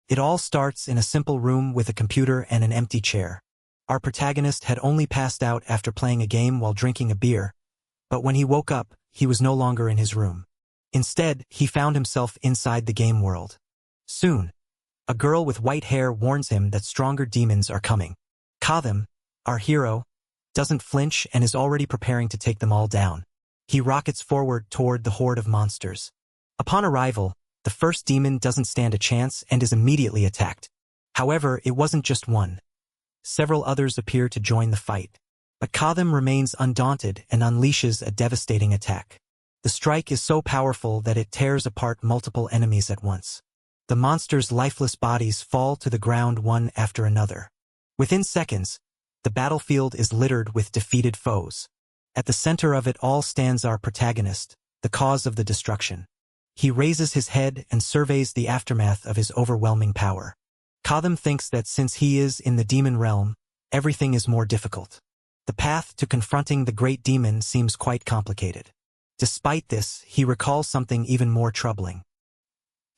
It all starts in a simple room with a computer and an empty chair. Our protagonist had only passed out after playing a game while drinking a beer, but when he woke up, he was no longer in his room. Instead, he found himself inside the game world. Soon, a girl with white hair warns him that stronger demons are coming. Katham, our hero, doesn't flinch and is already preparing to take them all down. He rockets forward toward the horde of monsters. Upon arrival, the first demon doesn't stand a chance and is immediately attacked. However, it wasn't just one. Several others appear to join the fight. But Katham remains undaunted and unleashes a devastating attack. The strike is so powerful that it tears apart multiple enemies at once. The monsters' lifeless bodies fall to the ground one after another. Within seconds, the battlefield is littered with defeated foes. At the center of it all stands our protagonist, the cause of the destruction. He raises his head and surveys the aftermath of his overwhelming power. Katham thinks that since he is in the demon realm, everything is more difficult. The path to confronting the great demon seems quite complicated. Despite this, he recalls something even more troubling.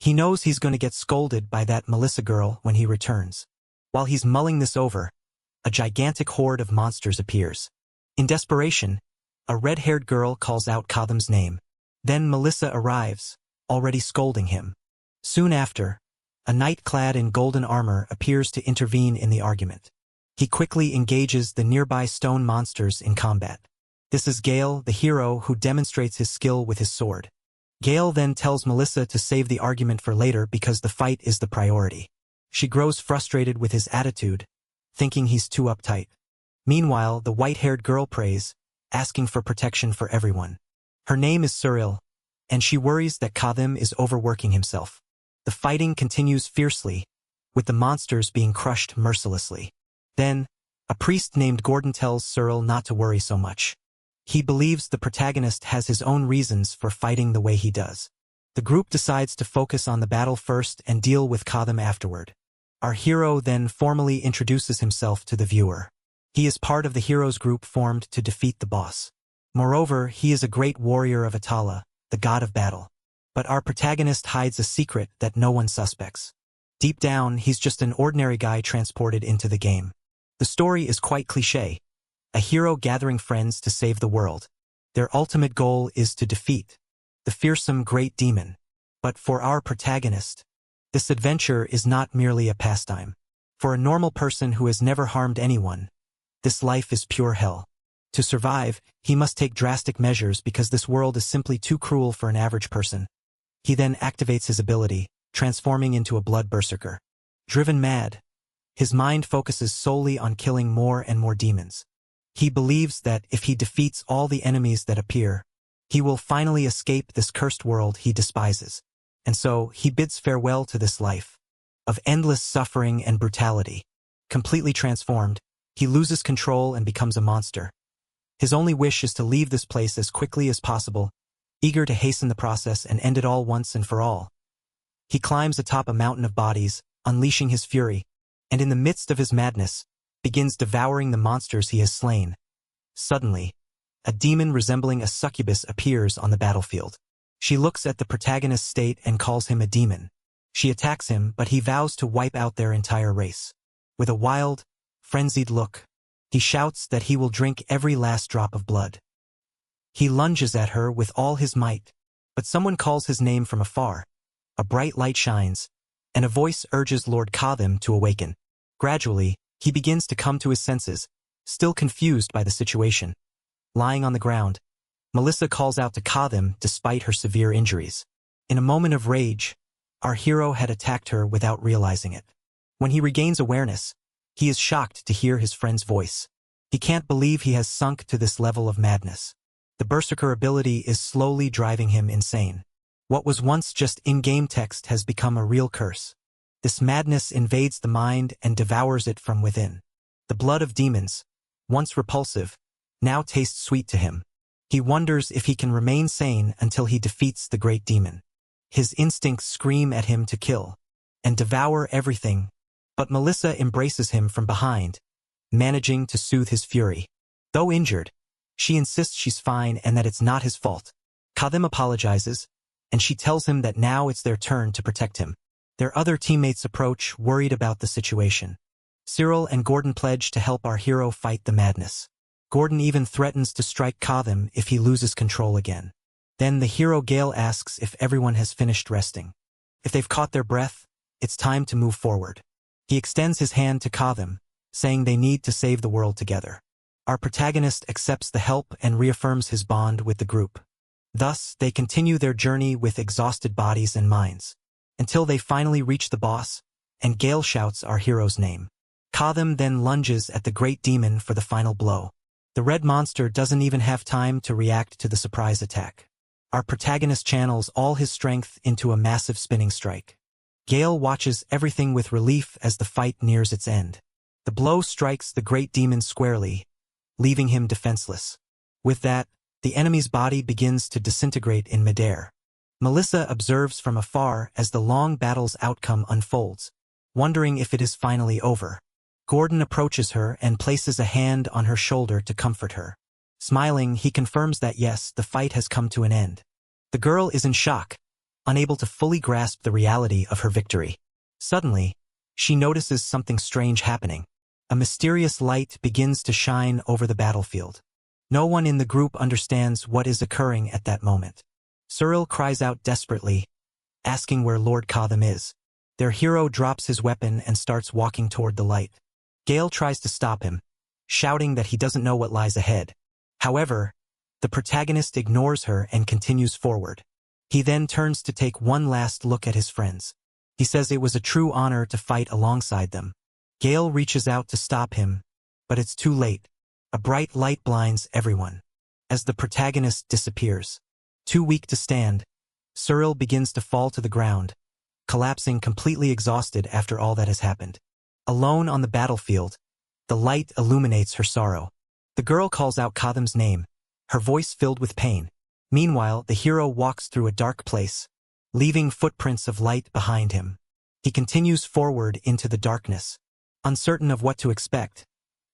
He knows he's going to get scolded by that Melissa girl when he returns. While he's mulling this over, a gigantic horde of monsters appears. In desperation, a red-haired girl calls out Katham's name. Then Melissa arrives, already scolding him. Soon after, a knight clad in golden armor appears to intervene in the argument. He quickly engages the nearby stone monsters in combat. This is Gale, the hero, who demonstrates his skill with his sword. Gale then tells Melissa to save the argument for later because the fight is the priority. She grows frustrated with his attitude, thinking he's too uptight. Meanwhile, the white-haired girl prays, asking for protection for everyone. Her name is Suril, and she worries that Katham is overworking himself. The fighting continues fiercely, with the monsters being crushed mercilessly. Then, a priest named Gordon tells Suril not to worry so much. He believes the protagonist has his own reasons for fighting the way he does. The group decides to focus on the battle first and deal with Katham afterward. Our hero then formally introduces himself to the viewer. He is part of the heroes group formed to defeat the boss. Moreover, he is a great warrior of Atala, the god of battle. But our protagonist hides a secret that no one suspects. Deep down, he's just an ordinary guy transported into the game. The story is quite cliché. A hero gathering friends to save the world. Their ultimate goal is to defeat the fearsome great demon. But for our protagonist, this adventure is not merely a pastime. For a normal person who has never harmed anyone, this life is pure hell. To survive, he must take drastic measures because this world is simply too cruel for an average person. He then activates his ability, transforming into a blood berserker. Driven mad, his mind focuses solely on killing more and more demons. He believes that if he defeats all the enemies that appear, he will finally escape this cursed world he despises. And so, he bids farewell to this life of endless suffering and brutality. Completely transformed, he loses control and becomes a monster. His only wish is to leave this place as quickly as possible, eager to hasten the process and end it all once and for all. He climbs atop a mountain of bodies, unleashing his fury, and in the midst of his madness, begins devouring the monsters he has slain. Suddenly, a demon resembling a succubus appears on the battlefield. She looks at the protagonist's state and calls him a demon. She attacks him, but he vows to wipe out their entire race. With a wild, frenzied look, he shouts that he will drink every last drop of blood. He lunges at her with all his might, but someone calls his name from afar. A bright light shines, and a voice urges Lord Katham to awaken. Gradually, he begins to come to his senses, still confused by the situation. Lying on the ground, Melissa calls out to Katham despite her severe injuries. In a moment of rage, our hero had attacked her without realizing it. When he regains awareness, he is shocked to hear his friend's voice. He can't believe he has sunk to this level of madness. The Berserker ability is slowly driving him insane. What was once just in-game text has become a real curse. This madness invades the mind and devours it from within. The blood of demons, once repulsive, now tastes sweet to him. He wonders if he can remain sane until he defeats the great demon. His instincts scream at him to kill and devour everything, but Melissa embraces him from behind, managing to soothe his fury. Though injured, she insists she's fine and that it's not his fault. Katham apologizes, and she tells him that now it's their turn to protect him. Their other teammates approach, worried about the situation. Cyril and Gordon pledge to help our hero fight the madness. Gordon even threatens to strike Kotham if he loses control again. Then the hero Gale asks if everyone has finished resting. If they've caught their breath, it's time to move forward. He extends his hand to Kotham, saying they need to save the world together. Our protagonist accepts the help and reaffirms his bond with the group. Thus, they continue their journey with exhausted bodies and minds, until they finally reach the boss, and Gale shouts our hero's name. Kotham then lunges at the great demon for the final blow. The red monster doesn't even have time to react to the surprise attack. Our protagonist channels all his strength into a massive spinning strike. Gale watches everything with relief as the fight nears its end. The blow strikes the great demon squarely, leaving him defenseless. With that, the enemy's body begins to disintegrate in midair. Melissa observes from afar as the long battle's outcome unfolds, wondering if it is finally over. Gordon approaches her and places a hand on her shoulder to comfort her. Smiling, he confirms that yes, the fight has come to an end. The girl is in shock, unable to fully grasp the reality of her victory. Suddenly, she notices something strange happening. A mysterious light begins to shine over the battlefield. No one in the group understands what is occurring at that moment. Cyril cries out desperately, asking where Lord Kotham is. Their hero drops his weapon and starts walking toward the light. Gale tries to stop him, shouting that he doesn't know what lies ahead. However, the protagonist ignores her and continues forward. He then turns to take one last look at his friends. He says it was a true honor to fight alongside them. Gale reaches out to stop him, but it's too late. A bright light blinds everyone. As the protagonist disappears, too weak to stand, Cyril begins to fall to the ground, collapsing completely exhausted after all that has happened. Alone on the battlefield, the light illuminates her sorrow. The girl calls out Kotham's name, her voice filled with pain. Meanwhile, the hero walks through a dark place, leaving footprints of light behind him. He continues forward into the darkness. Uncertain of what to expect,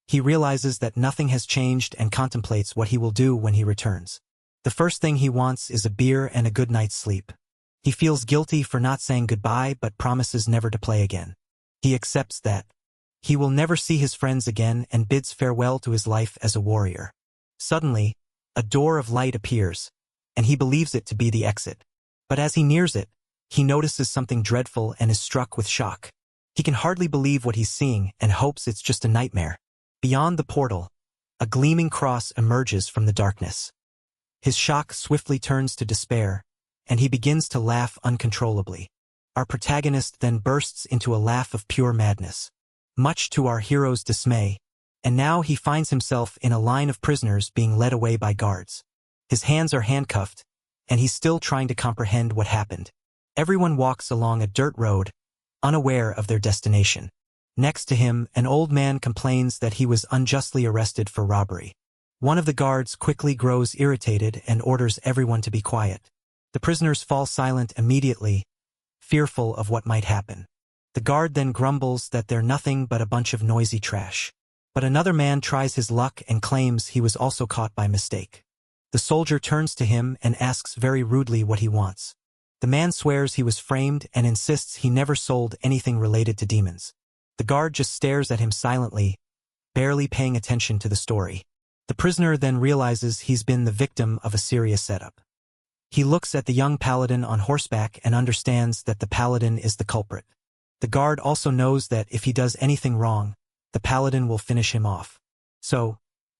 he realizes that nothing has changed and contemplates what he will do when he returns. The first thing he wants is a beer and a good night's sleep. He feels guilty for not saying goodbye but promises never to play again. He accepts that he will never see his friends again and bids farewell to his life as a warrior. Suddenly, a door of light appears, and he believes it to be the exit. But as he nears it, he notices something dreadful and is struck with shock. He can hardly believe what he's seeing and hopes it's just a nightmare. Beyond the portal, a gleaming cross emerges from the darkness. His shock swiftly turns to despair, and he begins to laugh uncontrollably. Our protagonist then bursts into a laugh of pure madness, much to our hero's dismay, and now he finds himself in a line of prisoners being led away by guards. His hands are handcuffed, and he's still trying to comprehend what happened. Everyone walks along a dirt road, unaware of their destination. Next to him, an old man complains that he was unjustly arrested for robbery. One of the guards quickly grows irritated and orders everyone to be quiet. The prisoners fall silent immediately, fearful of what might happen. The guard then grumbles that they're nothing but a bunch of noisy trash. But another man tries his luck and claims he was also caught by mistake. The soldier turns to him and asks very rudely what he wants. The man swears he was framed and insists he never sold anything related to demons. The guard just stares at him silently, barely paying attention to the story. The prisoner then realizes he's been the victim of a serious setup. He looks at the young paladin on horseback and understands that the paladin is the culprit. The guard also knows that if he does anything wrong, the paladin will finish him off. So,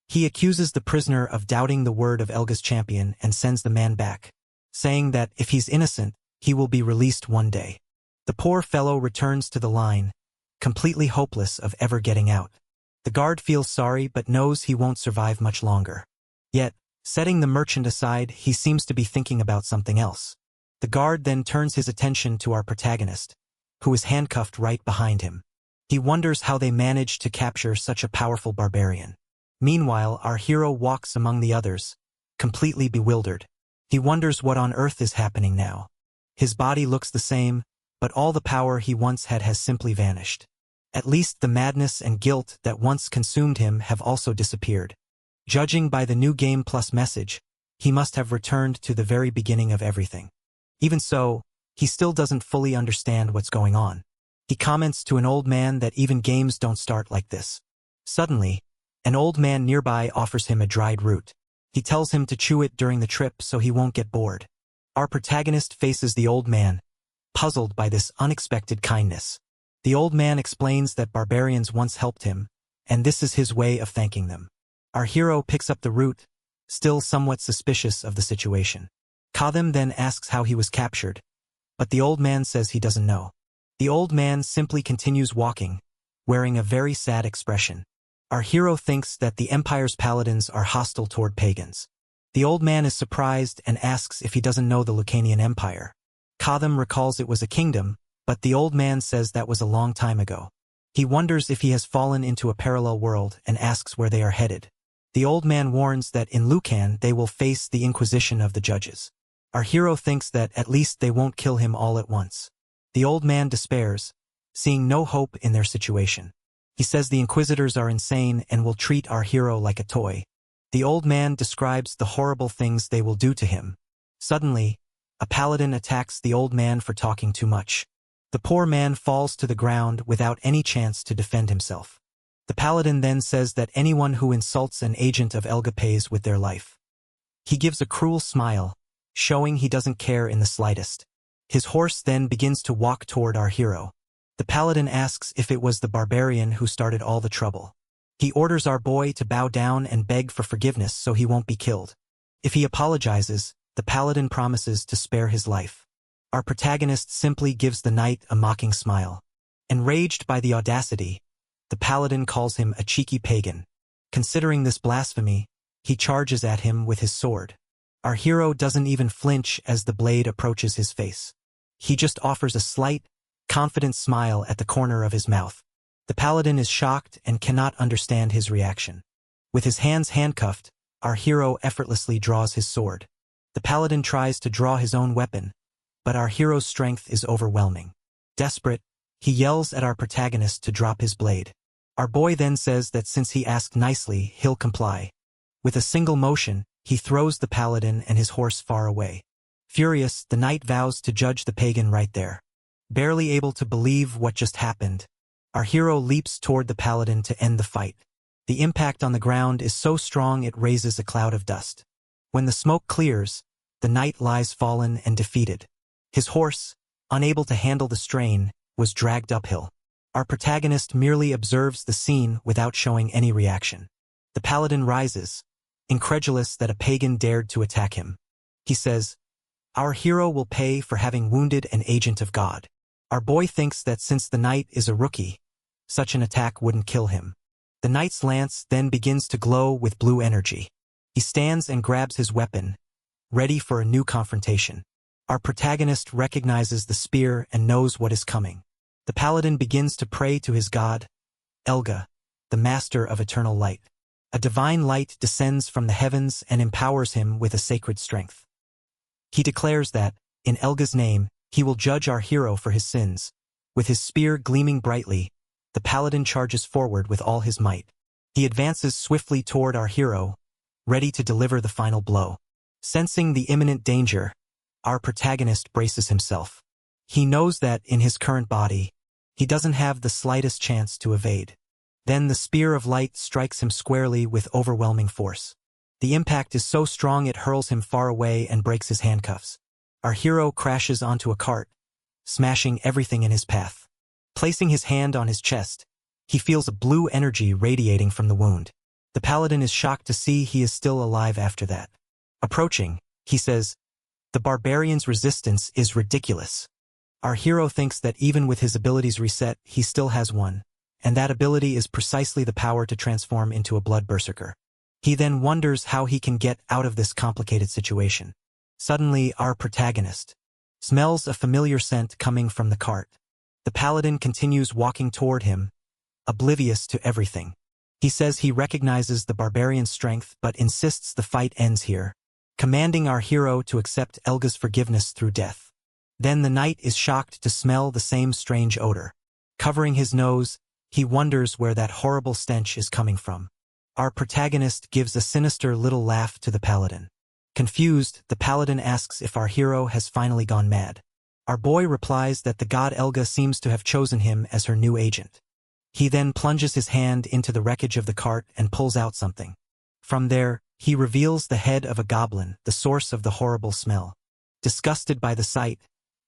he accuses the prisoner of doubting the word of Elga's champion and sends the man back, saying that if he's innocent, he will be released one day. The poor fellow returns to the line, completely hopeless of ever getting out. The guard feels sorry but knows he won't survive much longer. Yet, setting the merchant aside, he seems to be thinking about something else. The guard then turns his attention to our protagonist, who is handcuffed right behind him. He wonders how they managed to capture such a powerful barbarian. Meanwhile, our hero walks among the others, completely bewildered. He wonders what on earth is happening now. His body looks the same, but all the power he once had has simply vanished. At least the madness and guilt that once consumed him have also disappeared. Judging by the New Game Plus message, he must have returned to the very beginning of everything. Even so, He still doesn't fully understand what's going on. He comments to an old man that even games don't start like this. Suddenly, an old man nearby offers him a dried root. He tells him to chew it during the trip so he won't get bored. Our protagonist faces the old man, puzzled by this unexpected kindness. The old man explains that barbarians once helped him, and this is his way of thanking them. Our hero picks up the root, still somewhat suspicious of the situation. Kadam then asks how he was captured, but the old man says he doesn't know. The old man simply continues walking, wearing a very sad expression. Our hero thinks that the Empire's paladins are hostile toward pagans. The old man is surprised and asks if he doesn't know the Lucanian Empire. Kadam recalls it was a kingdom, but the old man says that was a long time ago. He wonders if he has fallen into a parallel world and asks where they are headed. The old man warns that in Lucan they will face the inquisition of the judges. Our hero thinks that at least they won't kill him all at once. The old man despairs, seeing no hope in their situation. He says the inquisitors are insane and will treat our hero like a toy. The old man describes the horrible things they will do to him. Suddenly, a paladin attacks the old man for talking too much. The poor man falls to the ground without any chance to defend himself. The paladin then says that anyone who insults an agent of Elga pays with their life. He gives a cruel smile, showing he doesn't care in the slightest. His horse then begins to walk toward our hero. The paladin asks if it was the barbarian who started all the trouble. He orders our boy to bow down and beg for forgiveness so he won't be killed. If he apologizes, the paladin promises to spare his life. Our protagonist simply gives the knight a mocking smile. Enraged by the audacity, the paladin calls him a cheeky pagan. Considering this blasphemy, he charges at him with his sword. Our hero doesn't even flinch as the blade approaches his face. He just offers a slight, confident smile at the corner of his mouth. The paladin is shocked and cannot understand his reaction. With his hands handcuffed, our hero effortlessly draws his sword. The paladin tries to draw his own weapon, but our hero's strength is overwhelming. Desperate, he yells at our protagonist to drop his blade. Our boy then says that since he asked nicely, he'll comply. With a single motion, he throws the paladin and his horse far away. Furious, the knight vows to judge the pagan right there. Barely able to believe what just happened, our hero leaps toward the paladin to end the fight. The impact on the ground is so strong it raises a cloud of dust. When the smoke clears, the knight lies fallen and defeated. His horse, unable to handle the strain, was dragged uphill. Our protagonist merely observes the scene without showing any reaction. The paladin rises, incredulous that a pagan dared to attack him. He says, "Our hero will pay for having wounded an agent of God." Our boy thinks that since the knight is a rookie, such an attack wouldn't kill him. The knight's lance then begins to glow with blue energy. He stands and grabs his weapon, ready for a new confrontation. Our protagonist recognizes the spear and knows what is coming. The paladin begins to pray to his god, Elga, the master of eternal light. A divine light descends from the heavens and empowers him with a sacred strength. He declares that, in Elga's name, he will judge our hero for his sins. With his spear gleaming brightly, the paladin charges forward with all his might. He advances swiftly toward our hero, ready to deliver the final blow. Sensing the imminent danger, our protagonist braces himself. He knows that, in his current body, he doesn't have the slightest chance to evade. Then the spear of light strikes him squarely with overwhelming force. The impact is so strong it hurls him far away and breaks his handcuffs. Our hero crashes onto a cart, smashing everything in his path. Placing his hand on his chest, he feels a blue energy radiating from the wound. The paladin is shocked to see he is still alive after that. Approaching, he says, "The barbarian's resistance is ridiculous." Our hero thinks that even with his abilities reset, he still has one, and that ability is precisely the power to transform into a blood berserker. He then wonders how he can get out of this complicated situation. Suddenly, our protagonist smells a familiar scent coming from the cart. The paladin continues walking toward him, oblivious to everything. He says he recognizes the barbarian's strength but insists the fight ends here, commanding our hero to accept Elga's forgiveness through death. Then the knight is shocked to smell the same strange odor. Covering his nose, he wonders where that horrible stench is coming from. Our protagonist gives a sinister little laugh to the paladin. Confused, the paladin asks if our hero has finally gone mad. Our boy replies that the god Elga seems to have chosen him as her new agent. He then plunges his hand into the wreckage of the cart and pulls out something. From there, he reveals the head of a goblin, the source of the horrible smell. Disgusted by the sight,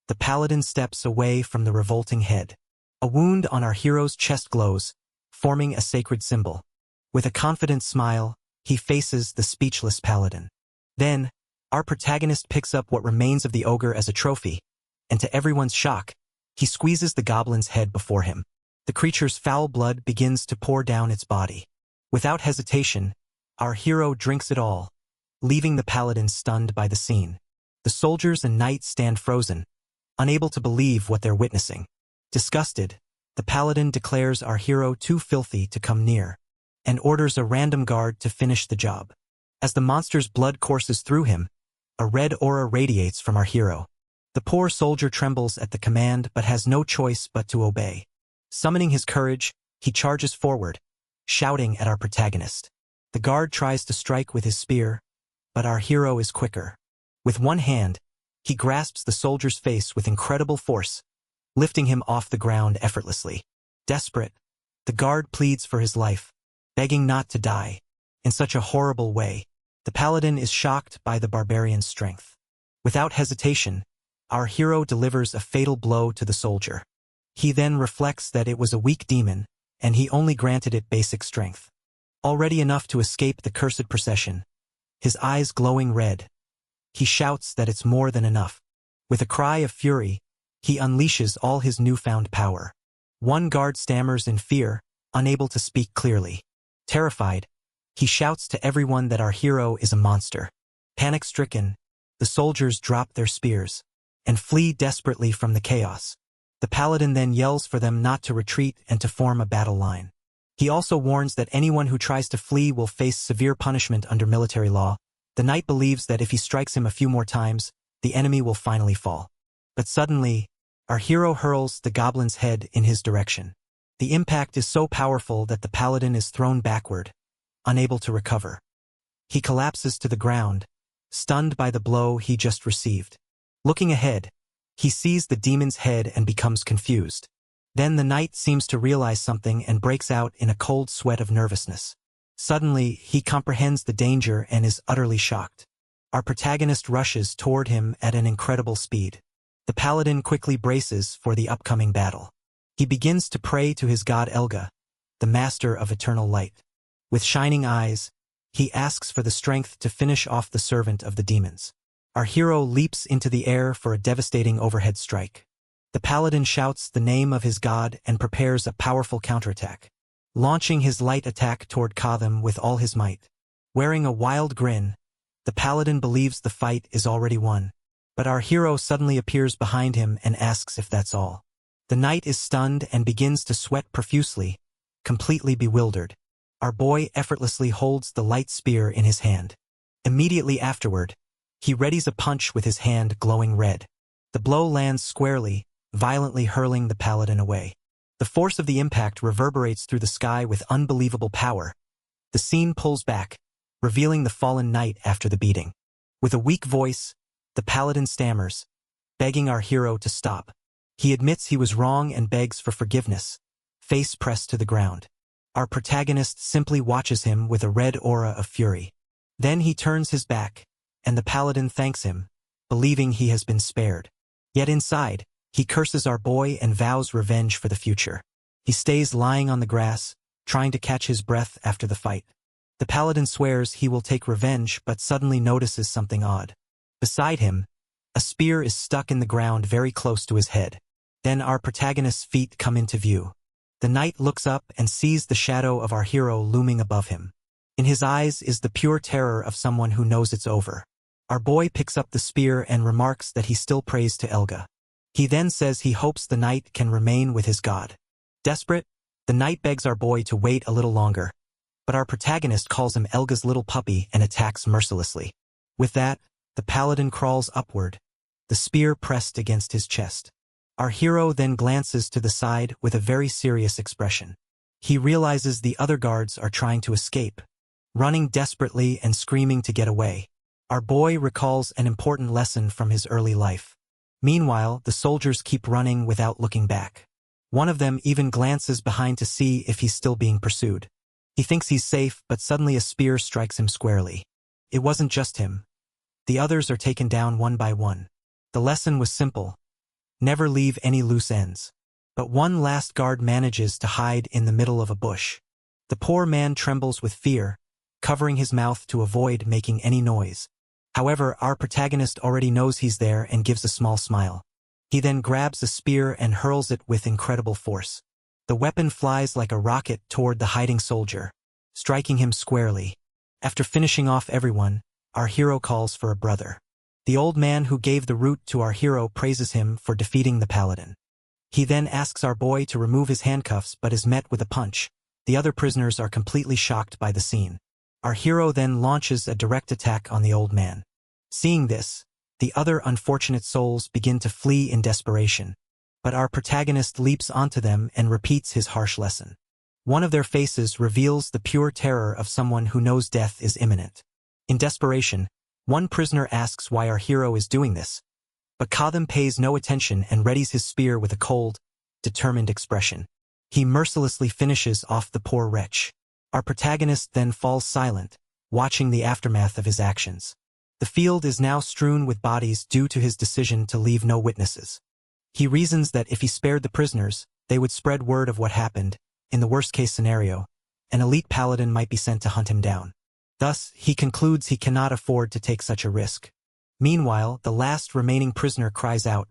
the paladin steps away from the revolting head. A wound on our hero's chest glows, forming a sacred symbol. With a confident smile, he faces the speechless paladin. Then, our protagonist picks up what remains of the ogre as a trophy, and to everyone's shock, he squeezes the goblin's head before him. The creature's foul blood begins to pour down its body. Without hesitation, our hero drinks it all, leaving the paladin stunned by the scene. The soldiers and knights stand frozen, unable to believe what they're witnessing. Disgusted, the paladin declares our hero too filthy to come near, and orders a random guard to finish the job. As the monster's blood courses through him, a red aura radiates from our hero. The poor soldier trembles at the command but has no choice but to obey. Summoning his courage, he charges forward, shouting at our protagonist. The guard tries to strike with his spear, but our hero is quicker. With one hand, he grasps the soldier's face with incredible force, lifting him off the ground effortlessly. Desperate, the guard pleads for his life, begging not to die. In such a horrible way, the paladin is shocked by the barbarian's strength. Without hesitation, our hero delivers a fatal blow to the soldier. He then reflects that it was a weak demon, and he only granted it basic strength. Already enough to escape the cursed procession, his eyes glowing red, he shouts that it's more than enough. With a cry of fury, he unleashes all his newfound power. One guard stammers in fear, unable to speak clearly. Terrified, he shouts to everyone that our hero is a monster. Panic-stricken, the soldiers drop their spears and flee desperately from the chaos. The paladin then yells for them not to retreat and to form a battle line. He also warns that anyone who tries to flee will face severe punishment under military law. The knight believes that if he strikes him a few more times, the enemy will finally fall. But suddenly, our hero hurls the goblin's head in his direction. The impact is so powerful that the paladin is thrown backward, unable to recover. He collapses to the ground, stunned by the blow he just received. Looking ahead, he sees the demon's head and becomes confused. Then the knight seems to realize something and breaks out in a cold sweat of nervousness. Suddenly, he comprehends the danger and is utterly shocked. Our protagonist rushes toward him at an incredible speed. The paladin quickly braces for the upcoming battle. He begins to pray to his god Elga, the master of eternal light. With shining eyes, he asks for the strength to finish off the servant of the demons. Our hero leaps into the air for a devastating overhead strike. The paladin shouts the name of his god and prepares a powerful counterattack, launching his light attack toward Katham with all his might. Wearing a wild grin, the paladin believes the fight is already won. But our hero suddenly appears behind him and asks if that's all. The knight is stunned and begins to sweat profusely, completely bewildered. Our boy effortlessly holds the light spear in his hand. Immediately afterward, he readies a punch with his hand glowing red. The blow lands squarely, violently hurling the paladin away. The force of the impact reverberates through the sky with unbelievable power. The scene pulls back, revealing the fallen knight after the beating. With a weak voice, the paladin stammers, begging our hero to stop. He admits he was wrong and begs for forgiveness, face pressed to the ground. Our protagonist simply watches him with a red aura of fury. Then he turns his back, and the paladin thanks him, believing he has been spared. Yet inside, he curses our boy and vows revenge for the future. He stays lying on the grass, trying to catch his breath after the fight. The paladin swears he will take revenge but suddenly notices something odd. Beside him, a spear is stuck in the ground very close to his head. Then our protagonist's feet come into view. The knight looks up and sees the shadow of our hero looming above him. In his eyes is the pure terror of someone who knows it's over. Our boy picks up the spear and remarks that he still prays to Elga. He then says he hopes the knight can remain with his god. Desperate, the knight begs our boy to wait a little longer, but our protagonist calls him Elga's little puppy and attacks mercilessly. With that, the paladin crawls upward, the spear pressed against his chest. Our hero then glances to the side with a very serious expression. He realizes the other guards are trying to escape, running desperately and screaming to get away. Our boy recalls an important lesson from his early life. Meanwhile, the soldiers keep running without looking back. One of them even glances behind to see if he's still being pursued. He thinks he's safe, but suddenly a spear strikes him squarely. It wasn't just him. The others are taken down one by one. The lesson was simple. Never leave any loose ends. But one last guard manages to hide in the middle of a bush. The poor man trembles with fear, covering his mouth to avoid making any noise. However, our protagonist already knows he's there and gives a small smile. He then grabs a spear and hurls it with incredible force. The weapon flies like a rocket toward the hiding soldier, striking him squarely. After finishing off everyone, our hero calls for a brother. The old man who gave the root to our hero praises him for defeating the paladin. He then asks our boy to remove his handcuffs but is met with a punch. The other prisoners are completely shocked by the scene. Our hero then launches a direct attack on the old man. Seeing this, the other unfortunate souls begin to flee in desperation. But our protagonist leaps onto them and repeats his harsh lesson. One of their faces reveals the pure terror of someone who knows death is imminent. In desperation, one prisoner asks why our hero is doing this. But Kadam pays no attention and readies his spear with a cold, determined expression. He mercilessly finishes off the poor wretch. Our protagonist then falls silent, watching the aftermath of his actions. The field is now strewn with bodies due to his decision to leave no witnesses. He reasons that if he spared the prisoners, they would spread word of what happened. In the worst-case scenario, an elite paladin might be sent to hunt him down. Thus, he concludes he cannot afford to take such a risk. Meanwhile, the last remaining prisoner cries out,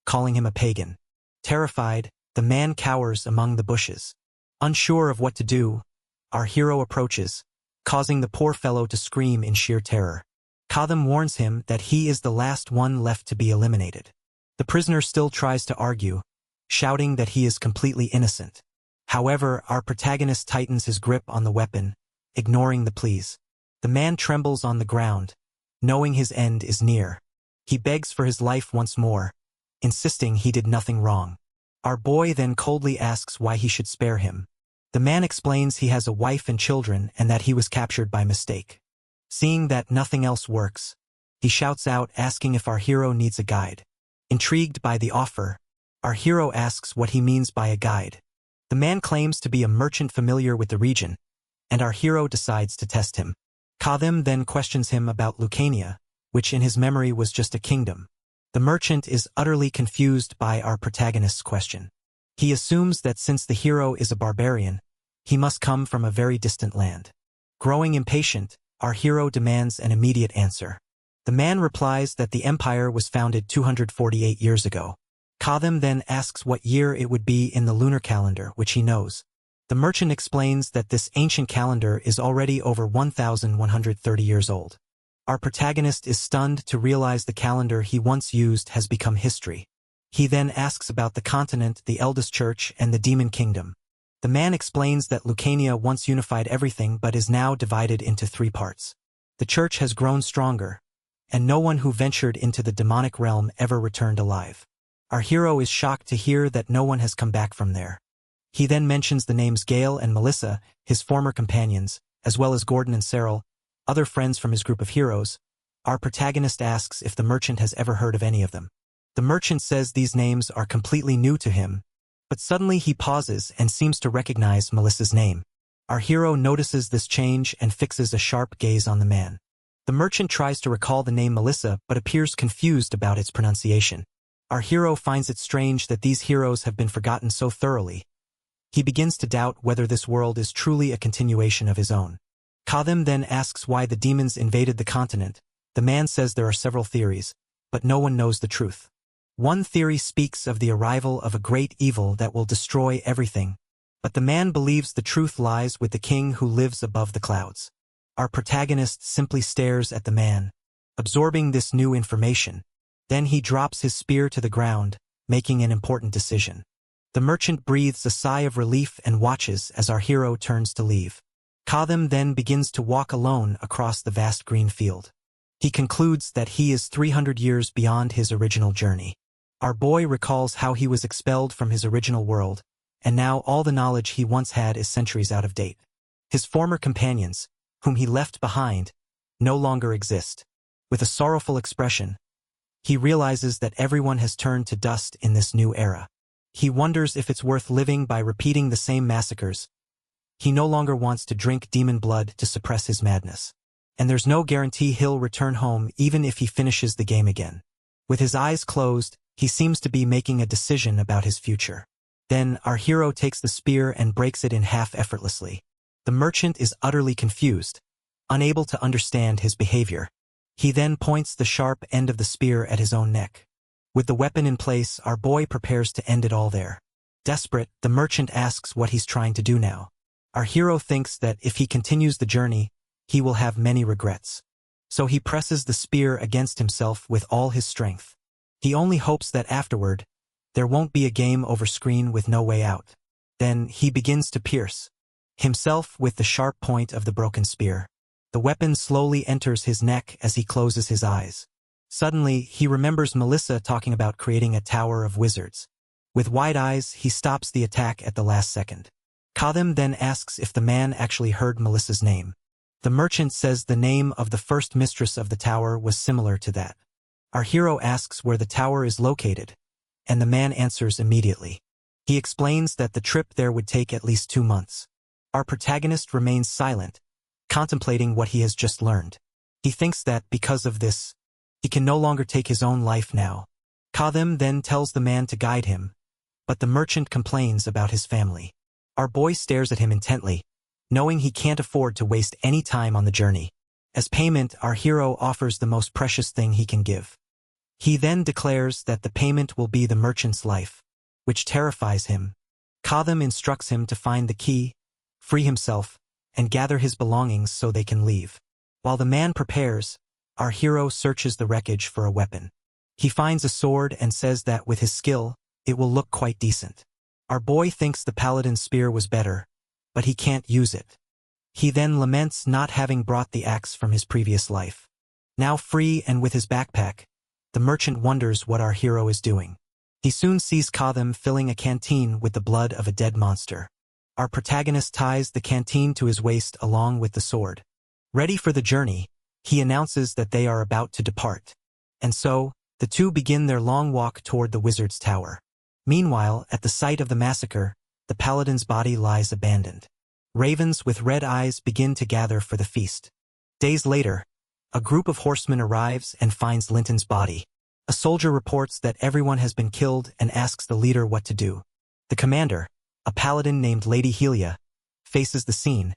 calling him a pagan. Terrified, the man cowers among the bushes. Unsure of what to do, our hero approaches, causing the poor fellow to scream in sheer terror. Kadam warns him that he is the last one left to be eliminated. The prisoner still tries to argue, shouting that he is completely innocent. However, our protagonist tightens his grip on the weapon, ignoring the pleas. The man trembles on the ground, knowing his end is near. He begs for his life once more, insisting he did nothing wrong. Our boy then coldly asks why he should spare him. The man explains he has a wife and children and that he was captured by mistake. Seeing that nothing else works, he shouts out asking if our hero needs a guide. Intrigued by the offer, our hero asks what he means by a guide. The man claims to be a merchant familiar with the region, and our hero decides to test him. Kadam then questions him about Lucania, which in his memory was just a kingdom. The merchant is utterly confused by our protagonist's question. He assumes that since the hero is a barbarian, he must come from a very distant land. Growing impatient, our hero demands an immediate answer. The man replies that the empire was founded 248 years ago. Kadam then asks what year it would be in the lunar calendar, which he knows. The merchant explains that this ancient calendar is already over 1,130 years old. Our protagonist is stunned to realize the calendar he once used has become history. He then asks about the continent, the eldest church, and the demon kingdom. The man explains that Lucania once unified everything but is now divided into 3 parts. The church has grown stronger, and no one who ventured into the demonic realm ever returned alive. Our hero is shocked to hear that no one has come back from there. He then mentions the names Gale and Melissa, his former companions, as well as Gordon and Cyril, other friends from his group of heroes. Our protagonist asks if the merchant has ever heard of any of them. The merchant says these names are completely new to him, but suddenly he pauses and seems to recognize Melissa's name. Our hero notices this change and fixes a sharp gaze on the man. The merchant tries to recall the name Melissa but appears confused about its pronunciation. Our hero finds it strange that these heroes have been forgotten so thoroughly. He begins to doubt whether this world is truly a continuation of his own. Kadam then asks why the demons invaded the continent. The man says there are several theories, but no one knows the truth. One theory speaks of the arrival of a great evil that will destroy everything, but the man believes the truth lies with the king who lives above the clouds. Our protagonist simply stares at the man, absorbing this new information. Then he drops his spear to the ground, making an important decision. The merchant breathes a sigh of relief and watches as our hero turns to leave. Kadam then begins to walk alone across the vast green field. He concludes that he is 300 years beyond his original journey. Our boy recalls how he was expelled from his original world, and now all the knowledge he once had is centuries out of date. His former companions, whom he left behind, no longer exist. With a sorrowful expression, He realizes that everyone has turned to dust in this new era. He wonders if it's worth living by repeating the same massacres. He no longer wants to drink demon blood to suppress his madness. And there's no guarantee he'll return home even if he finishes the game again. With his eyes closed, he seems to be making a decision about his future. Then, our hero takes the spear and breaks it in half effortlessly. The merchant is utterly confused, unable to understand his behavior. He then points the sharp end of the spear at his own neck. With the weapon in place, our boy prepares to end it all there. Desperate, the merchant asks what he's trying to do now. Our hero thinks that if he continues the journey, he will have many regrets. So he presses the spear against himself with all his strength. He only hopes that afterward, there won't be a game over screen with no way out. Then he begins to pierce himself with the sharp point of the broken spear. The weapon slowly enters his neck as he closes his eyes. Suddenly, he remembers Melissa talking about creating a tower of wizards. With wide eyes, he stops the attack at the last second. Katham then asks if the man actually heard Melissa's name. The merchant says the name of the first mistress of the tower was similar to that. Our hero asks where the tower is located, and the man answers immediately. He explains that the trip there would take at least 2 months. Our protagonist remains silent, contemplating what he has just learned. He thinks that, because of this, he can no longer take his own life now. Katham then tells the man to guide him, but the merchant complains about his family. Our boy stares at him intently, knowing he can't afford to waste any time on the journey. As payment, our hero offers the most precious thing he can give. He then declares that the payment will be the merchant's life, which terrifies him. Katham instructs him to find the key, free himself, and gather his belongings so they can leave. While the man prepares, our hero searches the wreckage for a weapon. He finds a sword and says that with his skill, it will look quite decent. Our boy thinks the paladin's spear was better, but he can't use it. He then laments not having brought the axe from his previous life. Now free and with his backpack, the merchant wonders what our hero is doing. He soon sees Katham filling a canteen with the blood of a dead monster. Our protagonist ties the canteen to his waist along with the sword. Ready for the journey, he announces that they are about to depart. And so, the two begin their long walk toward the wizard's tower. Meanwhile, at the site of the massacre, the paladin's body lies abandoned. Ravens with red eyes begin to gather for the feast. Days later, a group of horsemen arrives and finds Linton's body. A soldier reports that everyone has been killed and asks the leader what to do. The commander, a paladin named Lady Helia, faces the scene.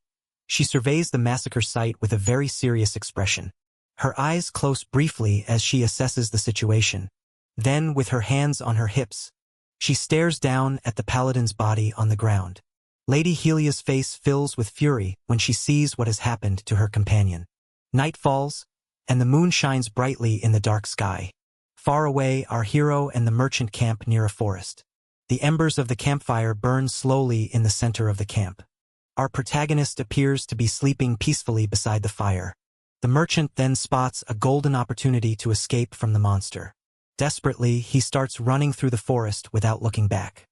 She surveys the massacre site with a very serious expression. Her eyes close briefly as she assesses the situation. Then, with her hands on her hips, she stares down at the paladin's body on the ground. Lady Helia's face fills with fury when she sees what has happened to her companion. Night falls, and the moon shines brightly in the dark sky. Far away, our hero and the merchant camp near a forest. The embers of the campfire burn slowly in the center of the camp. Our protagonist appears to be sleeping peacefully beside the fire. The merchant then spots a golden opportunity to escape from the monster. Desperately, he starts running through the forest without looking back.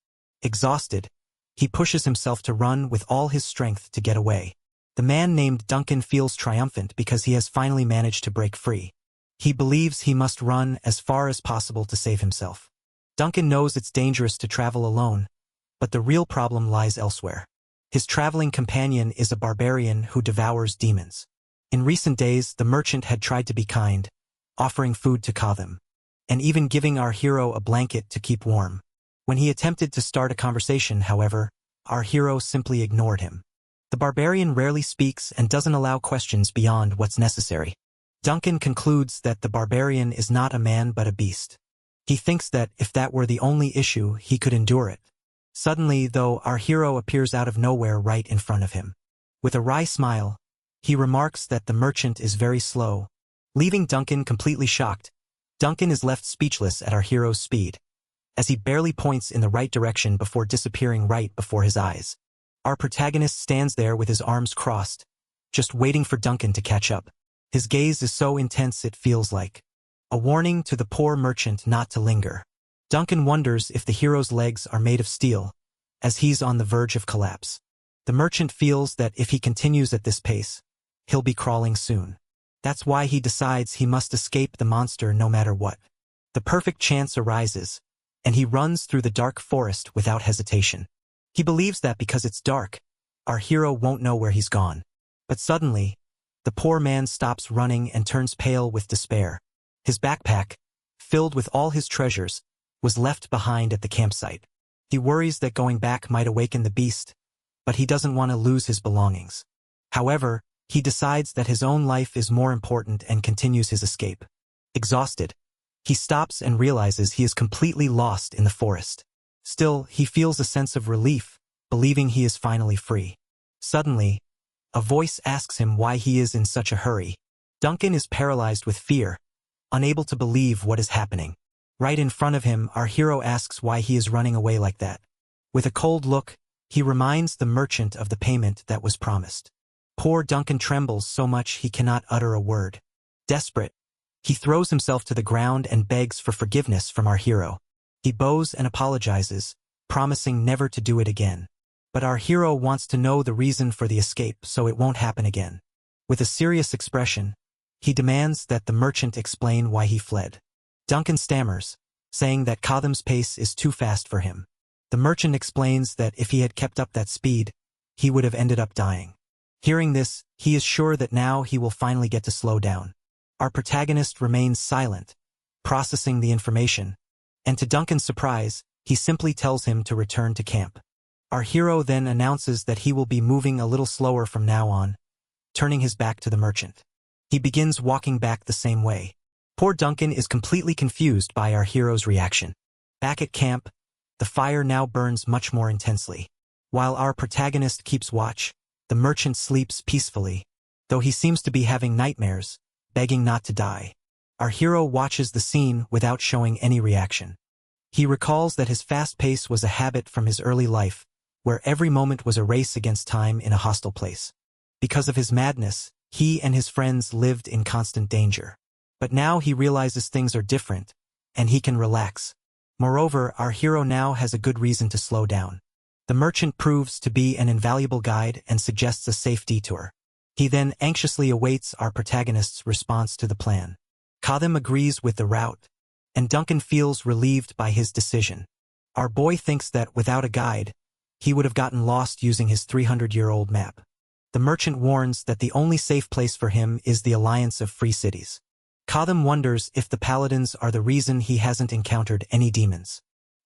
Exhausted, he pushes himself to run with all his strength to get away. The man named Duncan feels triumphant because he has finally managed to break free. He believes he must run as far as possible to save himself. Duncan knows it's dangerous to travel alone, but the real problem lies elsewhere. His traveling companion is a barbarian who devours demons. In recent days, the merchant had tried to be kind, offering food to Katham, and even giving our hero a blanket to keep warm. When he attempted to start a conversation, however, our hero simply ignored him. The barbarian rarely speaks and doesn't allow questions beyond what's necessary. Duncan concludes that the barbarian is not a man but a beast. He thinks that if that were the only issue, he could endure it. Suddenly, though, our hero appears out of nowhere right in front of him. With a wry smile, he remarks that the merchant is very slow. Leaving Duncan completely shocked, Duncan is left speechless at our hero's speed, as he barely points in the right direction before disappearing right before his eyes. Our protagonist stands there with his arms crossed, just waiting for Duncan to catch up. His gaze is so intense it feels like a warning to the poor merchant not to linger. Duncan wonders if the hero's legs are made of steel, as he's on the verge of collapse. The merchant feels that if he continues at this pace, he'll be crawling soon. That's why he decides he must escape the monster no matter what. The perfect chance arises, and he runs through the dark forest without hesitation. He believes that because it's dark, our hero won't know where he's gone. But suddenly, the poor man stops running and turns pale with despair. His backpack, filled with all his treasures, was left behind at the campsite. He worries that going back might awaken the beast, but he doesn't want to lose his belongings. However, he decides that his own life is more important and continues his escape. Exhausted, he stops and realizes he is completely lost in the forest. Still, he feels a sense of relief, believing he is finally free. Suddenly, a voice asks him why he is in such a hurry. Duncan is paralyzed with fear, unable to believe what is happening. Right in front of him, our hero asks why he is running away like that. With a cold look, he reminds the merchant of the payment that was promised. Poor Duncan trembles so much he cannot utter a word. Desperate, he throws himself to the ground and begs for forgiveness from our hero. He bows and apologizes, promising never to do it again. But our hero wants to know the reason for the escape so it won't happen again. With a serious expression, he demands that the merchant explain why he fled. Duncan stammers, saying that Kotham's pace is too fast for him. The merchant explains that if he had kept up that speed, he would have ended up dying. Hearing this, he is sure that now he will finally get to slow down. Our protagonist remains silent, processing the information, and to Duncan's surprise, he simply tells him to return to camp. Our hero then announces that he will be moving a little slower from now on, turning his back to the merchant. He begins walking back the same way. Poor Duncan is completely confused by our hero's reaction. Back at camp, the fire now burns much more intensely. While our protagonist keeps watch, the merchant sleeps peacefully, though he seems to be having nightmares, begging not to die. Our hero watches the scene without showing any reaction. He recalls that his fast pace was a habit from his early life, where every moment was a race against time in a hostile place. Because of his madness, he and his friends lived in constant danger. But now he realizes things are different, and he can relax. Moreover, our hero now has a good reason to slow down. The merchant proves to be an invaluable guide and suggests a safe detour. He then anxiously awaits our protagonist's response to the plan. Kotham agrees with the route, and Duncan feels relieved by his decision. Our boy thinks that without a guide, he would have gotten lost using his 300-year-old map. The merchant warns that the only safe place for him is the Alliance of Free Cities. Kotham wonders if the paladins are the reason he hasn't encountered any demons.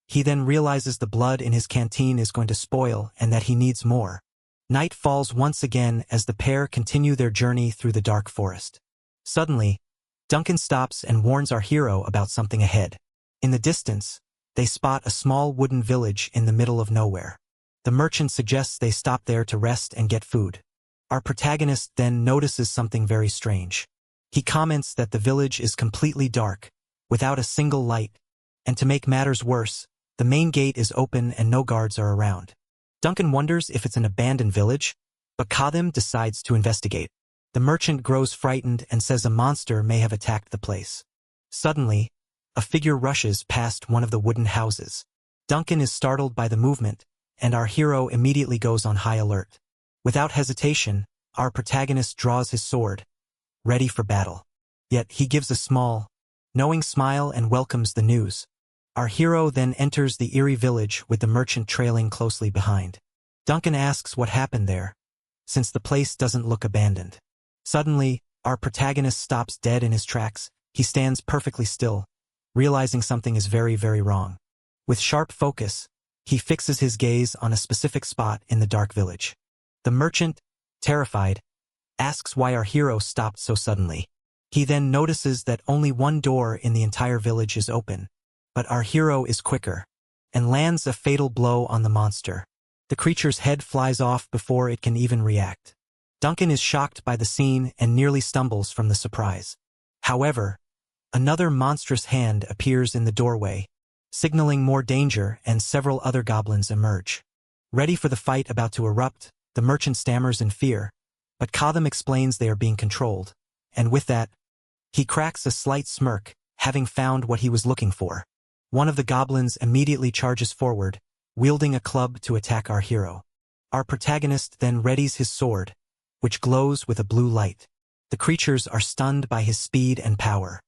He then realizes the blood in his canteen is going to spoil and that he needs more. Night falls once again as the pair continue their journey through the dark forest. Suddenly, Duncan stops and warns our hero about something ahead. In the distance, they spot a small wooden village in the middle of nowhere. The merchant suggests they stop there to rest and get food. Our protagonist then notices something very strange. He comments that the village is completely dark, without a single light, and to make matters worse, the main gate is open and no guards are around. Duncan wonders if it's an abandoned village, but Kotham decides to investigate. The merchant grows frightened and says a monster may have attacked the place. Suddenly, a figure rushes past one of the wooden houses. Duncan is startled by the movement, and our hero immediately goes on high alert. Without hesitation, our protagonist draws his sword, ready for battle. Yet he gives a small, knowing smile and welcomes the news. Our hero then enters the eerie village with the merchant trailing closely behind. Duncan asks what happened there, since the place doesn't look abandoned. Suddenly, our protagonist stops dead in his tracks. He stands perfectly still, realizing something is very, very wrong. With sharp focus, he fixes his gaze on a specific spot in the dark village. The merchant, terrified, asks why our hero stopped so suddenly. He then notices that only one door in the entire village is open, but our hero is quicker, and lands a fatal blow on the monster. The creature's head flies off before it can even react. Duncan is shocked by the scene and nearly stumbles from the surprise. However, another monstrous hand appears in the doorway, signaling more danger, and several other goblins emerge. Ready for the fight about to erupt, the merchant stammers in fear, but Kotham explains they are being controlled, and with that, he cracks a slight smirk, having found what he was looking for. One of the goblins immediately charges forward, wielding a club to attack our hero. Our protagonist then readies his sword, which glows with a blue light. The creatures are stunned by his speed and power.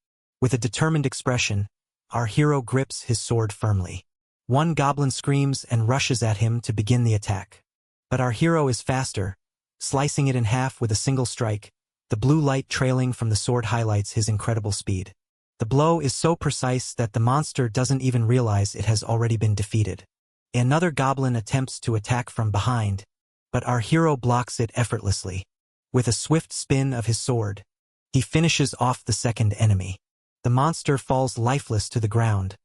With a determined expression, our hero grips his sword firmly. One goblin screams and rushes at him to begin the attack. But our hero is faster, slicing it in half with a single strike. The blue light trailing from the sword highlights his incredible speed. The blow is so precise that the monster doesn't even realize it has already been defeated. Another goblin attempts to attack from behind, but our hero blocks it effortlessly. With a swift spin of his sword, he finishes off the second enemy. The monster falls lifeless to the ground,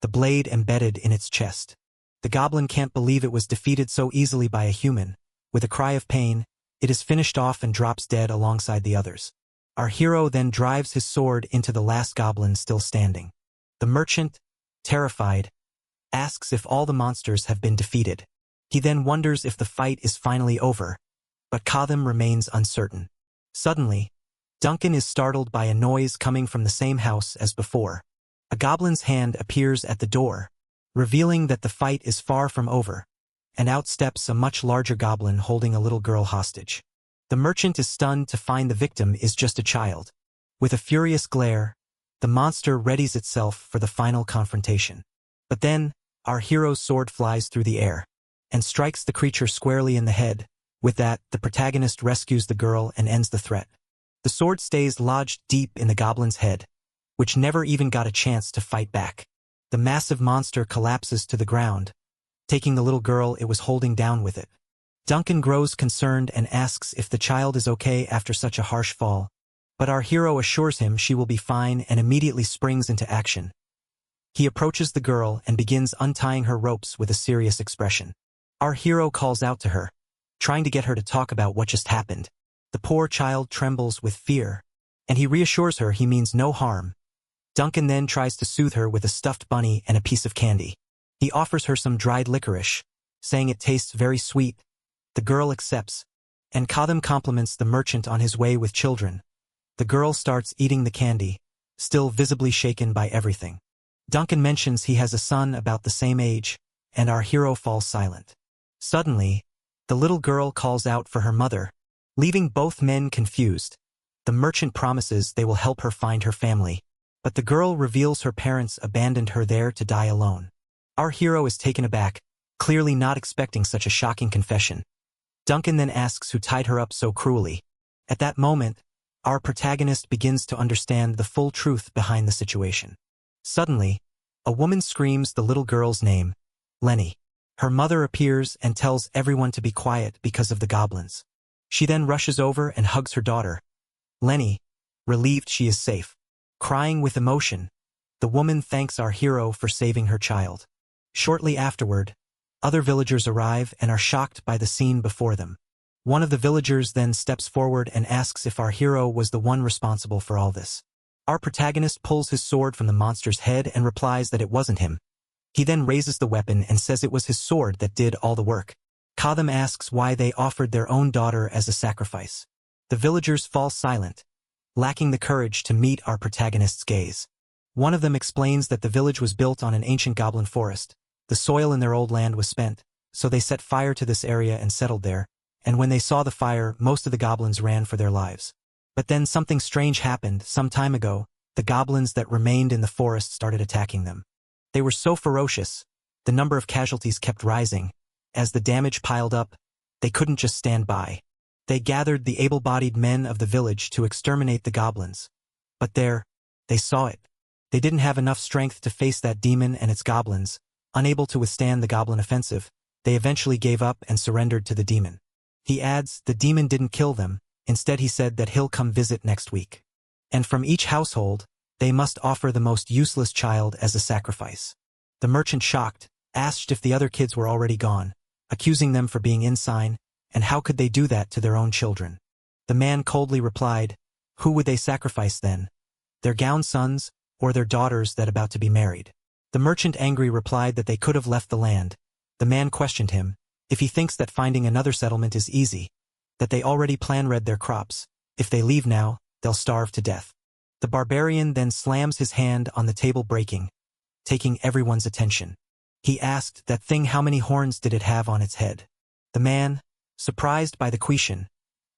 the blade embedded in its chest. The goblin can't believe it was defeated so easily by a human. With a cry of pain, it is finished off and drops dead alongside the others. Our hero then drives his sword into the last goblin still standing. The merchant, terrified, asks if all the monsters have been defeated. He then wonders if the fight is finally over, but Katham remains uncertain. Suddenly, Duncan is startled by a noise coming from the same house as before. A goblin's hand appears at the door, revealing that the fight is far from over, and out steps a much larger goblin holding a little girl hostage. The merchant is stunned to find the victim is just a child. With a furious glare, the monster readies itself for the final confrontation. But then, our hero's sword flies through the air and strikes the creature squarely in the head. With that, the protagonist rescues the girl and ends the threat. The sword stays lodged deep in the goblin's head, which never even got a chance to fight back. The massive monster collapses to the ground, taking the little girl it was holding down with it. Duncan grows concerned and asks if the child is okay after such a harsh fall, but our hero assures him she will be fine and immediately springs into action. He approaches the girl and begins untying her ropes with a serious expression. Our hero calls out to her, trying to get her to talk about what just happened. The poor child trembles with fear, and he reassures her he means no harm. Duncan then tries to soothe her with a stuffed bunny and a piece of candy. He offers her some dried licorice, saying it tastes very sweet. The girl accepts, and Katham compliments the merchant on his way with children. The girl starts eating the candy, still visibly shaken by everything. Duncan mentions he has a son about the same age, and our hero falls silent. Suddenly, the little girl calls out for her mother, leaving both men confused. The merchant promises they will help her find her family, but the girl reveals her parents abandoned her there to die alone. Our hero is taken aback, clearly not expecting such a shocking confession. Duncan then asks who tied her up so cruelly. At that moment, our protagonist begins to understand the full truth behind the situation. Suddenly, a woman screams the little girl's name, Lenny. Her mother appears and tells everyone to be quiet because of the goblins. She then rushes over and hugs her daughter, Lenny, relieved she is safe. Crying with emotion, the woman thanks our hero for saving her child. Shortly afterward, other villagers arrive and are shocked by the scene before them. One of the villagers then steps forward and asks if our hero was the one responsible for all this. Our protagonist pulls his sword from the monster's head and replies that it wasn't him. He then raises the weapon and says it was his sword that did all the work. Katham asks why they offered their own daughter as a sacrifice. The villagers fall silent, lacking the courage to meet our protagonist's gaze. One of them explains that the village was built on an ancient goblin forest. The soil in their old land was spent, so they set fire to this area and settled there, and when they saw the fire, most of the goblins ran for their lives. But then something strange happened. Some time ago, the goblins that remained in the forest started attacking them. They were so ferocious, the number of casualties kept rising. As the damage piled up, they couldn't just stand by. They gathered the able-bodied men of the village to exterminate the goblins. But there, they saw it. They didn't have enough strength to face that demon and its goblins. Unable to withstand the goblin offensive, they eventually gave up and surrendered to the demon. He adds, the demon didn't kill them, instead he said that he'll come visit next week. And from each household, they must offer the most useless child as a sacrifice. The merchant, shocked, asked if the other kids were already gone, accusing them for being insane, and how could they do that to their own children. The man coldly replied, who would they sacrifice then? Their gown sons, or their daughters that about to be married? The merchant, angry, replied that they could have left the land. The man questioned him, if he thinks that finding another settlement is easy, that they already plan-read their crops. If they leave now, they'll starve to death. The barbarian then slams his hand on the table, breaking, taking everyone's attention. He asked that thing how many horns did it have on its head. The man, surprised by the question,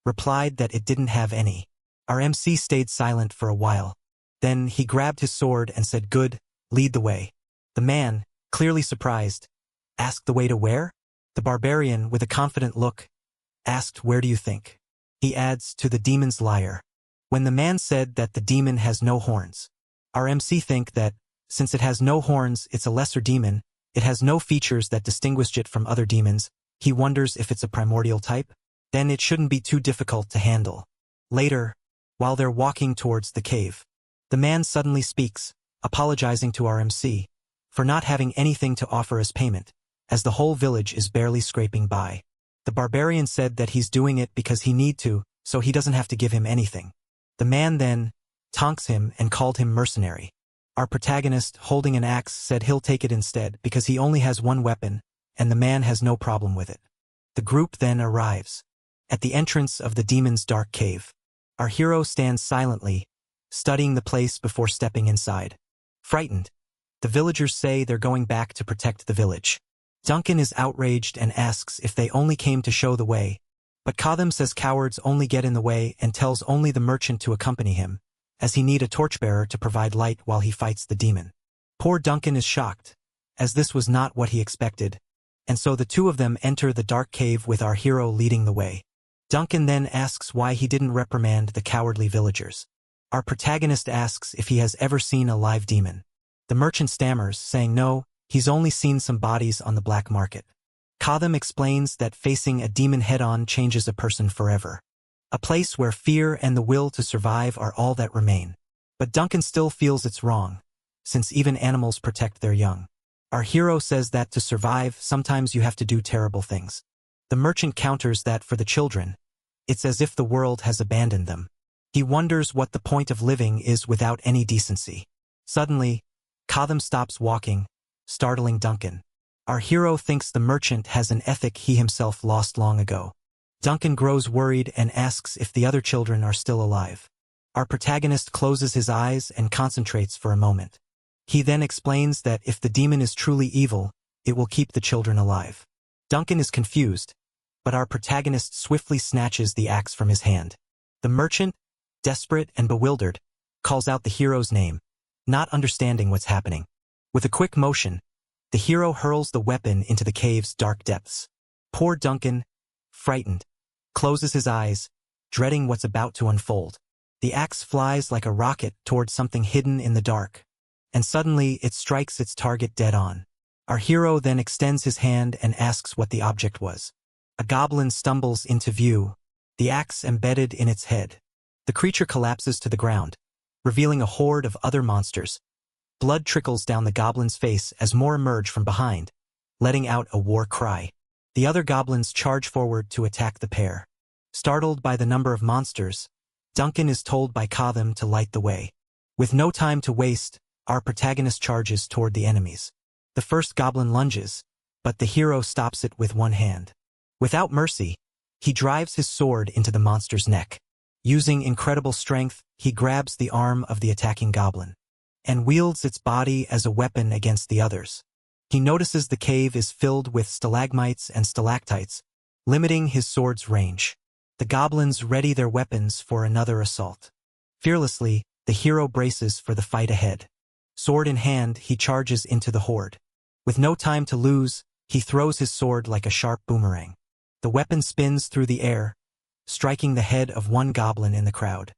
replied that it didn't have any. Our MC stayed silent for a while. Then he grabbed his sword and said, good, Lead the way. The man, clearly surprised, asked the way to where? The barbarian, with a confident look, asked, where do you think? He adds, to the demon's lair. When the man said that the demon has no horns, our MC think that, since it has no horns, it's a lesser demon, it has no features that distinguish it from other demons, he wonders if it's a primordial type? Then it shouldn't be too difficult to handle. Later, while they're walking towards the cave, the man suddenly speaks, apologizing to our MC for not having anything to offer as payment, as the whole village is barely scraping by. The barbarian said that he's doing it because he need to, so he doesn't have to give him anything. The man then taunts him and called him mercenary. Our protagonist, holding an axe, said he'll take it instead because he only has one weapon, and the man has no problem with it. The group then arrives at the entrance of the demon's dark cave. Our hero stands silently, studying the place before stepping inside. Frightened, the villagers say they're going back to protect the village. Duncan is outraged and asks if they only came to show the way, but Kotham says cowards only get in the way and tells only the merchant to accompany him, as he need a torchbearer to provide light while he fights the demon. Poor Duncan is shocked, as this was not what he expected, and so the two of them enter the dark cave with our hero leading the way. Duncan then asks why he didn't reprimand the cowardly villagers. Our protagonist asks if he has ever seen a live demon. The merchant stammers, saying no, he's only seen some bodies on the black market. Kotham explains that facing a demon head-on changes a person forever. A place where fear and the will to survive are all that remain. But Duncan still feels it's wrong, since even animals protect their young. Our hero says that to survive, sometimes you have to do terrible things. The merchant counters that for the children, it's as if the world has abandoned them. He wonders what the point of living is without any decency. Suddenly, Kotham stops walking, startling Duncan. Our hero thinks the merchant has an ethic he himself lost long ago. Duncan grows worried and asks if the other children are still alive. Our protagonist closes his eyes and concentrates for a moment. He then explains that if the demon is truly evil, it will keep the children alive. Duncan is confused, but our protagonist swiftly snatches the axe from his hand. The merchant, desperate and bewildered, calls out the hero's name, not understanding what's happening. With a quick motion, the hero hurls the weapon into the cave's dark depths. Poor Duncan, frightened, closes his eyes, dreading what's about to unfold. The axe flies like a rocket towards something hidden in the dark, and suddenly it strikes its target dead on. Our hero then extends his hand and asks what the object was. A goblin stumbles into view, the axe embedded in its head. The creature collapses to the ground, revealing a horde of other monsters. Blood trickles down the goblin's face as more emerge from behind, letting out a war cry. The other goblins charge forward to attack the pair. Startled by the number of monsters, Duncan is told by Kotham to light the way. With no time to waste, our protagonist charges toward the enemies. The first goblin lunges, but the hero stops it with one hand. Without mercy, he drives his sword into the monster's neck. Using incredible strength, he grabs the arm of the attacking goblin and wields its body as a weapon against the others. He notices the cave is filled with stalagmites and stalactites, limiting his sword's range. The goblins ready their weapons for another assault. Fearlessly, the hero braces for the fight ahead. Sword in hand, he charges into the horde. With no time to lose, he throws his sword like a sharp boomerang. The weapon spins through the air, striking the head of one goblin in the crowd.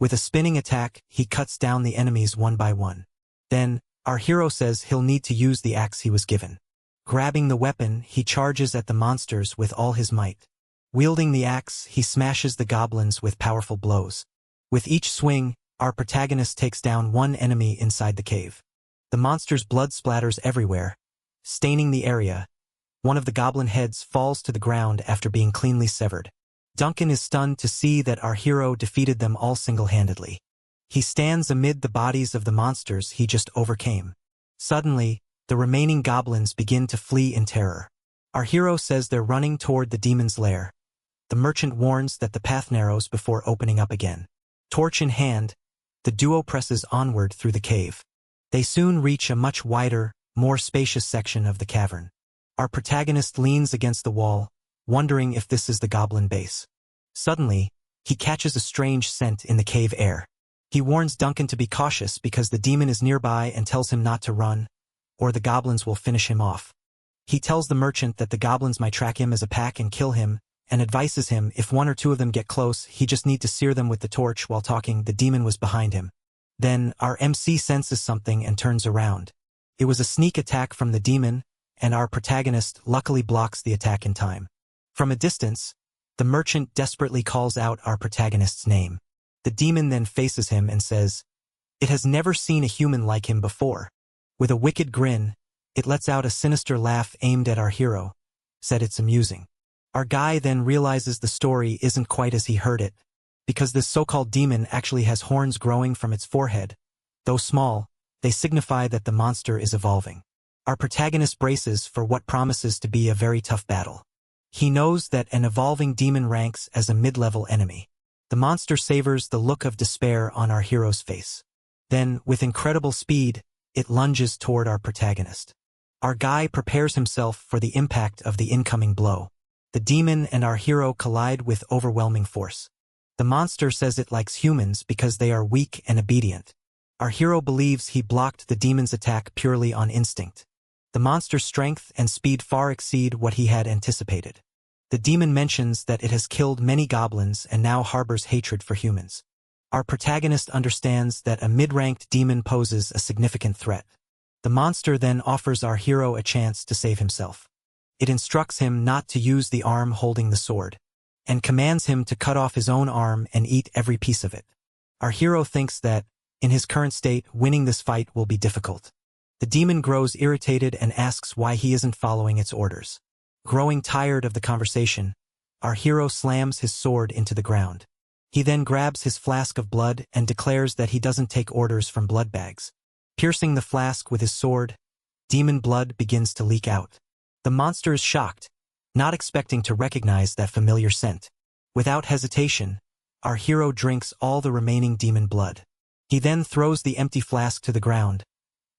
With a spinning attack, he cuts down the enemies one by one. Then, our hero says he'll need to use the axe he was given. Grabbing the weapon, he charges at the monsters with all his might. Wielding the axe, he smashes the goblins with powerful blows. With each swing, our protagonist takes down one enemy inside the cave. The monster's blood splatters everywhere, staining the area. One of the goblin heads falls to the ground after being cleanly severed. Duncan is stunned to see that our hero defeated them all single-handedly. He stands amid the bodies of the monsters he just overcame. Suddenly, the remaining goblins begin to flee in terror. Our hero says they're running toward the demon's lair. The merchant warns that the path narrows before opening up again. Torch in hand, the duo presses onward through the cave. They soon reach a much wider, more spacious section of the cavern. Our protagonist leans against the wall, wondering if this is the goblin base. Suddenly, he catches a strange scent in the cave air. He warns Duncan to be cautious because the demon is nearby and tells him not to run, or the goblins will finish him off. He tells the merchant that the goblins might track him as a pack and kill him, and advises him if one or two of them get close, he just need to sear them with the torch. While talking, the demon was behind him. Then, our MC senses something and turns around. It was a sneak attack from the demon, and our protagonist luckily blocks the attack in time. From a distance, the merchant desperately calls out our protagonist's name. The demon then faces him and says, "It has never seen a human like him before." With a wicked grin, it lets out a sinister laugh aimed at our hero, said it's amusing. Our guy then realizes the story isn't quite as he heard it, because this so-called demon actually has horns growing from its forehead. Though small, they signify that the monster is evolving. Our protagonist braces for what promises to be a very tough battle. He knows that an evolving demon ranks as a mid-level enemy. The monster savors the look of despair on our hero's face. Then, with incredible speed, it lunges toward our protagonist. Our guy prepares himself for the impact of the incoming blow. The demon and our hero collide with overwhelming force. The monster says it likes humans because they are weak and obedient. Our hero believes he blocked the demon's attack purely on instinct. The monster's strength and speed far exceed what he had anticipated. The demon mentions that it has killed many goblins and now harbors hatred for humans. Our protagonist understands that a mid-ranked demon poses a significant threat. The monster then offers our hero a chance to save himself. It instructs him not to use the arm holding the sword, and commands him to cut off his own arm and eat every piece of it. Our hero thinks that, in his current state, winning this fight will be difficult. The demon grows irritated and asks why he isn't following its orders. Growing tired of the conversation, our hero slams his sword into the ground. He then grabs his flask of blood and declares that he doesn't take orders from blood bags. Piercing the flask with his sword, demon blood begins to leak out. The monster is shocked, not expecting to recognize that familiar scent. Without hesitation, our hero drinks all the remaining demon blood. He then throws the empty flask to the ground,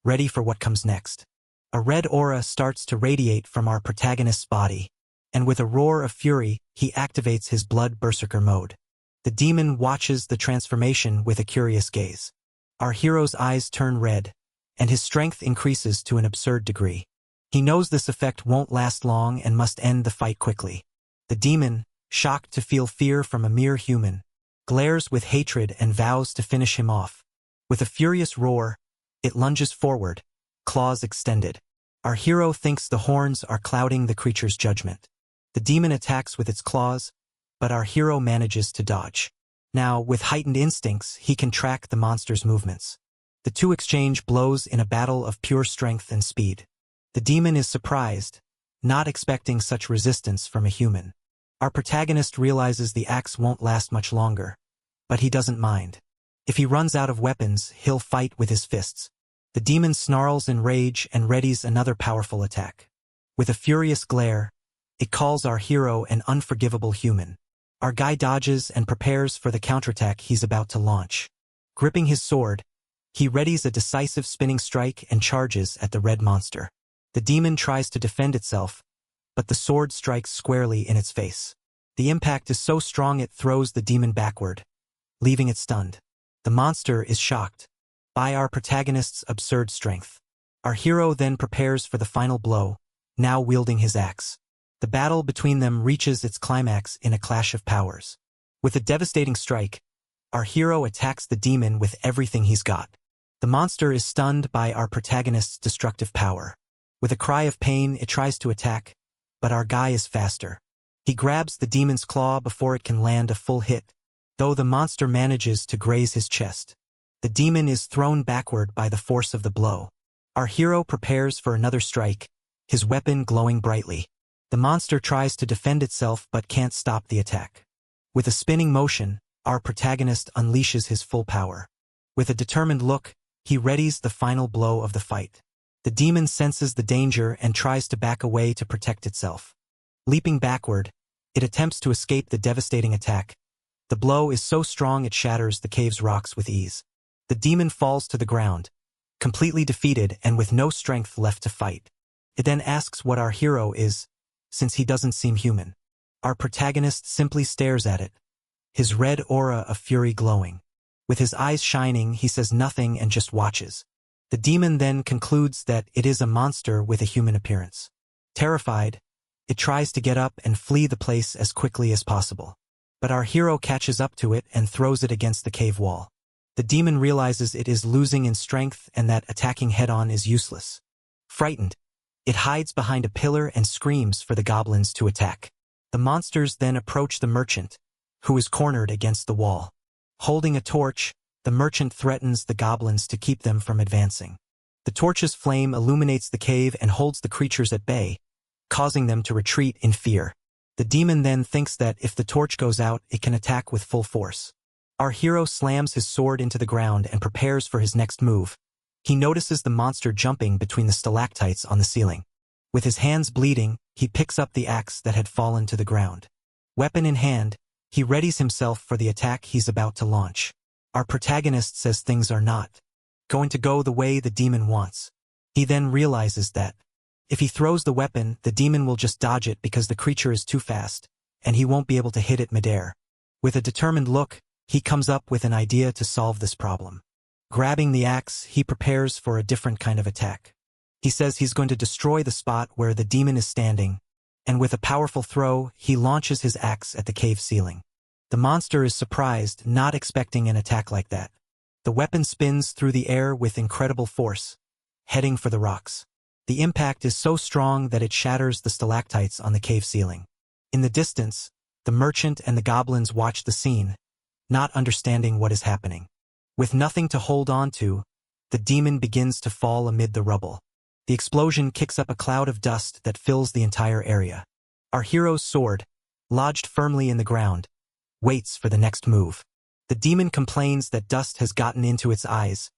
ready for what comes next. A red aura starts to radiate from our protagonist's body, and with a roar of fury, he activates his blood berserker mode. The demon watches the transformation with a curious gaze. Our hero's eyes turn red, and his strength increases to an absurd degree. He knows this effect won't last long and must end the fight quickly. The demon, shocked to feel fear from a mere human, glares with hatred and vows to finish him off. With a furious roar, it lunges forward, claws extended. Our hero thinks the horns are clouding the creature's judgment. The demon attacks with its claws, but our hero manages to dodge. Now, with heightened instincts, he can track the monster's movements. The two exchange blows in a battle of pure strength and speed. The demon is surprised, not expecting such resistance from a human. Our protagonist realizes the axe won't last much longer, but he doesn't mind. If he runs out of weapons, he'll fight with his fists. The demon snarls in rage and readies another powerful attack. With a furious glare, it calls our hero an unforgivable human. Our guy dodges and prepares for the counterattack he's about to launch. Gripping his sword, he readies a decisive spinning strike and charges at the red monster. The demon tries to defend itself, but the sword strikes squarely in its face. The impact is so strong it throws the demon backward, leaving it stunned. The monster is shocked by our protagonist's absurd strength. Our hero then prepares for the final blow, now wielding his axe. The battle between them reaches its climax in a clash of powers. With a devastating strike, our hero attacks the demon with everything he's got. The monster is stunned by our protagonist's destructive power. With a cry of pain, it tries to attack, but our guy is faster. He grabs the demon's claw before it can land a full hit, though the monster manages to graze his chest. The demon is thrown backward by the force of the blow. Our hero prepares for another strike, his weapon glowing brightly. The monster tries to defend itself but can't stop the attack. With a spinning motion, our protagonist unleashes his full power. With a determined look, he readies the final blow of the fight. The demon senses the danger and tries to back away to protect itself. Leaping backward, it attempts to escape the devastating attack. The blow is so strong it shatters the cave's rocks with ease. The demon falls to the ground, completely defeated and with no strength left to fight. It then asks what our hero is, since he doesn't seem human. Our protagonist simply stares at it, his red aura of fury glowing. With his eyes shining, he says nothing and just watches. The demon then concludes that it is a monster with a human appearance. Terrified, it tries to get up and flee the place as quickly as possible. But our hero catches up to it and throws it against the cave wall. The demon realizes it is losing in strength and that attacking head-on is useless. Frightened, it hides behind a pillar and screams for the goblins to attack. The monsters then approach the merchant, who is cornered against the wall. Holding a torch, the merchant threatens the goblins to keep them from advancing. The torch's flame illuminates the cave and holds the creatures at bay, causing them to retreat in fear. The demon then thinks that if the torch goes out, it can attack with full force. Our hero slams his sword into the ground and prepares for his next move. He notices the monster jumping between the stalactites on the ceiling. With his hands bleeding, he picks up the axe that had fallen to the ground. Weapon in hand, he readies himself for the attack he's about to launch. Our protagonist says things are not going to go the way the demon wants. He then realizes that if he throws the weapon, the demon will just dodge it because the creature is too fast, and he won't be able to hit it midair. With a determined look, he comes up with an idea to solve this problem. Grabbing the axe, he prepares for a different kind of attack. He says he's going to destroy the spot where the demon is standing, and with a powerful throw, he launches his axe at the cave ceiling. The monster is surprised, not expecting an attack like that. The weapon spins through the air with incredible force, heading for the rocks. The impact is so strong that it shatters the stalactites on the cave ceiling. In the distance, the merchant and the goblins watch the scene, not understanding what is happening. With nothing to hold on to, the demon begins to fall amid the rubble. The explosion kicks up a cloud of dust that fills the entire area. Our hero's sword, lodged firmly in the ground, waits for the next move. The demon complains that dust has gotten into its eyes,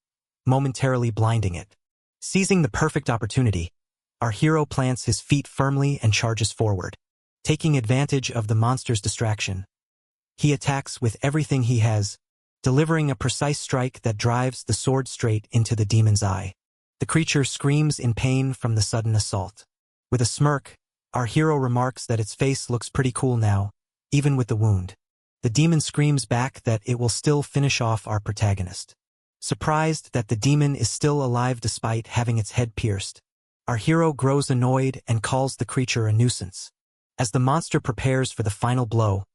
momentarily blinding it. Seizing the perfect opportunity, our hero plants his feet firmly and charges forward. Taking advantage of the monster's distraction, he attacks with everything he has, delivering a precise strike that drives the sword straight into the demon's eye. The creature screams in pain from the sudden assault. With a smirk, our hero remarks that its face looks pretty cool now, even with the wound. The demon screams back that it will still finish off our protagonist. Surprised that the demon is still alive despite having its head pierced, our hero grows annoyed and calls the creature a nuisance. As the monster prepares for the final blow,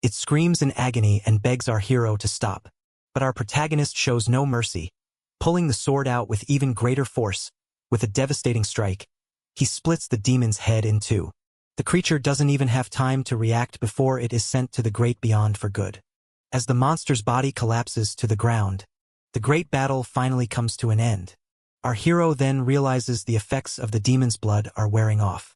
it screams in agony and begs our hero to stop. But our protagonist shows no mercy. Pulling the sword out with even greater force, with a devastating strike, he splits the demon's head in two. The creature doesn't even have time to react before it is sent to the great beyond for good. As the monster's body collapses to the ground, the great battle finally comes to an end. Our hero then realizes the effects of the demon's blood are wearing off.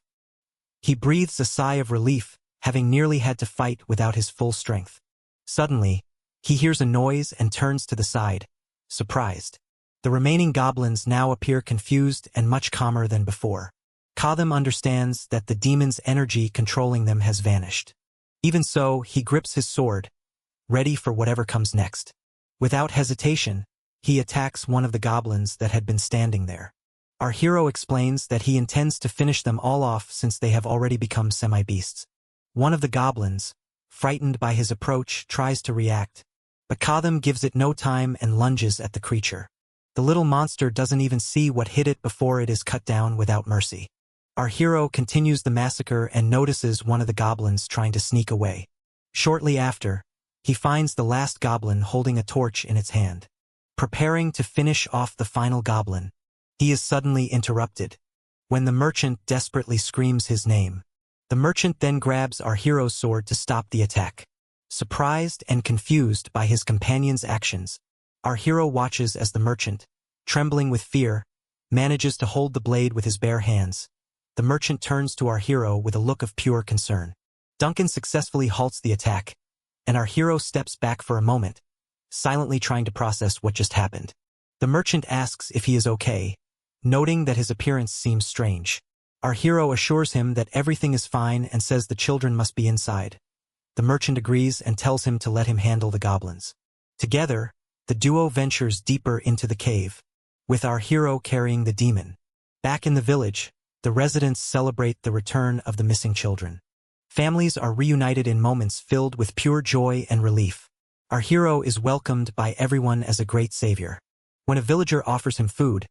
He breathes a sigh of relief, having nearly had to fight without his full strength. Suddenly, he hears a noise and turns to the side, surprised. The remaining goblins now appear confused and much calmer than before. Katham understands that the demon's energy controlling them has vanished. Even so, he grips his sword, ready for whatever comes next. Without hesitation, he attacks one of the goblins that had been standing there. Our hero explains that he intends to finish them all off since they have already become semi-beasts. One of the goblins, frightened by his approach, tries to react, but Katham gives it no time and lunges at the creature. The little monster doesn't even see what hit it before it is cut down without mercy. Our hero continues the massacre and notices one of the goblins trying to sneak away. Shortly after, he finds the last goblin holding a torch in its hand. Preparing to finish off the final goblin, he is suddenly interrupted when the merchant desperately screams his name. The merchant then grabs our hero's sword to stop the attack. Surprised and confused by his companion's actions, our hero watches as the merchant, trembling with fear, manages to hold the blade with his bare hands. The merchant turns to our hero with a look of pure concern. Duncan successfully halts the attack, and our hero steps back for a moment, silently trying to process what just happened. The merchant asks if he is okay, noting that his appearance seems strange. Our hero assures him that everything is fine and says the children must be inside. The merchant agrees and tells him to let him handle the goblins. Together, the duo ventures deeper into the cave, with our hero carrying the demon. Back in the village, the residents celebrate the return of the missing children. Families are reunited in moments filled with pure joy and relief. Our hero is welcomed by everyone as a great savior. When a villager offers him food,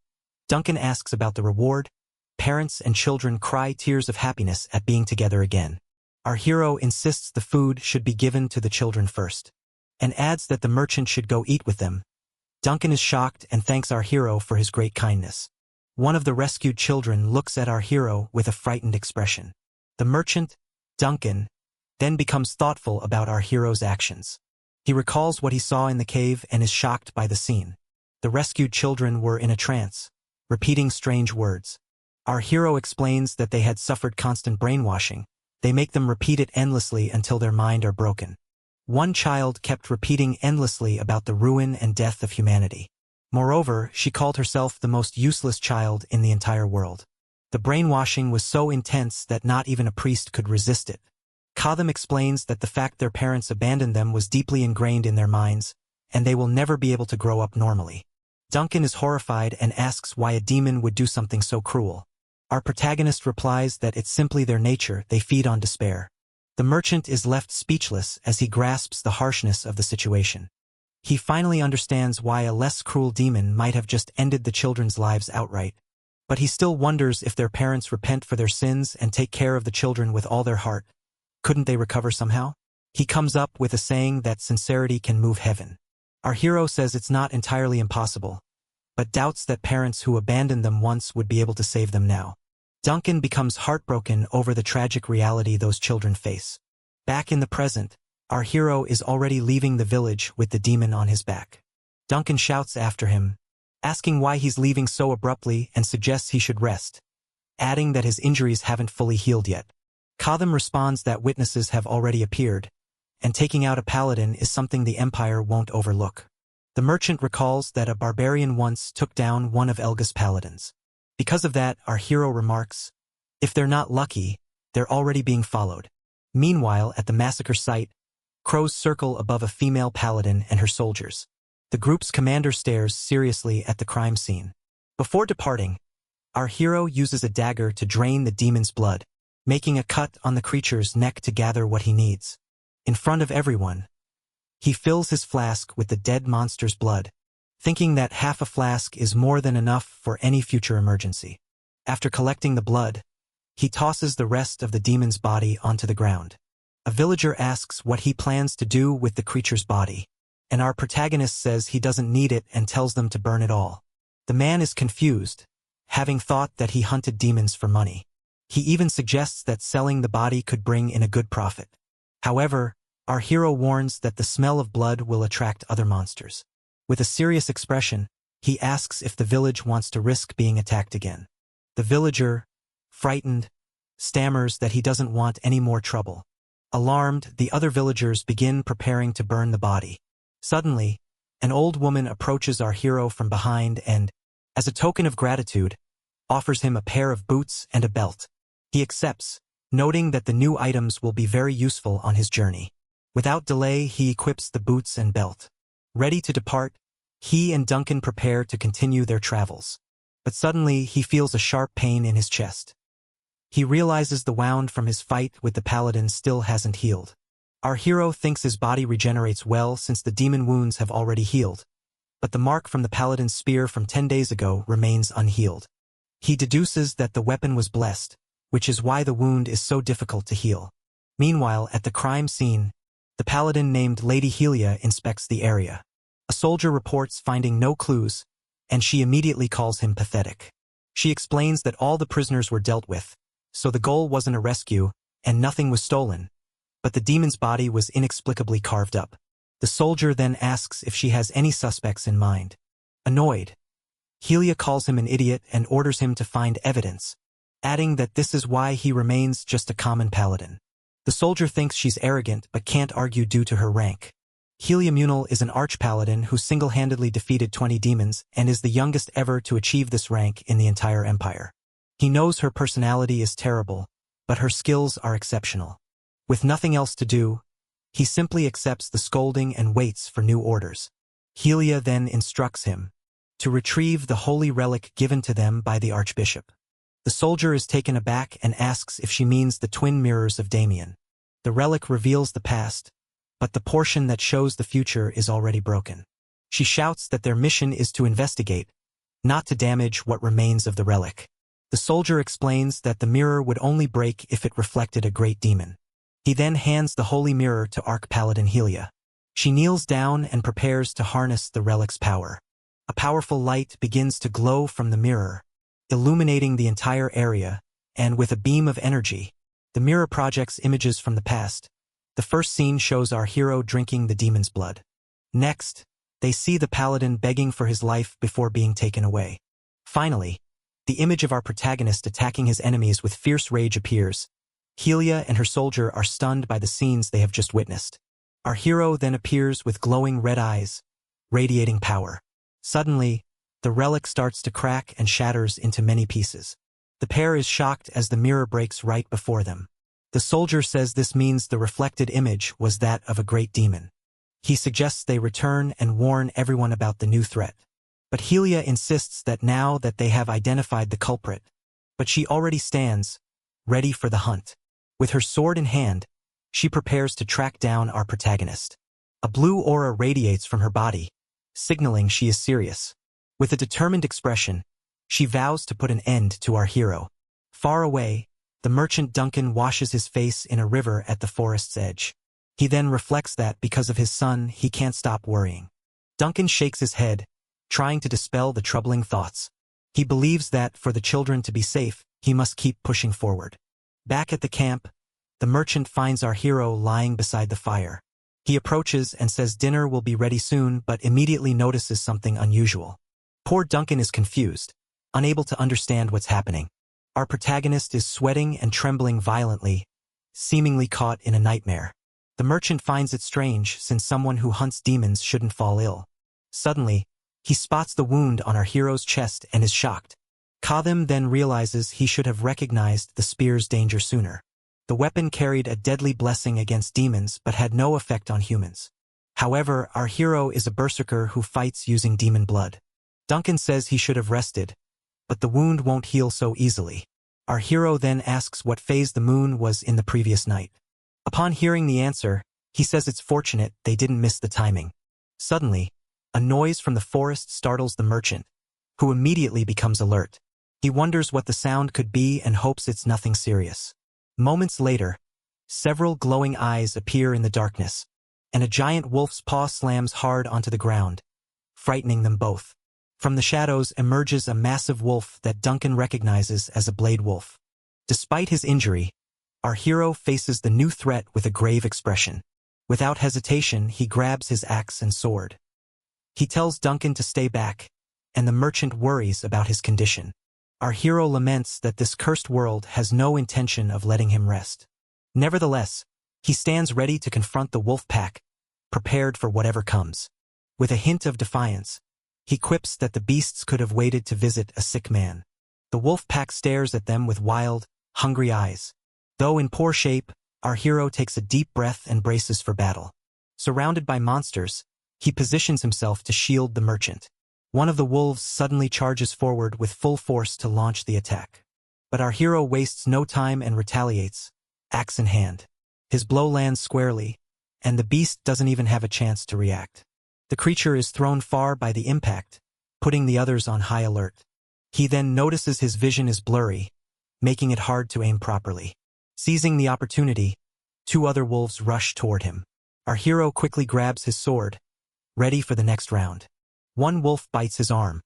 Duncan asks about the reward. Parents and children cry tears of happiness at being together again. Our hero insists the food should be given to the children first, and adds that the merchant should go eat with them. Duncan is shocked and thanks our hero for his great kindness. One of the rescued children looks at our hero with a frightened expression. The merchant, Duncan, then becomes thoughtful about our hero's actions. He recalls what he saw in the cave and is shocked by the scene. The rescued children were in a trance, repeating strange words. Our hero explains that they had suffered constant brainwashing. They make them repeat it endlessly until their mind are broken. One child kept repeating endlessly about the ruin and death of humanity. Moreover, she called herself the most useless child in the entire world. The brainwashing was so intense that not even a priest could resist it. Katham explains that the fact their parents abandoned them was deeply ingrained in their minds, and they will never be able to grow up normally. Duncan is horrified and asks why a demon would do something so cruel. Our protagonist replies that it's simply their nature, they feed on despair. The merchant is left speechless as he grasps the harshness of the situation. He finally understands why a less cruel demon might have just ended the children's lives outright. But he still wonders if their parents repent for their sins and take care of the children with all their heart. Couldn't they recover somehow? He comes up with a saying that sincerity can move heaven. Our hero says it's not entirely impossible, but doubts that parents who abandoned them once would be able to save them now. Duncan becomes heartbroken over the tragic reality those children face. Back in the present, our hero is already leaving the village with the demon on his back. Duncan shouts after him, asking why he's leaving so abruptly and suggests he should rest, adding that his injuries haven't fully healed yet. Katham responds that witnesses have already appeared, and taking out a paladin is something the Empire won't overlook. The merchant recalls that a barbarian once took down one of Elga's paladins. Because of that, our hero remarks, if they're not lucky, they're already being followed. Meanwhile, at the massacre site, crows circle above a female paladin and her soldiers. The group's commander stares seriously at the crime scene. Before departing, our hero uses a dagger to drain the demon's blood, making a cut on the creature's neck to gather what he needs. In front of everyone, he fills his flask with the dead monster's blood, thinking that half a flask is more than enough for any future emergency. After collecting the blood, he tosses the rest of the demon's body onto the ground. A villager asks what he plans to do with the creature's body, and our protagonist says he doesn't need it and tells them to burn it all. The man is confused, having thought that he hunted demons for money. He even suggests that selling the body could bring in a good profit. However, our hero warns that the smell of blood will attract other monsters. With a serious expression, he asks if the village wants to risk being attacked again. The villager, frightened, stammers that he doesn't want any more trouble. Alarmed, the other villagers begin preparing to burn the body. Suddenly, an old woman approaches our hero from behind and, as a token of gratitude, offers him a pair of boots and a belt. He accepts, noting that the new items will be very useful on his journey. Without delay, he equips the boots and belt. Ready to depart, he and Duncan prepare to continue their travels. But suddenly, he feels a sharp pain in his chest. He realizes the wound from his fight with the paladin still hasn't healed. Our hero thinks his body regenerates well since the demon wounds have already healed, but the mark from the paladin's spear from 10 days ago remains unhealed. He deduces that the weapon was blessed, which is why the wound is so difficult to heal. Meanwhile, at the crime scene, the paladin named Lady Helia inspects the area. A soldier reports finding no clues, and she immediately calls him pathetic. She explains that all the prisoners were dealt with, so the goal wasn't a rescue, and nothing was stolen, but the demon's body was inexplicably carved up. The soldier then asks if she has any suspects in mind. Annoyed, Helia calls him an idiot and orders him to find evidence, adding that this is why he remains just a common paladin. The soldier thinks she's arrogant but can't argue due to her rank. Helia Munal is an arch-paladin who single-handedly defeated 20 demons and is the youngest ever to achieve this rank in the entire empire. He knows her personality is terrible, but her skills are exceptional. With nothing else to do, he simply accepts the scolding and waits for new orders. Helia then instructs him to retrieve the holy relic given to them by the archbishop. The soldier is taken aback and asks if she means the twin mirrors of Damien. The relic reveals the past, but the portion that shows the future is already broken. She shouts that their mission is to investigate, not to damage what remains of the relic. The soldier explains that the mirror would only break if it reflected a great demon. He then hands the holy mirror to Arch-Paladin Helia. She kneels down and prepares to harness the relic's power. A powerful light begins to glow from the mirror, illuminating the entire area, and with a beam of energy, the mirror projects images from the past. The first scene shows our hero drinking the demon's blood. Next, they see the paladin begging for his life before being taken away. Finally, the image of our protagonist attacking his enemies with fierce rage appears. Helia and her soldier are stunned by the scenes they have just witnessed. Our hero then appears with glowing red eyes, radiating power. Suddenly, the relic starts to crack and shatters into many pieces. The pair is shocked as the mirror breaks right before them. The soldier says this means the reflected image was that of a great demon. He suggests they return and warn everyone about the new threat. But Helia insists that now that they have identified the culprit, but she already stands, ready for the hunt. With her sword in hand, she prepares to track down our protagonist. A blue aura radiates from her body, signaling she is serious. With a determined expression, she vows to put an end to our hero. Far away, the merchant Duncan washes his face in a river at the forest's edge. He then reflects that because of his son, he can't stop worrying. Duncan shakes his head, trying to dispel the troubling thoughts. He believes that, for the children to be safe, he must keep pushing forward. Back at the camp, the merchant finds our hero lying beside the fire. He approaches and says dinner will be ready soon, but immediately notices something unusual. Poor Duncan is confused, unable to understand what's happening. Our protagonist is sweating and trembling violently, seemingly caught in a nightmare. The merchant finds it strange, since someone who hunts demons shouldn't fall ill. Suddenly, he spots the wound on our hero's chest and is shocked. Katham then realizes he should have recognized the spear's danger sooner. The weapon carried a deadly blessing against demons but had no effect on humans. However, our hero is a berserker who fights using demon blood. Duncan says he should have rested, but the wound won't heal so easily. Our hero then asks what phase the moon was in the previous night. Upon hearing the answer, he says it's fortunate they didn't miss the timing. Suddenly, a noise from the forest startles the merchant, who immediately becomes alert. He wonders what the sound could be and hopes it's nothing serious. Moments later, several glowing eyes appear in the darkness, and a giant wolf's paw slams hard onto the ground, frightening them both. From the shadows emerges a massive wolf that Duncan recognizes as a blade wolf. Despite his injury, our hero faces the new threat with a grave expression. Without hesitation, he grabs his axe and sword. He tells Duncan to stay back, and the merchant worries about his condition. Our hero laments that this cursed world has no intention of letting him rest. Nevertheless, he stands ready to confront the wolf pack, prepared for whatever comes. With a hint of defiance, he quips that the beasts could have waited to visit a sick man. The wolf pack stares at them with wild, hungry eyes. Though in poor shape, our hero takes a deep breath and braces for battle. Surrounded by monsters, he positions himself to shield the merchant. One of the wolves suddenly charges forward with full force to launch the attack. But our hero wastes no time and retaliates, axe in hand. His blow lands squarely, and the beast doesn't even have a chance to react. The creature is thrown far by the impact, putting the others on high alert. He then notices his vision is blurry, making it hard to aim properly. Seizing the opportunity, two other wolves rush toward him. Our hero quickly grabs his sword, ready for the next round. One wolf bites his arm,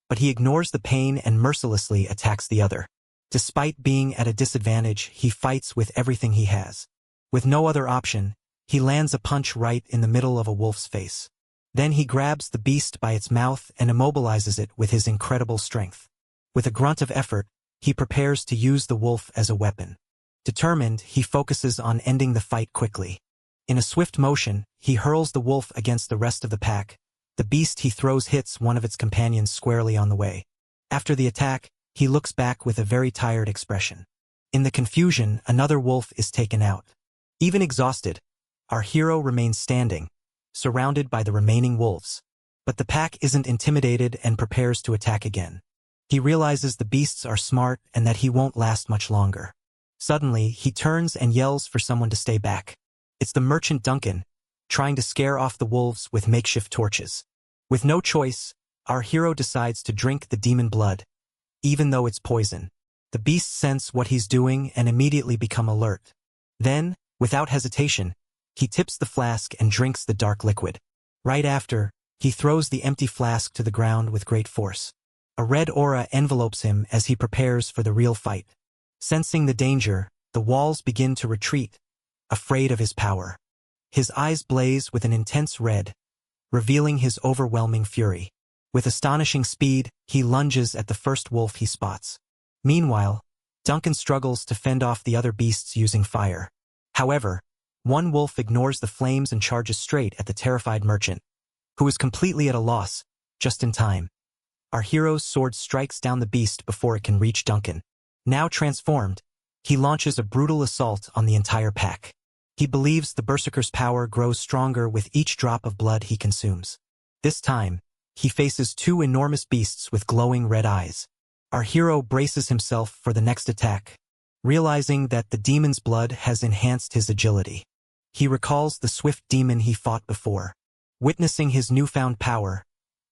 but he ignores the pain and mercilessly attacks the other. Despite being at a disadvantage, he fights with everything he has. With no other option, he lands a punch right in the middle of a wolf's face. Then he grabs the beast by its mouth and immobilizes it with his incredible strength. With a grunt of effort, he prepares to use the wolf as a weapon. Determined, he focuses on ending the fight quickly. In a swift motion, he hurls the wolf against the rest of the pack. The beast he throws hits one of its companions squarely on the way. After the attack, he looks back with a very tired expression. In the confusion, another wolf is taken out. Even exhausted, our hero remains standing, surrounded by the remaining wolves. But the pack isn't intimidated and prepares to attack again. He realizes the beasts are smart and that he won't last much longer. Suddenly, he turns and yells for someone to stay back. It's the merchant Duncan, trying to scare off the wolves with makeshift torches. With no choice, our hero decides to drink the demon blood, even though it's poison. The beasts sense what he's doing and immediately become alert. Then, without hesitation, he tips the flask and drinks the dark liquid. Right after, he throws the empty flask to the ground with great force. A red aura envelopes him as he prepares for the real fight. Sensing the danger, the walls begin to retreat, afraid of his power. His eyes blaze with an intense red, revealing his overwhelming fury. With astonishing speed, he lunges at the first wolf he spots. Meanwhile, Duncan struggles to fend off the other beasts using fire. However, one wolf ignores the flames and charges straight at the terrified merchant, who is completely at a loss, just in time. Our hero's sword strikes down the beast before it can reach Duncan. Now transformed, he launches a brutal assault on the entire pack. He believes the Berserker's power grows stronger with each drop of blood he consumes. This time, he faces two enormous beasts with glowing red eyes. Our hero braces himself for the next attack, realizing that the demon's blood has enhanced his agility. He recalls the swift demon he fought before. Witnessing his newfound power,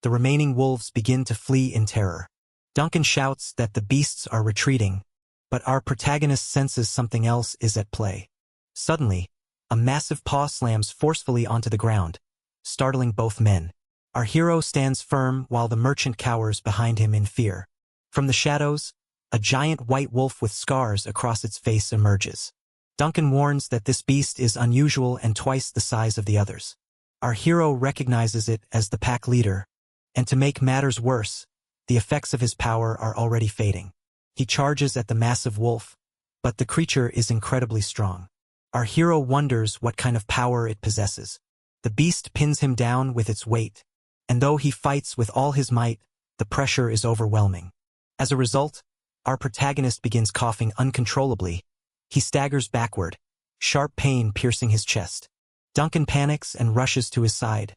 the remaining wolves begin to flee in terror. Duncan shouts that the beasts are retreating, but our protagonist senses something else is at play. Suddenly, a massive paw slams forcefully onto the ground, startling both men. Our hero stands firm while the merchant cowers behind him in fear. From the shadows, a giant white wolf with scars across its face emerges. Duncan warns that this beast is unusual and twice the size of the others. Our hero recognizes it as the pack leader, and to make matters worse, the effects of his power are already fading. He charges at the massive wolf, but the creature is incredibly strong. Our hero wonders what kind of power it possesses. The beast pins him down with its weight, and though he fights with all his might, the pressure is overwhelming. As a result, our protagonist begins coughing uncontrollably. He staggers backward, sharp pain piercing his chest. Duncan panics and rushes to his side,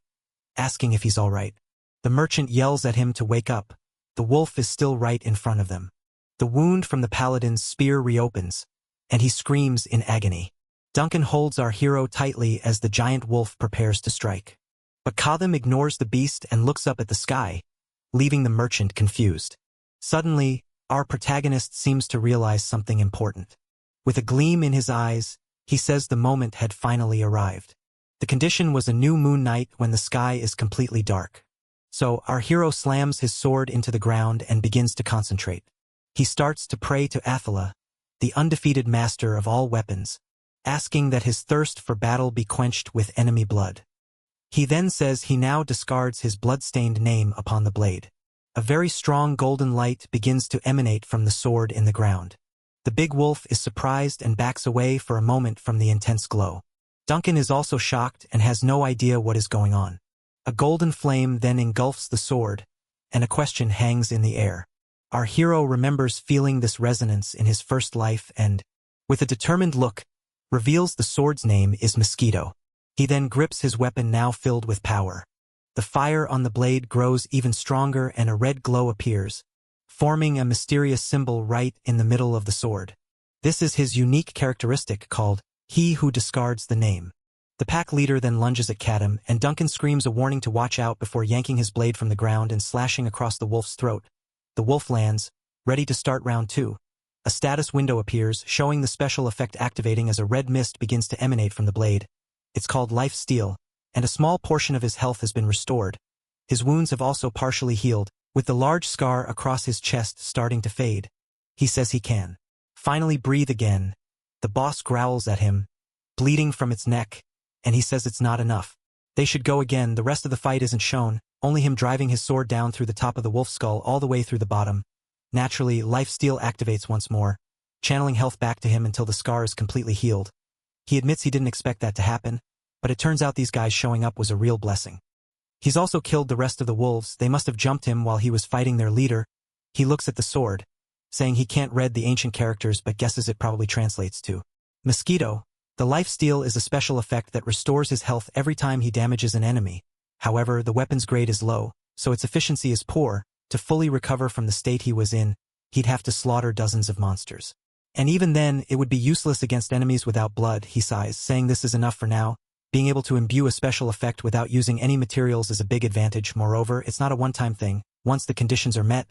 asking if he's all right. The merchant yells at him to wake up. The wolf is still right in front of them. The wound from the paladin's spear reopens, and he screams in agony. Duncan holds our hero tightly as the giant wolf prepares to strike. But Katham ignores the beast and looks up at the sky, leaving the merchant confused. Suddenly, our protagonist seems to realize something important. With a gleam in his eyes, he says the moment had finally arrived. The condition was a new moon night when the sky is completely dark. So our hero slams his sword into the ground and begins to concentrate. He starts to pray to Athala, the undefeated master of all weapons, asking that his thirst for battle be quenched with enemy blood. He then says he now discards his blood-stained name upon the blade. A very strong golden light begins to emanate from the sword in the ground. The big wolf is surprised and backs away for a moment from the intense glow. Duncan is also shocked and has no idea what is going on. A golden flame then engulfs the sword, and a question hangs in the air. Our hero remembers feeling this resonance in his first life and, with a determined look, reveals the sword's name is Mosquito. He then grips his weapon now filled with power. The fire on the blade grows even stronger and a red glow appears, forming a mysterious symbol right in the middle of the sword. This is his unique characteristic called He Who Discards the Name. The pack leader then lunges at Katham, and Duncan screams a warning to watch out before yanking his blade from the ground and slashing across the wolf's throat. The wolf lands, ready to start round 2. A status window appears, showing the special effect activating as a red mist begins to emanate from the blade. It's called Life Steal, and a small portion of his health has been restored. His wounds have also partially healed, with the large scar across his chest starting to fade. He says he can finally breathe again. The boss growls at him, bleeding from its neck, and he says it's not enough. They should go again. The rest of the fight isn't shown, only him driving his sword down through the top of the wolf's skull all the way through the bottom. Naturally, Life Steal activates once more, channeling health back to him until the scar is completely healed. He admits he didn't expect that to happen, but it turns out these guys showing up was a real blessing. He's also killed the rest of the wolves. They must have jumped him while he was fighting their leader. He looks at the sword, saying he can't read the ancient characters but guesses it probably translates to Mosquito. The Life Steal is a special effect that restores his health every time he damages an enemy. However, the weapon's grade is low, so its efficiency is poor. To fully recover from the state he was in, he'd have to slaughter dozens of monsters. And even then, it would be useless against enemies without blood, he sighs, saying this is enough for now. Being able to imbue a special effect without using any materials is a big advantage. Moreover, it's not a one-time thing. Once the conditions are met,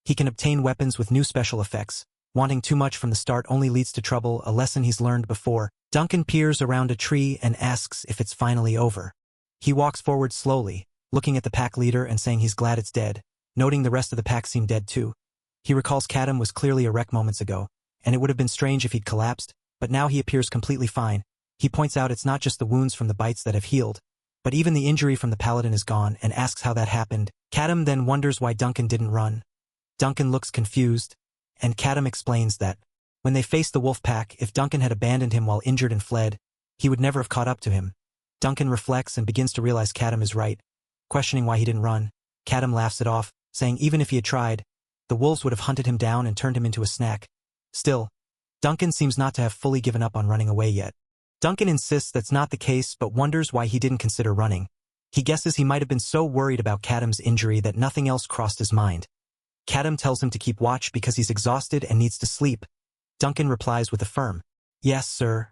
he can obtain weapons with new special effects. Wanting too much from the start only leads to trouble, a lesson he's learned before. Duncan peers around a tree and asks if it's finally over. He walks forward slowly, looking at the pack leader and saying he's glad it's dead, noting the rest of the pack seem dead too. He recalls Kadam was clearly a wreck moments ago, and it would have been strange if he'd collapsed, but now he appears completely fine. He points out it's not just the wounds from the bites that have healed, but even the injury from the paladin is gone and asks how that happened. Kadam then wonders why Duncan didn't run. Duncan looks confused, and Kadam explains that when they faced the wolf pack, if Duncan had abandoned him while injured and fled, he would never have caught up to him. Duncan reflects and begins to realize Kadam is right, questioning why he didn't run. Kadam laughs it off, saying even if he had tried, the wolves would have hunted him down and turned him into a snack. Still, Duncan seems not to have fully given up on running away yet. Duncan insists that's not the case but wonders why he didn't consider running. He guesses he might have been so worried about Kadam's injury that nothing else crossed his mind. Kadam tells him to keep watch because he's exhausted and needs to sleep. Duncan replies with a firm, "Yes, sir."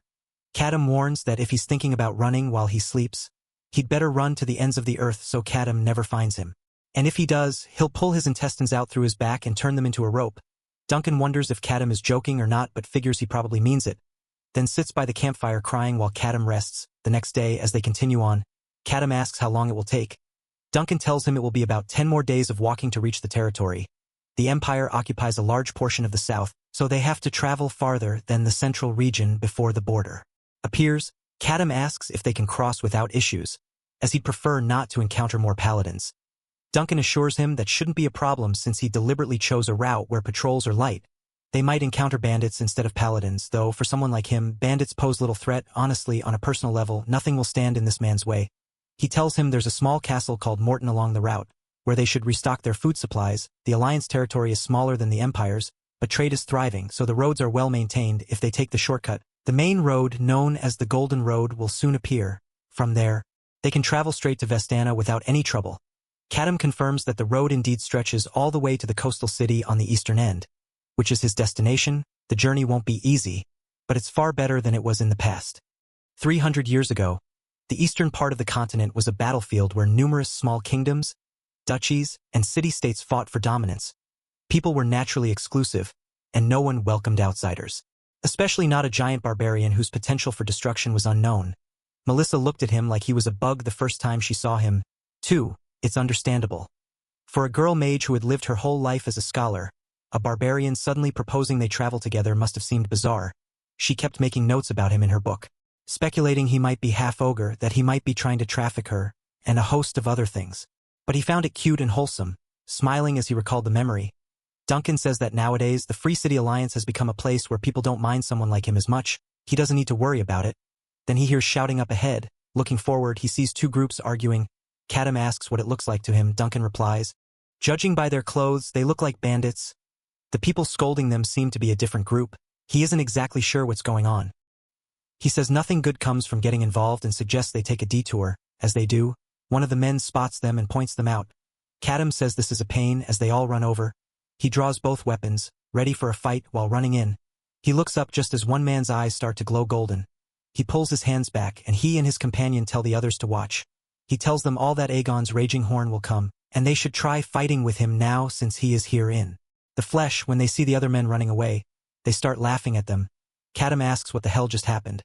Kadam warns that if he's thinking about running while he sleeps, he'd better run to the ends of the earth so Kadam never finds him. And if he does, he'll pull his intestines out through his back and turn them into a rope. Duncan wonders if Kadam is joking or not but figures he probably means it, then sits by the campfire crying while Kadam rests. The next day, as they continue on, Kadam asks how long it will take. Duncan tells him it will be about 10 more days of walking to reach the territory. The Empire occupies a large portion of the south, so they have to travel farther than the central region before the border appears. Kadam asks if they can cross without issues, as he'd prefer not to encounter more paladins. Duncan assures him that shouldn't be a problem since he deliberately chose a route where patrols are light. They might encounter bandits instead of paladins, though for someone like him, bandits pose little threat. Honestly, on a personal level, nothing will stand in this man's way. He tells him there's a small castle called Morton along the route, where they should restock their food supplies. The Alliance territory is smaller than the Empire's, but trade is thriving, so the roads are well maintained if they take the shortcut. The main road, known as the Golden Road, will soon appear. From there, they can travel straight to Vestana without any trouble. Kadam confirms that the road indeed stretches all the way to the coastal city on the eastern end, which is his destination. The journey won't be easy, but it's far better than it was in the past. 300 years ago, the eastern part of the continent was a battlefield where numerous small kingdoms, duchies, and city-states fought for dominance. People were naturally exclusive, and no one welcomed outsiders, especially not a giant barbarian whose potential for destruction was unknown. Melissa looked at him like he was a bug the first time she saw him. Too, it's understandable. For a girl mage who had lived her whole life as a scholar, a barbarian suddenly proposing they travel together must have seemed bizarre. She kept making notes about him in her book, speculating he might be half-ogre, that he might be trying to traffic her, and a host of other things. But he found it cute and wholesome, smiling as he recalled the memory. Duncan says that nowadays the Free City Alliance has become a place where people don't mind someone like him as much. He doesn't need to worry about it. Then he hears shouting up ahead. Looking forward, he sees two groups arguing. Kadam asks what it looks like to him. Duncan replies, "Judging by their clothes, they look like bandits." The people scolding them seem to be a different group. He isn't exactly sure what's going on. He says nothing good comes from getting involved and suggests they take a detour. As they do, one of the men spots them and points them out. Kadam says this is a pain as they all run over. He draws both weapons, ready for a fight while running in. He looks up just as one man's eyes start to glow golden. He pulls his hands back and he and his companion tell the others to watch. He tells them all that Aegon's raging horn will come, and they should try fighting with him now since he is herein. The flesh, when they see the other men running away, they start laughing at them. Kadam asks what the hell just happened.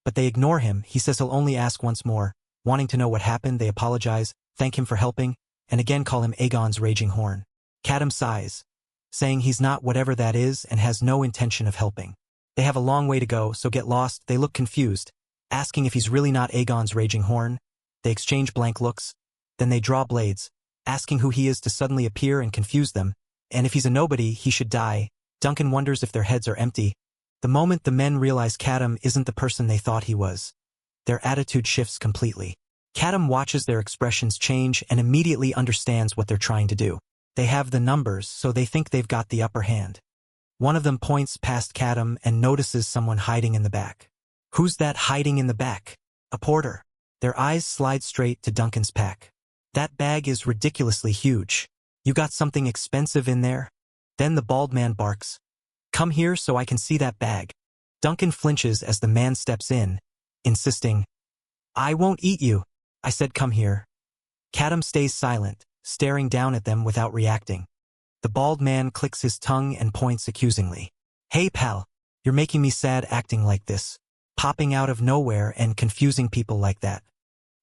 But they ignore him. He says he'll only ask once more. Wanting to know what happened, they apologize, thank him for helping, and again call him Aegon's raging horn. Kadam sighs, saying he's not whatever that is and has no intention of helping. They have a long way to go, so get lost. They look confused, asking if he's really not Aegon's raging horn. They exchange blank looks. Then they draw blades, asking who he is to suddenly appear and confuse them, and if he's a nobody, he should die. Duncan wonders if their heads are empty. The moment the men realize Kadam isn't the person they thought he was, their attitude shifts completely. Kadam watches their expressions change and immediately understands what they're trying to do. They have the numbers, so they think they've got the upper hand. One of them points past Kadam and notices someone hiding in the back. Who's that hiding in the back? A porter. Their eyes slide straight to Duncan's pack. That bag is ridiculously huge. You got something expensive in there? Then the bald man barks. Come here so I can see that bag. Duncan flinches as the man steps in, insisting, I won't eat you. I said come here. Kadam stays silent, staring down at them without reacting. The bald man clicks his tongue and points accusingly. Hey pal, you're making me sad acting like this, popping out of nowhere and confusing people like that.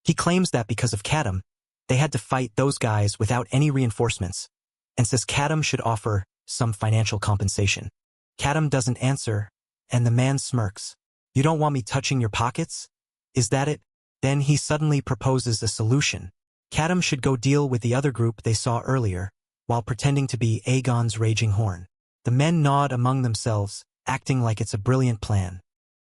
He claims that because of Kadam, they had to fight those guys without any reinforcements, and says Kadam should offer some financial compensation. Kadam doesn't answer, and the man smirks. You don't want me touching your pockets? Is that it? Then he suddenly proposes a solution. Kadam should go deal with the other group they saw earlier, while pretending to be Aegon's raging horn. The men nod among themselves, acting like it's a brilliant plan.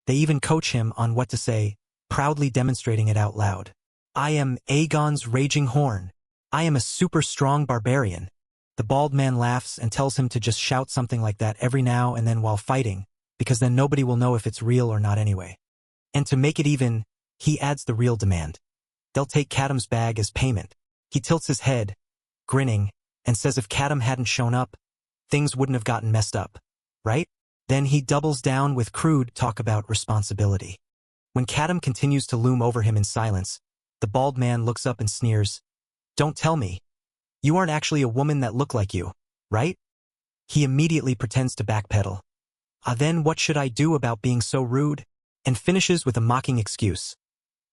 They even coach him on what to say, proudly demonstrating it out loud. I am Aegon's raging horn. I am a super strong barbarian. The bald man laughs and tells him to just shout something like that every now and then while fighting, because then nobody will know if it's real or not anyway. And to make it even, he adds the real demand. They'll take Kadam's bag as payment. He tilts his head, grinning, and says if Kadam hadn't shown up, things wouldn't have gotten messed up, right? Then he doubles down with crude talk about responsibility. When Kadam continues to loom over him in silence, the bald man looks up and sneers. Don't tell me. You aren't actually a woman that look like you, right? He immediately pretends to backpedal. Then what should I do about being so rude? And finishes with a mocking excuse.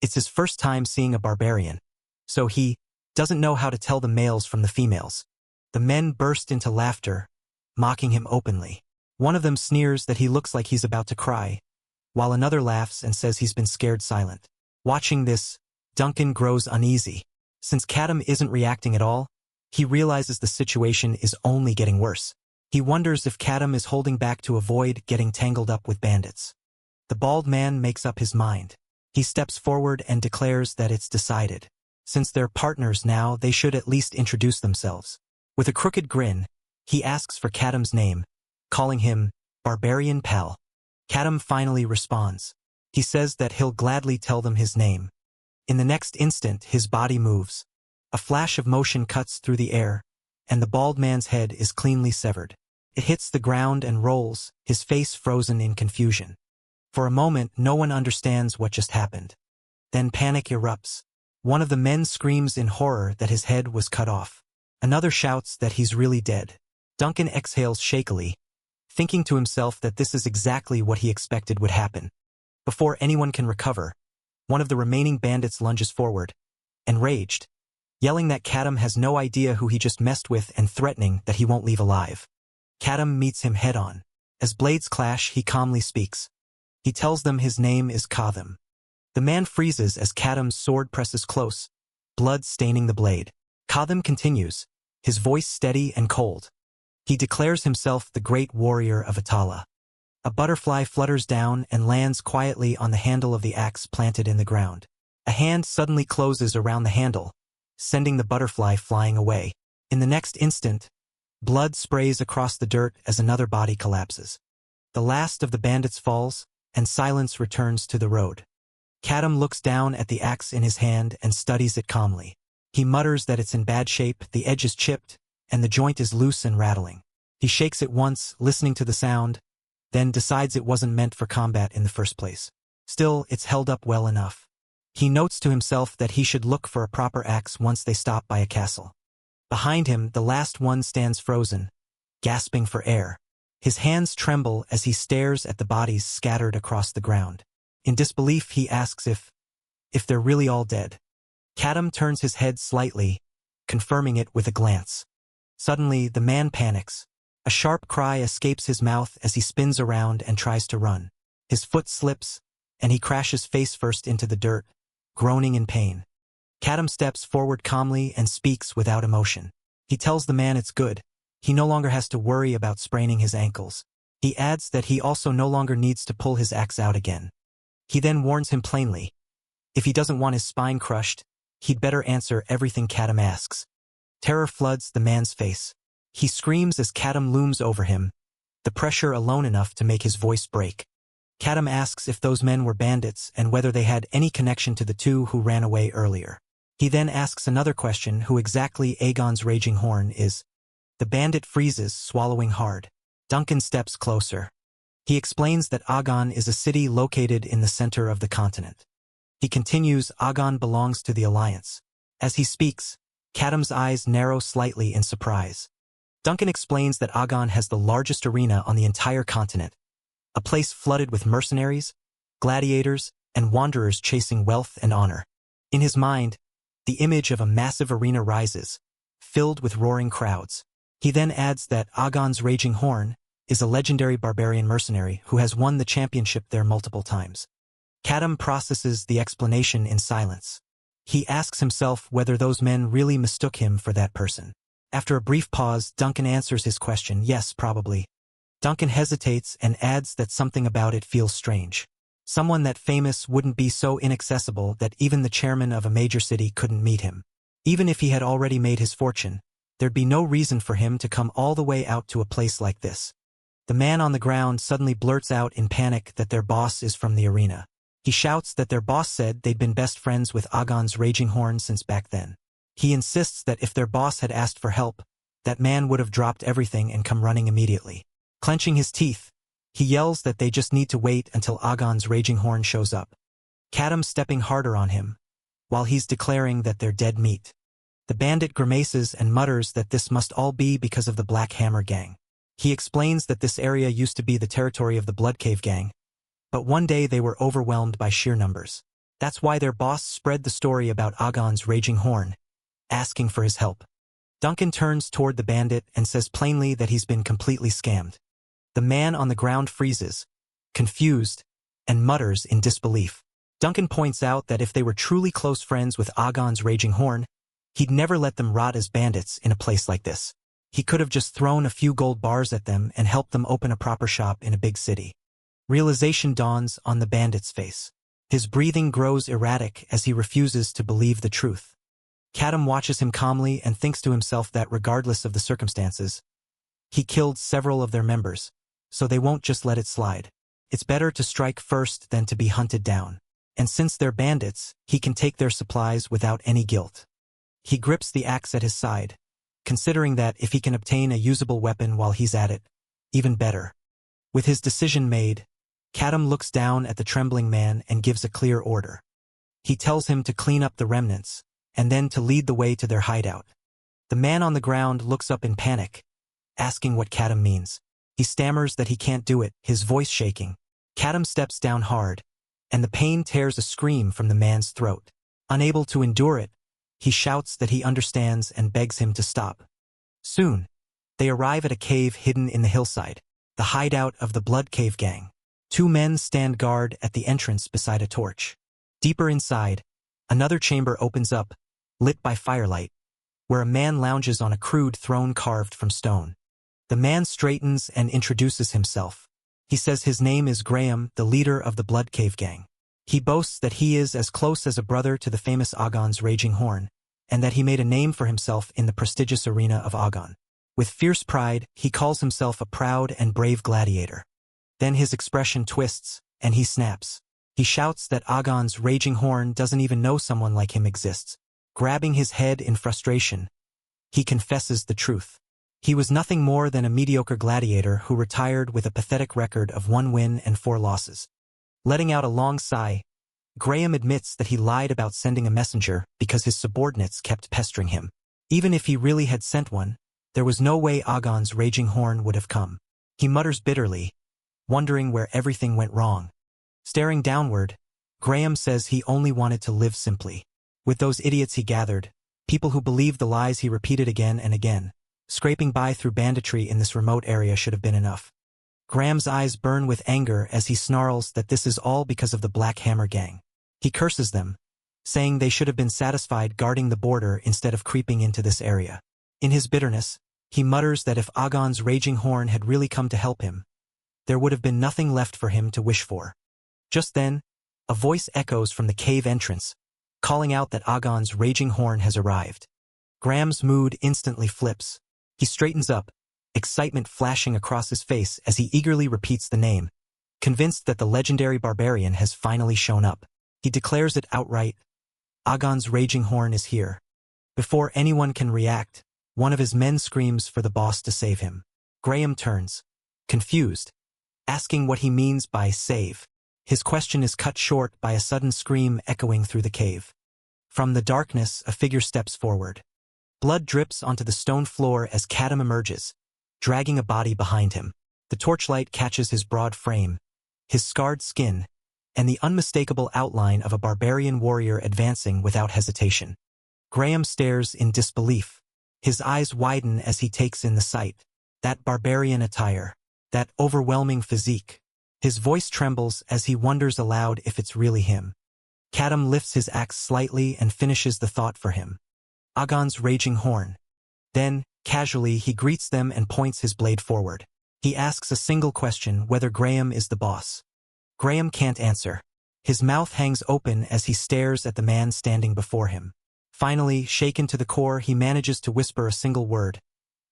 It's his first time seeing a barbarian, so he doesn't know how to tell the males from the females. The men burst into laughter, mocking him openly. One of them sneers that he looks like he's about to cry, while another laughs and says he's been scared silent. Watching this, Duncan grows uneasy. Since Kadam isn't reacting at all, he realizes the situation is only getting worse. He wonders if Kadam is holding back to avoid getting tangled up with bandits. The bald man makes up his mind. He steps forward and declares that it's decided. Since they're partners now, they should at least introduce themselves. With a crooked grin, he asks for Kadam's name, calling him Barbarian Pal. Kadam finally responds. He says that he'll gladly tell them his name. In the next instant, his body moves. A flash of motion cuts through the air, and the bald man's head is cleanly severed. It hits the ground and rolls, his face frozen in confusion. For a moment, no one understands what just happened. Then panic erupts. One of the men screams in horror that his head was cut off. Another shouts that he's really dead. Duncan exhales shakily, thinking to himself that this is exactly what he expected would happen. Before anyone can recover, one of the remaining bandits lunges forward, enraged, yelling that Kadam has no idea who he just messed with and threatening that he won't leave alive. Kadam meets him head-on. As blades clash, he calmly speaks. He tells them his name is Kadam. The man freezes as Kadam's sword presses close, blood staining the blade. Kadam continues, his voice steady and cold. He declares himself the great warrior of Atala. A butterfly flutters down and lands quietly on the handle of the axe planted in the ground. A hand suddenly closes around the handle, sending the butterfly flying away. In the next instant, blood sprays across the dirt as another body collapses. The last of the bandits falls, and silence returns to the road. Kadam looks down at the axe in his hand and studies it calmly. He mutters that it's in bad shape, the edge is chipped, and the joint is loose and rattling. He shakes it once, listening to the sound, then decides it wasn't meant for combat in the first place. Still, it's held up well enough. He notes to himself that he should look for a proper axe once they stop by a castle. Behind him, the last one stands frozen, gasping for air. His hands tremble as he stares at the bodies scattered across the ground. In disbelief, he asks if they're really all dead. Kadam turns his head slightly, confirming it with a glance. Suddenly, the man panics. A sharp cry escapes his mouth as he spins around and tries to run. His foot slips, and he crashes face first into the dirt, groaning in pain. Kadam steps forward calmly and speaks without emotion. He tells the man it's good. He no longer has to worry about spraining his ankles. He adds that he also no longer needs to pull his axe out again. He then warns him plainly. If he doesn't want his spine crushed, he'd better answer everything Kadam asks. Terror floods the man's face. He screams as Kadam looms over him, the pressure alone enough to make his voice break. Kadam asks if those men were bandits and whether they had any connection to the two who ran away earlier. He then asks another question, who exactly Aegon's raging horn is. The bandit freezes, swallowing hard. Duncan steps closer. He explains that Aegon is a city located in the center of the continent. He continues, Agon belongs to the Alliance. As he speaks, Kadam's eyes narrow slightly in surprise. Duncan explains that Agon has the largest arena on the entire continent, a place flooded with mercenaries, gladiators, and wanderers chasing wealth and honor. In his mind, the image of a massive arena rises, filled with roaring crowds. He then adds that Agon's Raging Horn is a legendary barbarian mercenary who has won the championship there multiple times. Kadam processes the explanation in silence. He asks himself whether those men really mistook him for that person. After a brief pause, Duncan answers his question, yes, probably. Duncan hesitates and adds that something about it feels strange. Someone that famous wouldn't be so inaccessible that even the chairman of a major city couldn't meet him. Even if he had already made his fortune, there'd be no reason for him to come all the way out to a place like this. The man on the ground suddenly blurts out in panic that their boss is from the arena. He shouts that their boss said they'd been best friends with Agon's Raging Horn since back then. He insists that if their boss had asked for help, that man would have dropped everything and come running immediately. Clenching his teeth, he yells that they just need to wait until Agon's Raging Horn shows up. Kadam stepping harder on him, while he's declaring that they're dead meat. The bandit grimaces and mutters that this must all be because of the Black Hammer gang. He explains that this area used to be the territory of the Blood Cave gang, but one day they were overwhelmed by sheer numbers. That's why their boss spread the story about Agon's Raging Horn, asking for his help. Duncan turns toward the bandit and says plainly that he's been completely scammed. The man on the ground freezes, confused, and mutters in disbelief. Duncan points out that if they were truly close friends with Agon's Raging Horn, he'd never let them rot as bandits in a place like this. He could have just thrown a few gold bars at them and helped them open a proper shop in a big city. Realization dawns on the bandit's face. His breathing grows erratic as he refuses to believe the truth. Kadam watches him calmly and thinks to himself that regardless of the circumstances, he killed several of their members, so they won't just let it slide. It's better to strike first than to be hunted down. And since they're bandits, he can take their supplies without any guilt. He grips the axe at his side, considering that if he can obtain a usable weapon while he's at it, even better. With his decision made, Kadam looks down at the trembling man and gives a clear order. He tells him to clean up the remnants, and then to lead the way to their hideout. The man on the ground looks up in panic, asking what Kadam means. He stammers that he can't do it, his voice shaking. Kadam steps down hard, and the pain tears a scream from the man's throat. Unable to endure it, he shouts that he understands and begs him to stop. Soon, they arrive at a cave hidden in the hillside, the hideout of the Blood Cave gang. Two men stand guard at the entrance beside a torch. Deeper inside, another chamber opens up, lit by firelight, where a man lounges on a crude throne carved from stone. The man straightens and introduces himself. He says his name is Graham, the leader of the Blood Cave gang. He boasts that he is as close as a brother to the famous Agon's Raging Horn, and that he made a name for himself in the prestigious arena of Agon. With fierce pride, he calls himself a proud and brave gladiator. Then his expression twists, and he snaps. He shouts that Agon's Raging Horn doesn't even know someone like him exists. Grabbing his head in frustration, he confesses the truth. He was nothing more than a mediocre gladiator who retired with a pathetic record of 1 win and 4 losses. Letting out a long sigh, Graham admits that he lied about sending a messenger because his subordinates kept pestering him. Even if he really had sent one, there was no way Agon's Raging Horn would have come. He mutters bitterly, wondering where everything went wrong. Staring downward, Graham says he only wanted to live simply. With those idiots he gathered, people who believed the lies he repeated again and again, scraping by through banditry in this remote area should have been enough. Graham's eyes burn with anger as he snarls that this is all because of the Black Hammer gang. He curses them, saying they should have been satisfied guarding the border instead of creeping into this area. In his bitterness, he mutters that if Agon's Raging Horn had really come to help him, there would have been nothing left for him to wish for. Just then, a voice echoes from the cave entrance, calling out that Agon's Raging Horn has arrived. Graham's mood instantly flips. He straightens up, excitement flashing across his face as he eagerly repeats the name, convinced that the legendary barbarian has finally shown up. He declares it outright. Agon's Raging Horn is here. Before anyone can react, one of his men screams for the boss to save him. Graham turns, confused, asking what he means by save. His question is cut short by a sudden scream echoing through the cave. From the darkness, a figure steps forward. Blood drips onto the stone floor as Kadam emerges, dragging a body behind him. The torchlight catches his broad frame, his scarred skin, and the unmistakable outline of a barbarian warrior advancing without hesitation. Graham stares in disbelief. His eyes widen as he takes in the sight. That barbarian attire, that overwhelming physique. His voice trembles as he wonders aloud if it's really him. Kadam lifts his axe slightly and finishes the thought for him. Agon's raging horn. Then, casually, he greets them and points his blade forward. He asks a single question, whether Graham is the boss. Graham can't answer. His mouth hangs open as he stares at the man standing before him. Finally, shaken to the core, he manages to whisper a single word,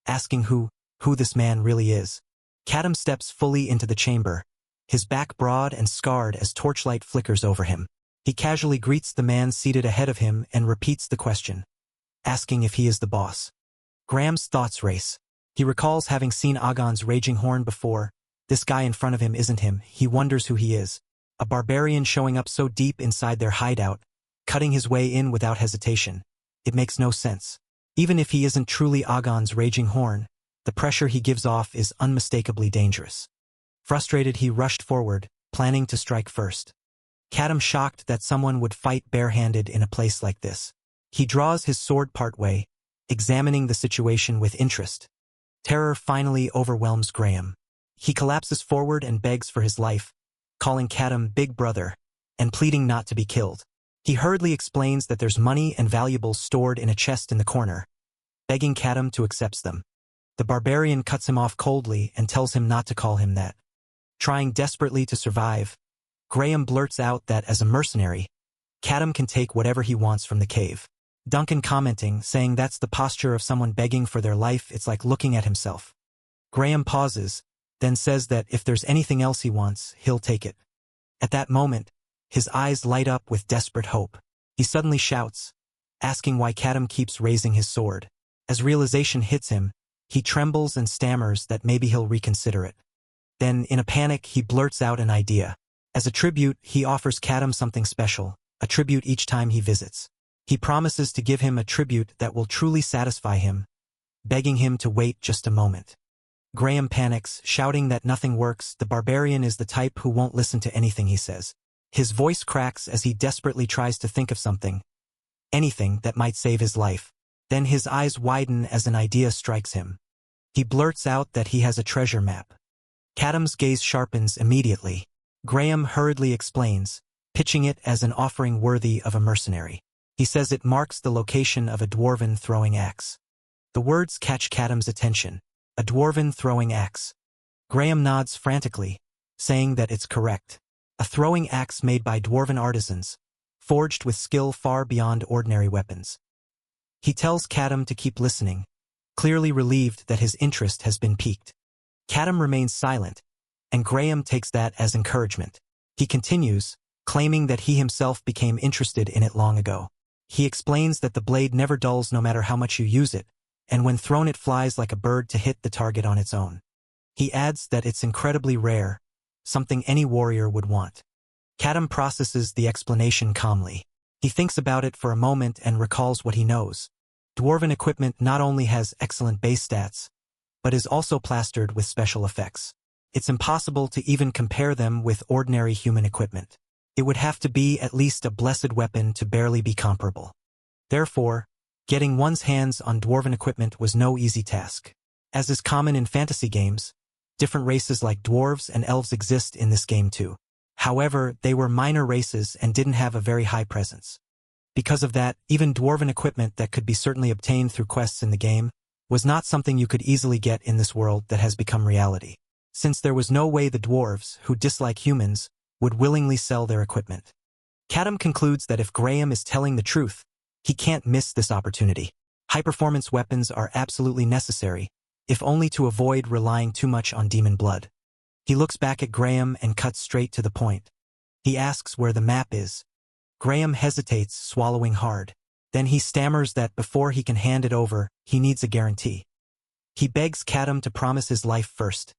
asking who this man really is. Kadam steps fully into the chamber, his back broad and scarred as torchlight flickers over him. He casually greets the man seated ahead of him and repeats the question, asking if he is the boss. Graham's thoughts race. He recalls having seen Agon's raging horn before. This guy in front of him isn't him. He wonders who he is. A barbarian showing up so deep inside their hideout, cutting his way in without hesitation. It makes no sense. Even if he isn't truly Agon's raging horn, the pressure he gives off is unmistakably dangerous. Frustrated, he rushed forward, planning to strike first. Kadam shocked that someone would fight barehanded in a place like this. He draws his sword partway, examining the situation with interest. Terror finally overwhelms Graham. He collapses forward and begs for his life, calling Kadam Big Brother, and pleading not to be killed. He hurriedly explains that there's money and valuables stored in a chest in the corner, begging Kadam to accept them. The barbarian cuts him off coldly and tells him not to call him that. Trying desperately to survive, Graham blurts out that as a mercenary, Kadam can take whatever he wants from the cave. Duncan commenting, saying that's the posture of someone begging for their life, it's like looking at himself. Graham pauses, then says that if there's anything else he wants, he'll take it. At that moment, his eyes light up with desperate hope. He suddenly shouts, asking why Kadam keeps raising his sword. As realization hits him, he trembles and stammers that maybe he'll reconsider it. Then, in a panic, he blurts out an idea. As a tribute, he offers Kadam something special, a tribute each time he visits. He promises to give him a tribute that will truly satisfy him, begging him to wait just a moment. Graham panics, shouting that nothing works. The barbarian is the type who won't listen to anything he says. His voice cracks as he desperately tries to think of something, anything that might save his life. Then his eyes widen as an idea strikes him. He blurts out that he has a treasure map. Kadam's gaze sharpens immediately. Graham hurriedly explains, pitching it as an offering worthy of a mercenary. He says it marks the location of a dwarven throwing axe. The words catch Kadam's attention. A dwarven throwing axe. Graham nods frantically, saying that it's correct. A throwing axe made by dwarven artisans, forged with skill far beyond ordinary weapons. He tells Kadam to keep listening, clearly relieved that his interest has been piqued. Kadam remains silent, and Graham takes that as encouragement. He continues, claiming that he himself became interested in it long ago. He explains that the blade never dulls no matter how much you use it, and when thrown it flies like a bird to hit the target on its own. He adds that it's incredibly rare, something any warrior would want. Kadam processes the explanation calmly. He thinks about it for a moment and recalls what he knows. Dwarven equipment not only has excellent base stats, but is also plastered with special effects. It's impossible to even compare them with ordinary human equipment. It would have to be at least a blessed weapon to barely be comparable. Therefore, getting one's hands on dwarven equipment was no easy task. As is common in fantasy games, different races like dwarves and elves exist in this game too. However, they were minor races and didn't have a very high presence. Because of that, even dwarven equipment that could be certainly obtained through quests in the game was not something you could easily get in this world that has become reality. Since there was no way the dwarves, who dislike humans, would willingly sell their equipment. Kadam concludes that if Graham is telling the truth, he can't miss this opportunity. High-performance weapons are absolutely necessary, if only to avoid relying too much on demon blood. He looks back at Graham and cuts straight to the point. He asks where the map is. Graham hesitates, swallowing hard. Then he stammers that before he can hand it over, he needs a guarantee. He begs Kadam to promise his life first,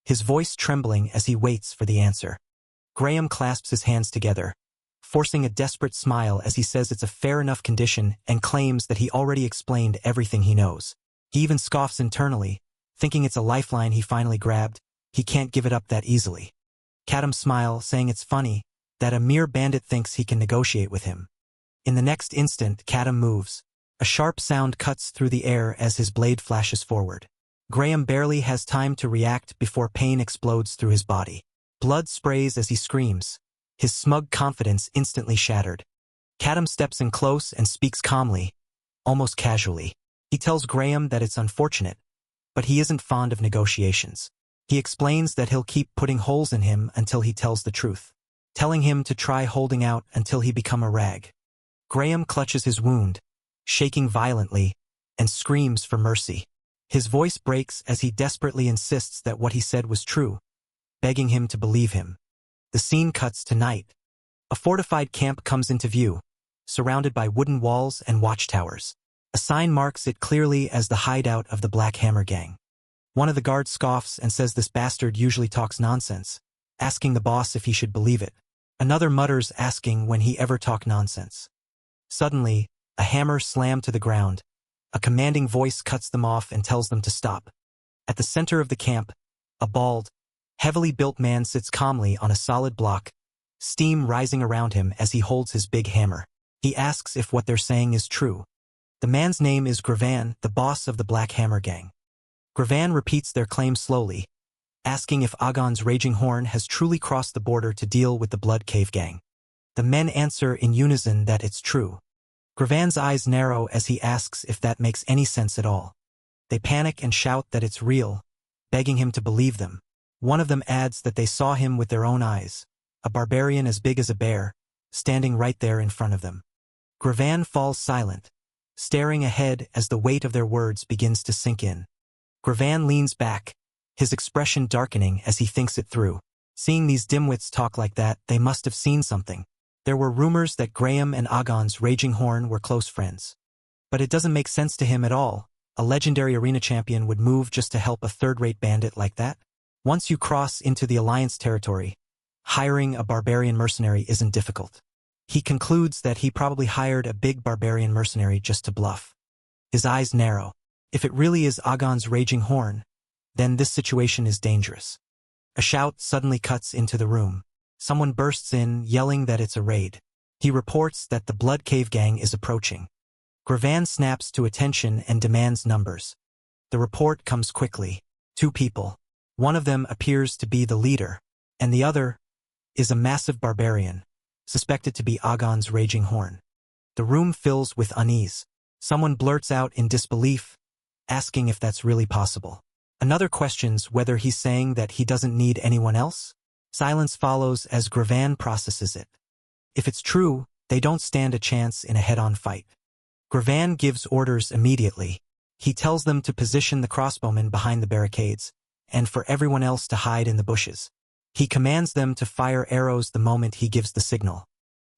his voice trembling as he waits for the answer. Graham clasps his hands together, forcing a desperate smile as he says it's a fair enough condition and claims that he already explained everything he knows. He even scoffs internally, thinking it's a lifeline he finally grabbed. He can't give it up that easily. Kadam smiles, saying it's funny that a mere bandit thinks he can negotiate with him. In the next instant, Kadam moves. A sharp sound cuts through the air as his blade flashes forward. Graham barely has time to react before pain explodes through his body. Blood sprays as he screams, his smug confidence instantly shattered. Kadam steps in close and speaks calmly, almost casually. He tells Graham that it's unfortunate, but he isn't fond of negotiations. He explains that he'll keep putting holes in him until he tells the truth, telling him to try holding out until he become a rag. Graham clutches his wound, shaking violently, and screams for mercy. His voice breaks as he desperately insists that what he said was true, begging him to believe him. The scene cuts to night. A fortified camp comes into view, surrounded by wooden walls and watchtowers. A sign marks it clearly as the hideout of the Black Hammer Gang. One of the guards scoffs and says this bastard usually talks nonsense, asking the boss if he should believe it. Another mutters, asking when he ever talk nonsense. Suddenly, a hammer slammed to the ground. A commanding voice cuts them off and tells them to stop. At the center of the camp, a bald, heavily built man sits calmly on a solid block, steam rising around him as he holds his big hammer. He asks if what they're saying is true. The man's name is Gravan, the boss of the Black Hammer Gang. Gravan repeats their claim slowly, asking if Agon's Raging Horn has truly crossed the border to deal with the Blood Cave Gang. The men answer in unison that it's true. Gravan's eyes narrow as he asks if that makes any sense at all. They panic and shout that it's real, begging him to believe them. One of them adds that they saw him with their own eyes, a barbarian as big as a bear, standing right there in front of them. Gravan falls silent, staring ahead as the weight of their words begins to sink in. Gravan leans back, his expression darkening as he thinks it through. Seeing these dimwits talk like that, they must have seen something. There were rumors that Graham and Agon's Raging Horn were close friends. But it doesn't make sense to him at all. A legendary arena champion would move just to help a third-rate bandit like that? Once you cross into the Alliance territory, hiring a barbarian mercenary isn't difficult. He concludes that he probably hired a big barbarian mercenary just to bluff. His eyes narrow. If it really is Agon's Raging Horn, then this situation is dangerous. A shout suddenly cuts into the room. Someone bursts in, yelling that it's a raid. He reports that the Blood Cave Gang is approaching. Gravan snaps to attention and demands numbers. The report comes quickly. 2 people. One of them appears to be the leader, and the other is a massive barbarian, suspected to be Agon's Raging Horn. The room fills with unease. Someone blurts out in disbelief, asking if that's really possible. Another questions whether he's saying that he doesn't need anyone else. Silence follows as Gravan processes it. If it's true, they don't stand a chance in a head-on fight. Gravan gives orders immediately. He tells them to position the crossbowmen behind the barricades, and for everyone else to hide in the bushes. He commands them to fire arrows the moment he gives the signal.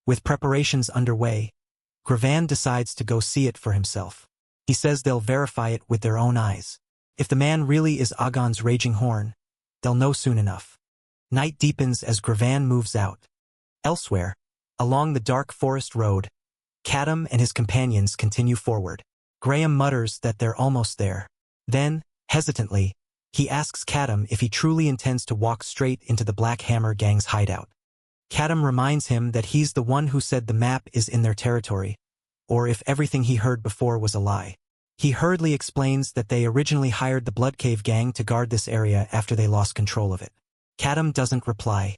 With preparations underway, Gravan decides to go see it for himself. He says they'll verify it with their own eyes. If the man really is Agon's Raging Horn, they'll know soon enough. Night deepens as Gravan moves out. Elsewhere, along the dark forest road, Kadam and his companions continue forward. Graham mutters that they're almost there. Then, hesitantly, he asks Kadam if he truly intends to walk straight into the Black Hammer Gang's hideout. Kadam reminds him that he's the one who said the map is in their territory, or if everything he heard before was a lie. He hurriedly explains that they originally hired the Blood Cave Gang to guard this area after they lost control of it. Kadam doesn't reply.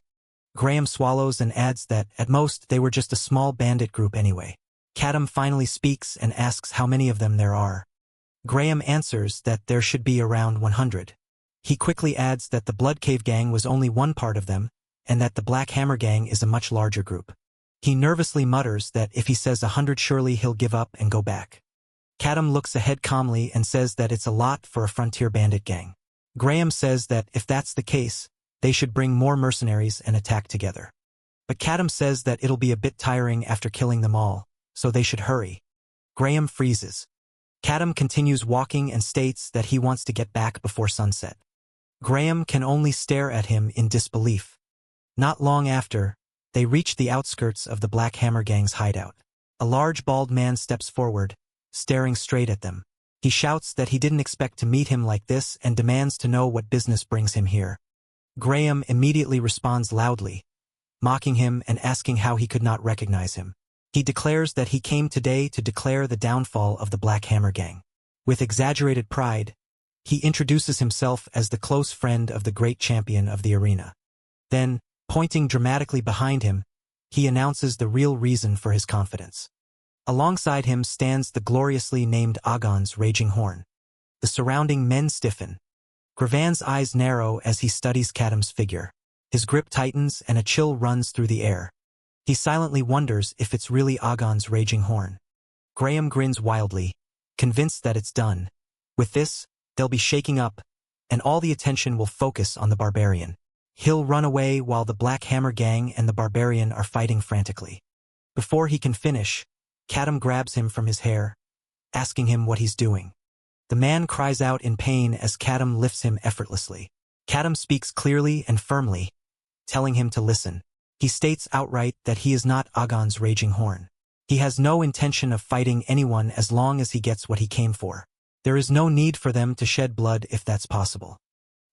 Graham swallows and adds that, at most, they were just a small bandit group anyway. Kadam finally speaks and asks how many of them there are. Graham answers that there should be around 100. He quickly adds that the Blood Cave Gang was only one part of them, and that the Black Hammer Gang is a much larger group. He nervously mutters that if he says 100 surely he'll give up and go back. Kadam looks ahead calmly and says that it's a lot for a frontier bandit gang. Graham says that if that's the case, they should bring more mercenaries and attack together. But Kadam says that it'll be a bit tiring after killing them all, so they should hurry. Graham freezes. Kadam continues walking and states that he wants to get back before sunset. Graham can only stare at him in disbelief. Not long after, they reach the outskirts of the Black Hammer Gang's hideout. A large bald man steps forward, staring straight at them. He shouts that he didn't expect to meet him like this and demands to know what business brings him here. Graham immediately responds loudly, mocking him and asking how he could not recognize him. He declares that he came today to declare the downfall of the Black Hammer Gang. With exaggerated pride, he introduces himself as the close friend of the great champion of the arena. Then, pointing dramatically behind him, he announces the real reason for his confidence. Alongside him stands the gloriously named Agon's raging horn. The surrounding men stiffen. Gravan's eyes narrow as he studies Kadam's figure. His grip tightens and a chill runs through the air. He silently wonders if it's really Agon's raging horn. Graham grins wildly, convinced that it's done. With this, they'll be shaking up, and all the attention will focus on the barbarian. He'll run away while the Black Hammer Gang and the barbarian are fighting frantically. Before he can finish, Kadam grabs him from his hair, asking him what he's doing. The man cries out in pain as Kadam lifts him effortlessly. Kadam speaks clearly and firmly, telling him to listen. He states outright that he is not Agon's raging horn. He has no intention of fighting anyone as long as he gets what he came for. There is no need for them to shed blood if that's possible.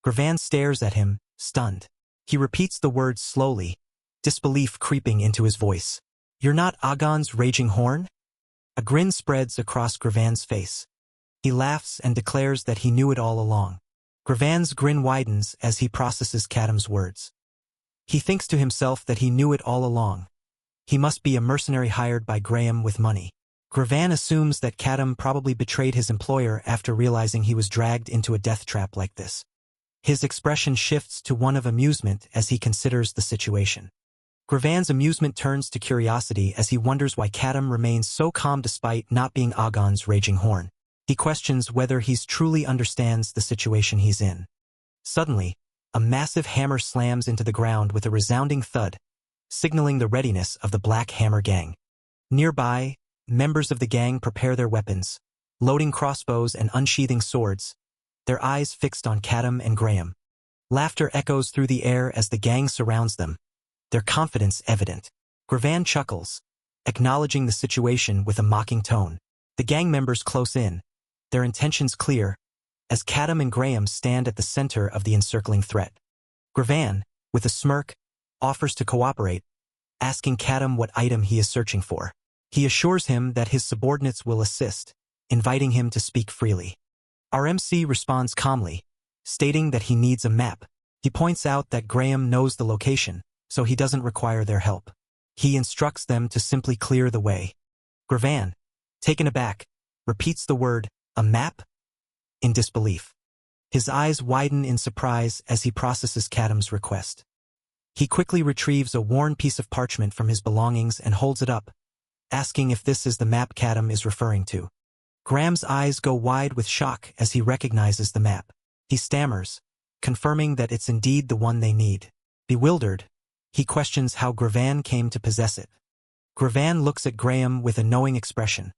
Gravan stares at him, stunned. He repeats the words slowly, disbelief creeping into his voice. "You're not Agon's raging horn?" A grin spreads across Gravan's face. He laughs and declares that he knew it all along. Gravan's grin widens as he processes Kadam's words. He thinks to himself that he knew it all along. He must be a mercenary hired by Graham with money. Gravan assumes that Kadam probably betrayed his employer after realizing he was dragged into a death trap like this. His expression shifts to one of amusement as he considers the situation. Gravan's amusement turns to curiosity as he wonders why Kadam remains so calm despite not being Agon's raging horn. He questions whether he truly understands the situation he's in. Suddenly, a massive hammer slams into the ground with a resounding thud, signaling the readiness of the Black Hammer Gang. Nearby, members of the gang prepare their weapons, loading crossbows and unsheathing swords, their eyes fixed on Kadam and Graham. Laughter echoes through the air as the gang surrounds them, their confidence evident. Gravan chuckles, acknowledging the situation with a mocking tone. The gang members close in, their intentions clear, as Kadam and Graham stand at the center of the encircling threat. Gravan, with a smirk, offers to cooperate, asking Kadam what item he is searching for. He assures him that his subordinates will assist, inviting him to speak freely. Our MC responds calmly, stating that he needs a map. He points out that Graham knows the location, so he doesn't require their help. He instructs them to simply clear the way. Gravan, taken aback, repeats the word, "A map?" in disbelief. His eyes widen in surprise as he processes Kadam's request. He quickly retrieves a worn piece of parchment from his belongings and holds it up, asking if this is the map Kadam is referring to. Graham's eyes go wide with shock as he recognizes the map. He stammers, confirming that it's indeed the one they need. Bewildered, he questions how Gravan came to possess it. Gravan looks at Graham with a knowing expression,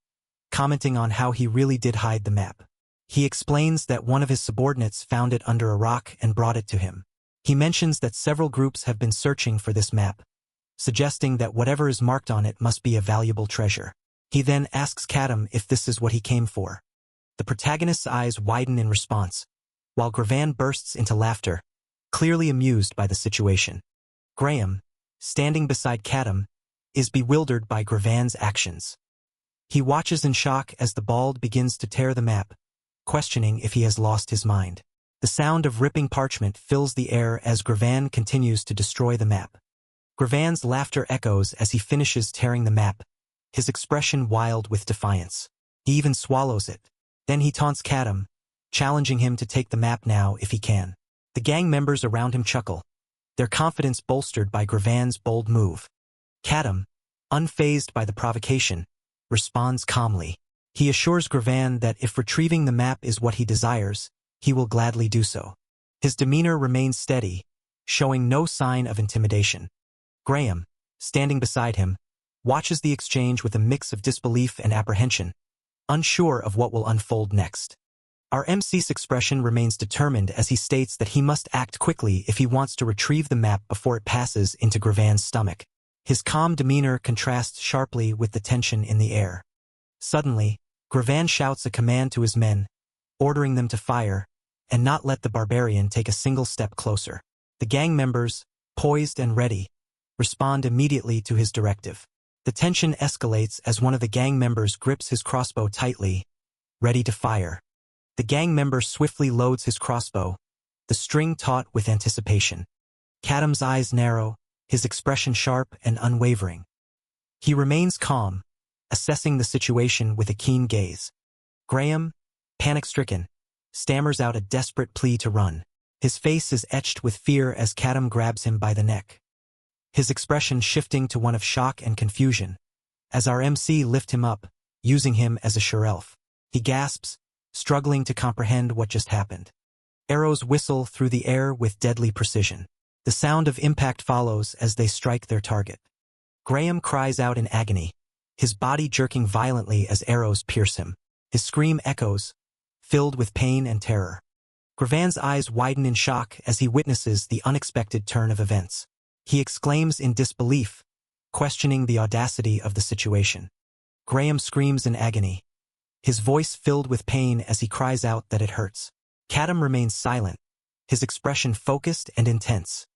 commenting on how he really did hide the map. He explains that one of his subordinates found it under a rock and brought it to him. He mentions that several groups have been searching for this map, suggesting that whatever is marked on it must be a valuable treasure. He then asks Kadam if this is what he came for. The protagonist's eyes widen in response, while Gravan bursts into laughter, clearly amused by the situation. Graham, standing beside Kadam, is bewildered by Gravan's actions. He watches in shock as the bald begins to tear the map, questioning if he has lost his mind. The sound of ripping parchment fills the air as Gravan continues to destroy the map. Gravan's laughter echoes as he finishes tearing the map, his expression wild with defiance. He even swallows it. Then he taunts Kadam, challenging him to take the map now if he can. The gang members around him chuckle, their confidence bolstered by Gravan's bold move. Kadam, unfazed by the provocation, responds calmly. He assures Gravan that if retrieving the map is what he desires, he will gladly do so. His demeanor remains steady, showing no sign of intimidation. Graham, standing beside him, watches the exchange with a mix of disbelief and apprehension, unsure of what will unfold next. Our MC's expression remains determined as he states that he must act quickly if he wants to retrieve the map before it passes into Gravan's stomach. His calm demeanor contrasts sharply with the tension in the air. Suddenly, Gravan shouts a command to his men, ordering them to fire, and not let the barbarian take a single step closer. The gang members, poised and ready, respond immediately to his directive. The tension escalates as one of the gang members grips his crossbow tightly, ready to fire. The gang member swiftly loads his crossbow, the string taut with anticipation. Kadam's eyes narrow, his expression sharp and unwavering. He remains calm, assessing the situation with a keen gaze. Graham, panic-stricken, stammers out a desperate plea to run. His face is etched with fear as Kadam grabs him by the neck, his expression shifting to one of shock and confusion, as our MC lift him up, using him as a sure-elf. He gasps, struggling to comprehend what just happened. Arrows whistle through the air with deadly precision. The sound of impact follows as they strike their target. Graham cries out in agony, his body jerking violently as arrows pierce him. His scream echoes, filled with pain and terror. Gravan's eyes widen in shock as he witnesses the unexpected turn of events. He exclaims in disbelief, questioning the audacity of the situation. Graham screams in agony, his voice filled with pain as he cries out that it hurts. Kadam remains silent, his expression focused and intense.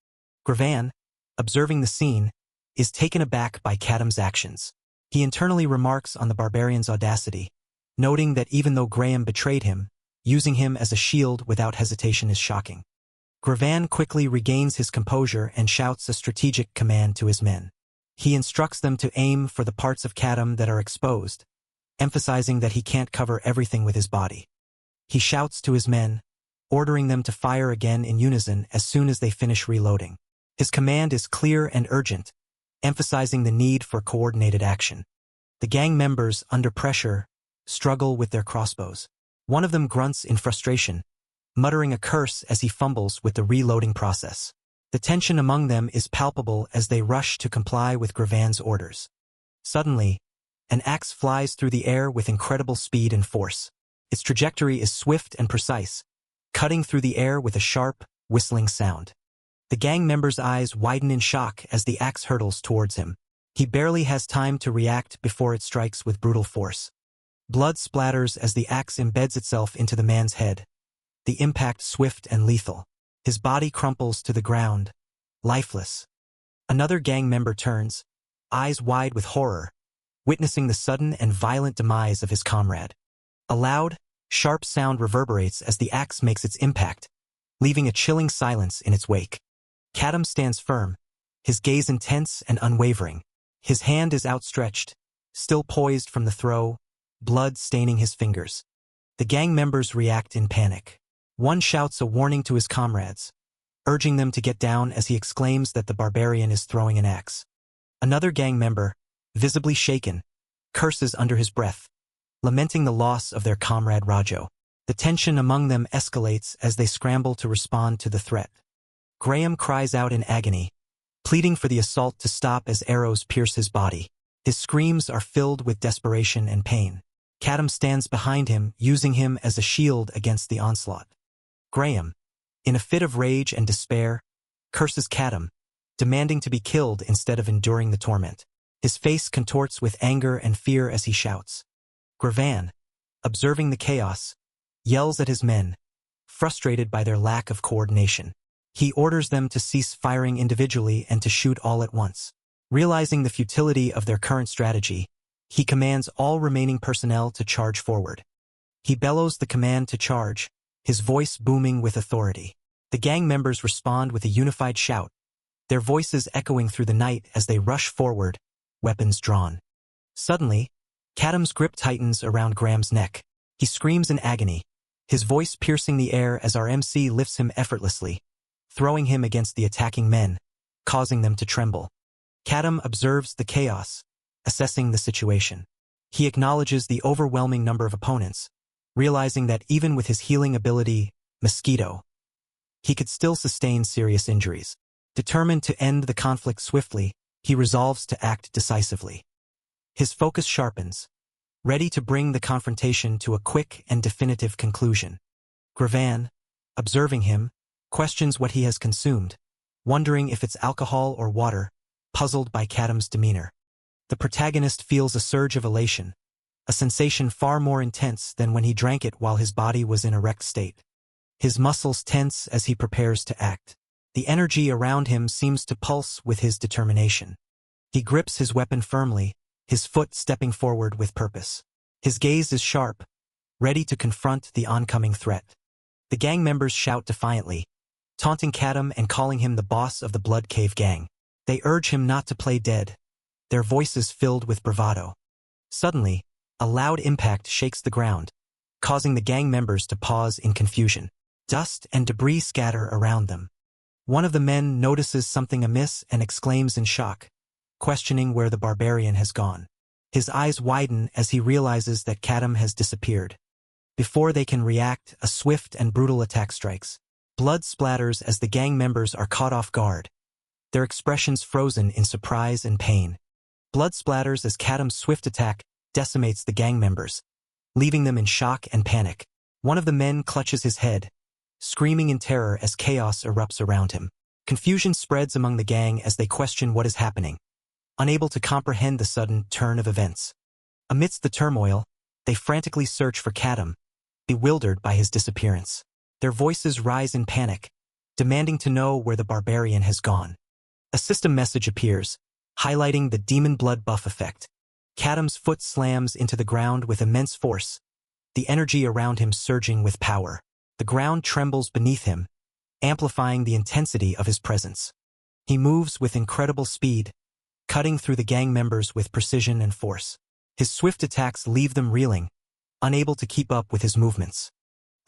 Gravan, observing the scene, is taken aback by Kadam's actions. He internally remarks on the barbarian's audacity, noting that even though Graham betrayed him, using him as a shield without hesitation is shocking. Gravan quickly regains his composure and shouts a strategic command to his men. He instructs them to aim for the parts of Kadam that are exposed, emphasizing that he can't cover everything with his body. He shouts to his men, ordering them to fire again in unison as soon as they finish reloading. His command is clear and urgent, emphasizing the need for coordinated action. The gang members, under pressure, struggle with their crossbows. One of them grunts in frustration, muttering a curse as he fumbles with the reloading process. The tension among them is palpable as they rush to comply with Gravan's orders. Suddenly, an axe flies through the air with incredible speed and force. Its trajectory is swift and precise, cutting through the air with a sharp, whistling sound. The gang member's eyes widen in shock as the axe hurtles towards him. He barely has time to react before it strikes with brutal force. Blood splatters as the axe embeds itself into the man's head, the impact swift and lethal. His body crumples to the ground, lifeless. Another gang member turns, eyes wide with horror, witnessing the sudden and violent demise of his comrade. A loud, sharp sound reverberates as the axe makes its impact, leaving a chilling silence in its wake. Kadam stands firm, his gaze intense and unwavering. His hand is outstretched, still poised from the throw, blood staining his fingers. The gang members react in panic. One shouts a warning to his comrades, urging them to get down as he exclaims that the barbarian is throwing an axe. Another gang member, visibly shaken, curses under his breath, lamenting the loss of their comrade Rajo. The tension among them escalates as they scramble to respond to the threat. Graham cries out in agony, pleading for the assault to stop as arrows pierce his body. His screams are filled with desperation and pain. Kadam stands behind him, using him as a shield against the onslaught. Graham, in a fit of rage and despair, curses Kadam, demanding to be killed instead of enduring the torment. His face contorts with anger and fear as he shouts. Gravan, observing the chaos, yells at his men, frustrated by their lack of coordination. He orders them to cease firing individually and to shoot all at once. Realizing the futility of their current strategy, he commands all remaining personnel to charge forward. He bellows the command to charge, his voice booming with authority. The gang members respond with a unified shout, their voices echoing through the night as they rush forward, weapons drawn. Suddenly, Kadam's grip tightens around Graham's neck. He screams in agony, his voice piercing the air as our MC lifts him effortlessly, throwing him against the attacking men, causing them to tremble. Kadam observes the chaos, assessing the situation. He acknowledges the overwhelming number of opponents, realizing that even with his healing ability, Mosquito, he could still sustain serious injuries. Determined to end the conflict swiftly, he resolves to act decisively. His focus sharpens, ready to bring the confrontation to a quick and definitive conclusion. Gravan, observing him, questions what he has consumed, wondering if it's alcohol or water, puzzled by Kadam's demeanor. The protagonist feels a surge of elation, a sensation far more intense than when he drank it while his body was in erect state. His muscles tense as he prepares to act. The energy around him seems to pulse with his determination. He grips his weapon firmly, his foot stepping forward with purpose. His gaze is sharp, ready to confront the oncoming threat. The gang members shout defiantly, taunting Kadam and calling him the boss of the Blood Cave gang. They urge him not to play dead, their voices filled with bravado. Suddenly, a loud impact shakes the ground, causing the gang members to pause in confusion. Dust and debris scatter around them. One of the men notices something amiss and exclaims in shock, questioning where the barbarian has gone. His eyes widen as he realizes that Kadam has disappeared. Before they can react, a swift and brutal attack strikes. Blood splatters as the gang members are caught off guard, their expressions frozen in surprise and pain. Blood splatters as Kadam's swift attack decimates the gang members, leaving them in shock and panic. One of the men clutches his head, screaming in terror as chaos erupts around him. Confusion spreads among the gang as they question what is happening, unable to comprehend the sudden turn of events. Amidst the turmoil, they frantically search for Kadam, bewildered by his disappearance. Their voices rise in panic, demanding to know where the barbarian has gone. A system message appears, highlighting the demon blood buff effect. Kadam's foot slams into the ground with immense force, the energy around him surging with power. The ground trembles beneath him, amplifying the intensity of his presence. He moves with incredible speed, cutting through the gang members with precision and force. His swift attacks leave them reeling, unable to keep up with his movements.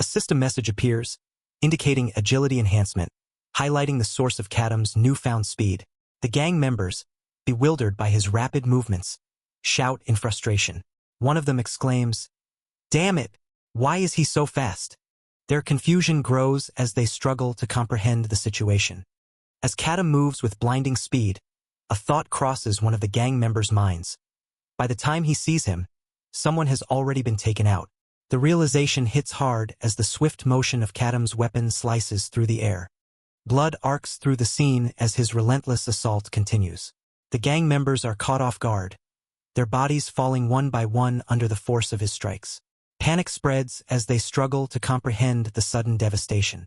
A system message appears, indicating agility enhancement, highlighting the source of Kadam's newfound speed. The gang members, bewildered by his rapid movements, shout in frustration. One of them exclaims, "Damn it! Why is he so fast?" Their confusion grows as they struggle to comprehend the situation. As Kadam moves with blinding speed, a thought crosses one of the gang members' minds. By the time he sees him, someone has already been taken out. The realization hits hard as the swift motion of Kadam's weapon slices through the air. Blood arcs through the scene as his relentless assault continues. The gang members are caught off guard, their bodies falling one by one under the force of his strikes. Panic spreads as they struggle to comprehend the sudden devastation.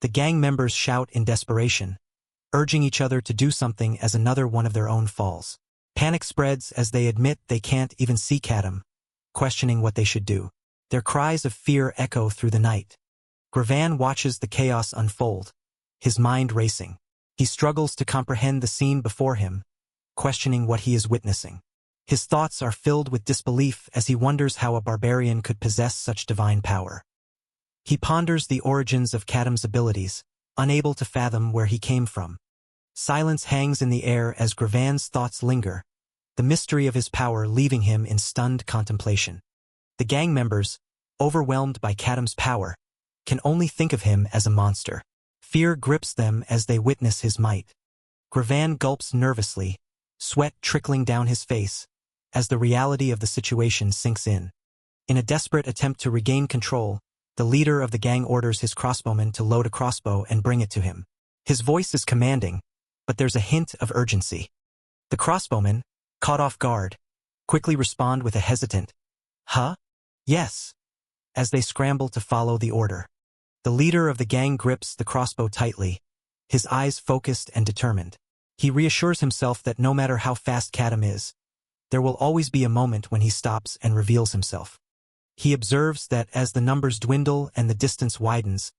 The gang members shout in desperation, urging each other to do something as another one of their own falls. Panic spreads as they admit they can't even see Kadam, questioning what they should do. Their cries of fear echo through the night. Gravan watches the chaos unfold, his mind racing. He struggles to comprehend the scene before him, questioning what he is witnessing. His thoughts are filled with disbelief as he wonders how a barbarian could possess such divine power. He ponders the origins of Kadam's abilities, unable to fathom where he came from. Silence hangs in the air as Gravan's thoughts linger, the mystery of his power leaving him in stunned contemplation. The gang members, overwhelmed by Kadam's power, can only think of him as a monster. Fear grips them as they witness his might. Gravan gulps nervously, sweat trickling down his face, as the reality of the situation sinks in. In a desperate attempt to regain control, the leader of the gang orders his crossbowman to load a crossbow and bring it to him. His voice is commanding, but there's a hint of urgency. The crossbowmen, caught off guard, quickly respond with a hesitant, "Huh? Yes," as they scramble to follow the order. The leader of the gang grips the crossbow tightly, his eyes focused and determined. He reassures himself that no matter how fast Kadam is, there will always be a moment when he stops and reveals himself. He observes that as the numbers dwindle and the distance widens,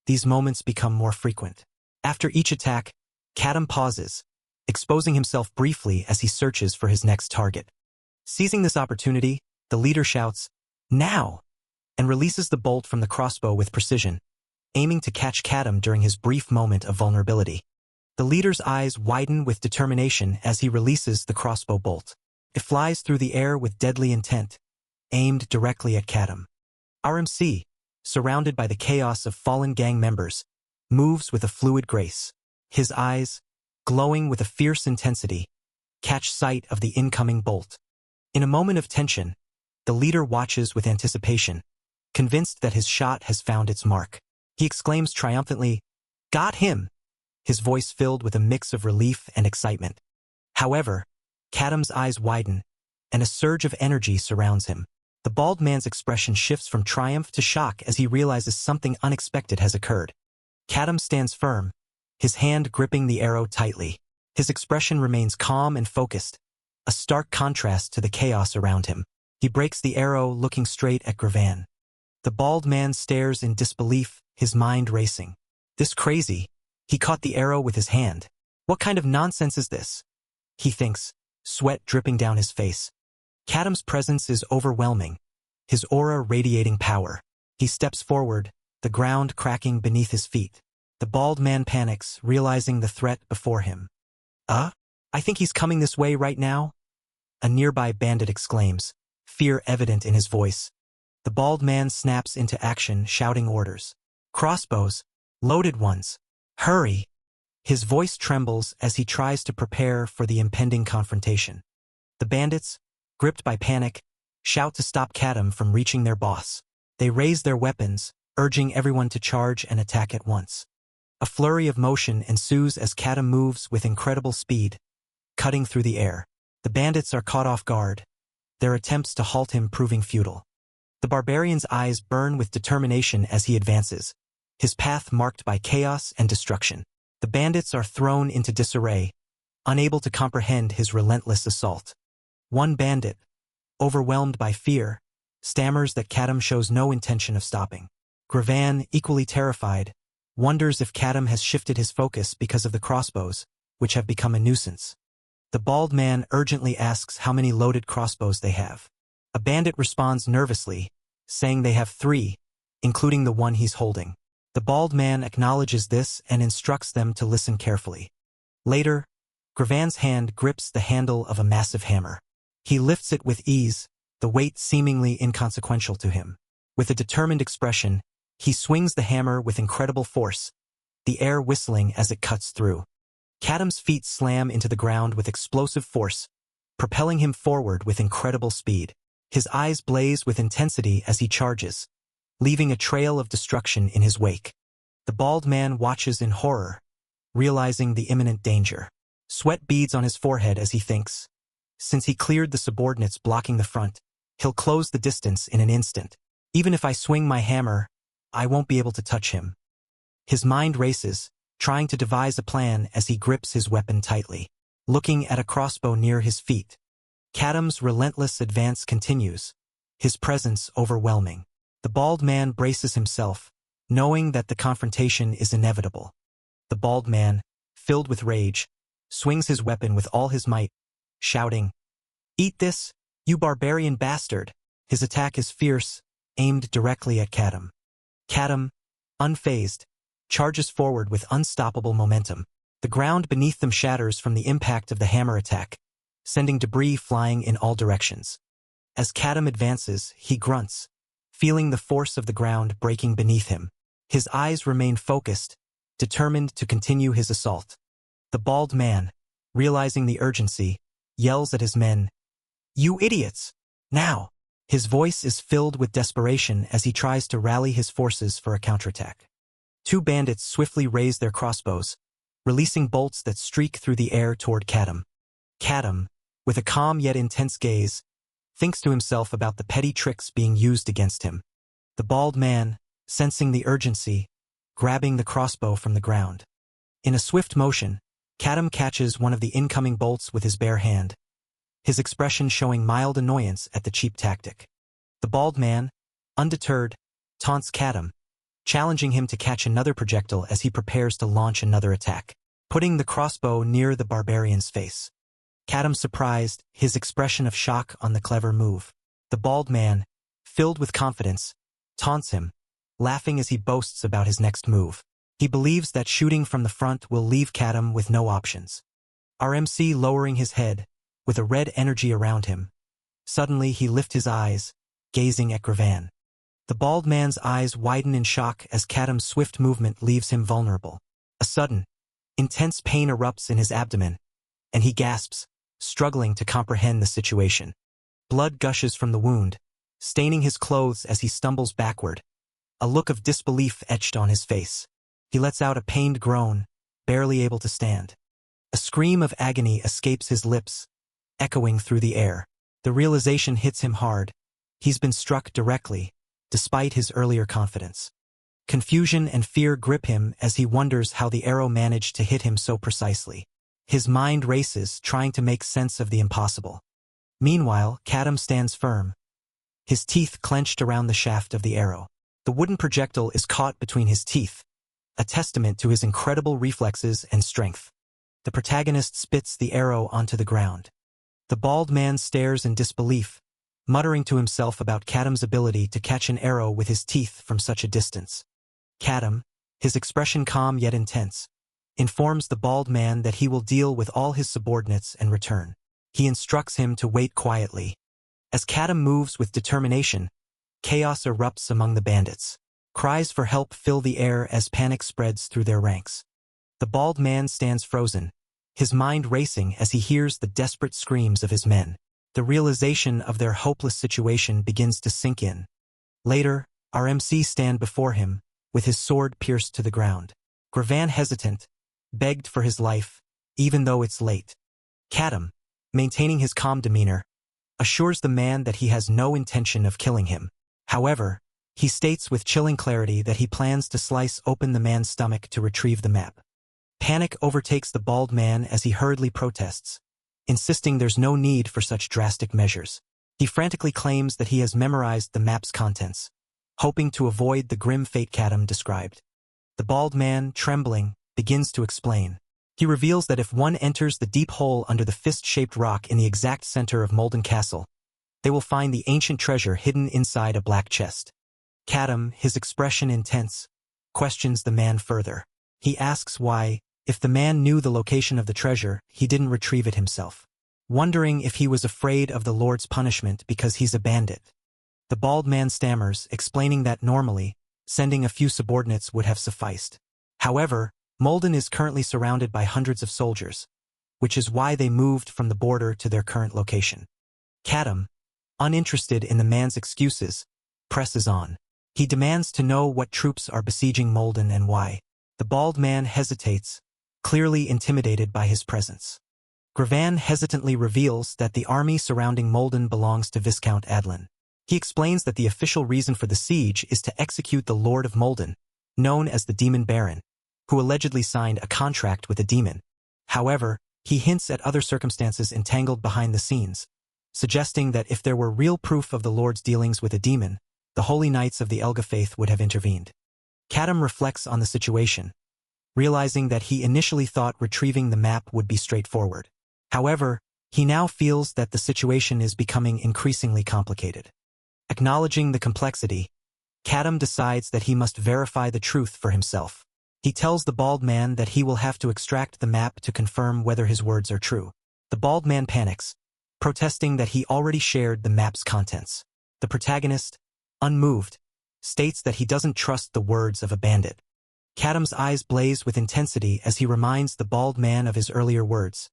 these moments become more frequent. After each attack, Kadam pauses, exposing himself briefly as he searches for his next target. Seizing this opportunity, the leader shouts, "Now!" and releases the bolt from the crossbow with precision, aiming to catch Kadam during his brief moment of vulnerability. The leader's eyes widen with determination as he releases the crossbow bolt. It flies through the air with deadly intent, aimed directly at Kadam. RMC, surrounded by the chaos of fallen gang members, moves with a fluid grace. His eyes, glowing with a fierce intensity, catch sight of the incoming bolt. In a moment of tension, the leader watches with anticipation, convinced that his shot has found its mark. He exclaims triumphantly, "Got him!" his voice filled with a mix of relief and excitement. However, Kadam's eyes widen, and a surge of energy surrounds him. The bald man's expression shifts from triumph to shock as he realizes something unexpected has occurred. Kadam stands firm, his hand gripping the arrow tightly. His expression remains calm and focused, a stark contrast to the chaos around him. He breaks the arrow, looking straight at Gravan. The bald man stares in disbelief, his mind racing. This crazy. He caught the arrow with his hand. What kind of nonsense is this? He thinks, sweat dripping down his face. Kadam's presence is overwhelming, his aura radiating power. He steps forward, the ground cracking beneath his feet. The bald man panics, realizing the threat before him. I think he's coming this way right now," a nearby bandit exclaims, fear evident in his voice. The bald man snaps into action, shouting orders. "Crossbows! Loaded ones! Hurry!" His voice trembles as he tries to prepare for the impending confrontation. The bandits, gripped by panic, shout to stop Kadam from reaching their boss. They raise their weapons, urging everyone to charge and attack at once. A flurry of motion ensues as Kadam moves with incredible speed, cutting through the air. The bandits are caught off guard, their attempts to halt him proving futile. The barbarian's eyes burn with determination as he advances, his path marked by chaos and destruction. The bandits are thrown into disarray, unable to comprehend his relentless assault. One bandit, overwhelmed by fear, stammers that Kadam shows no intention of stopping. Gravan, equally terrified, wonders if Kadam has shifted his focus because of the crossbows, which have become a nuisance. The bald man urgently asks how many loaded crossbows they have. A bandit responds nervously, saying they have 3, including the one he's holding. The bald man acknowledges this and instructs them to listen carefully. Later, Gravan's hand grips the handle of a massive hammer. He lifts it with ease, the weight seemingly inconsequential to him. With a determined expression, he swings the hammer with incredible force, the air whistling as it cuts through. Kadam's feet slam into the ground with explosive force, propelling him forward with incredible speed. His eyes blaze with intensity as he charges, leaving a trail of destruction in his wake. The bald man watches in horror, realizing the imminent danger. Sweat beads on his forehead as he thinks, since he cleared the subordinates blocking the front, he'll close the distance in an instant. Even if I swing my hammer, I won't be able to touch him. His mind races, trying to devise a plan as he grips his weapon tightly. Looking at a crossbow near his feet, Kadam's relentless advance continues, his presence overwhelming. The bald man braces himself, knowing that the confrontation is inevitable. The bald man, filled with rage, swings his weapon with all his might, shouting, "Eat this, you barbarian bastard!" His attack is fierce, aimed directly at Kadam. Kadam, unfazed, charges forward with unstoppable momentum. The ground beneath them shatters from the impact of the hammer attack, sending debris flying in all directions. As Kadam advances, he grunts, feeling the force of the ground breaking beneath him. His eyes remain focused, determined to continue his assault. The bald man, realizing the urgency, yells at his men, "You idiots! Now!" His voice is filled with desperation as he tries to rally his forces for a counterattack. 2 bandits swiftly raise their crossbows, releasing bolts that streak through the air toward Kadam. Kadam, with a calm yet intense gaze, thinks to himself about the petty tricks being used against him. The bald man, sensing the urgency, grabbing the crossbow from the ground. In a swift motion, Kadam catches one of the incoming bolts with his bare hand, his expression showing mild annoyance at the cheap tactic. The bald man, undeterred, taunts Kadam, challenging him to catch another projectile as he prepares to launch another attack, putting the crossbow near the barbarian's face. Kadam surprised, his expression of shock on the clever move. The bald man, filled with confidence, taunts him, laughing as he boasts about his next move. He believes that shooting from the front will leave Kadam with no options. RMC lowering his head, with a red energy around him. Suddenly he lifts his eyes, gazing at Gravan. The bald man's eyes widen in shock as Kadam's swift movement leaves him vulnerable. A sudden, intense pain erupts in his abdomen, and he gasps, struggling to comprehend the situation. Blood gushes from the wound, staining his clothes as he stumbles backward, a look of disbelief etched on his face. He lets out a pained groan, barely able to stand. A scream of agony escapes his lips, echoing through the air. The realization hits him hard. He's been struck directly, despite his earlier confidence. Confusion and fear grip him as he wonders how the arrow managed to hit him so precisely. His mind races, trying to make sense of the impossible. Meanwhile, Kadam stands firm, his teeth clenched around the shaft of the arrow. The wooden projectile is caught between his teeth, a testament to his incredible reflexes and strength. The protagonist spits the arrow onto the ground. The bald man stares in disbelief, muttering to himself about Kadam's ability to catch an arrow with his teeth from such a distance. Kadam, his expression calm yet intense, informs the bald man that he will deal with all his subordinates and return. He instructs him to wait quietly. As Kadam moves with determination, chaos erupts among the bandits. Cries for help fill the air as panic spreads through their ranks. The bald man stands frozen, his mind racing as he hears the desperate screams of his men. The realization of their hopeless situation begins to sink in. Later, our MC stand before him, with his sword pierced to the ground. Gravan, hesitant, begged for his life, even though it's late. Kadam, maintaining his calm demeanor, assures the man that he has no intention of killing him. However, he states with chilling clarity that he plans to slice open the man's stomach to retrieve the map. Panic overtakes the bald man as he hurriedly protests, insisting there's no need for such drastic measures. He frantically claims that he has memorized the map's contents, hoping to avoid the grim fate Kadam described. The bald man, trembling, begins to explain. He reveals that if one enters the deep hole under the fist-shaped rock in the exact center of Molden Castle, they will find the ancient treasure hidden inside a black chest. Kadam, his expression intense, questions the man further. He asks why, if the man knew the location of the treasure, he didn't retrieve it himself. Wondering if he was afraid of the Lord's punishment because he's a bandit. The bald man stammers, explaining that normally, sending a few subordinates would have sufficed. However, Molden is currently surrounded by hundreds of soldiers, which is why they moved from the border to their current location. Kadam, uninterested in the man's excuses, presses on. He demands to know what troops are besieging Molden and why. The bald man hesitates, clearly intimidated by his presence. Gravan hesitantly reveals that the army surrounding Molden belongs to Viscount Adlin. He explains that the official reason for the siege is to execute the Lord of Molden, known as the Demon Baron, who allegedly signed a contract with a demon. However, he hints at other circumstances entangled behind the scenes, suggesting that if there were real proof of the Lord's dealings with a demon, the Holy Knights of the Elga faith would have intervened. Kadam reflects on the situation, realizing that he initially thought retrieving the map would be straightforward. However, he now feels that the situation is becoming increasingly complicated. Acknowledging the complexity, Kadam decides that he must verify the truth for himself. He tells the bald man that he will have to extract the map to confirm whether his words are true. The bald man panics, protesting that he already shared the map's contents. The protagonist, unmoved, states that he doesn't trust the words of a bandit. Kadam's eyes blaze with intensity as he reminds the bald man of his earlier words,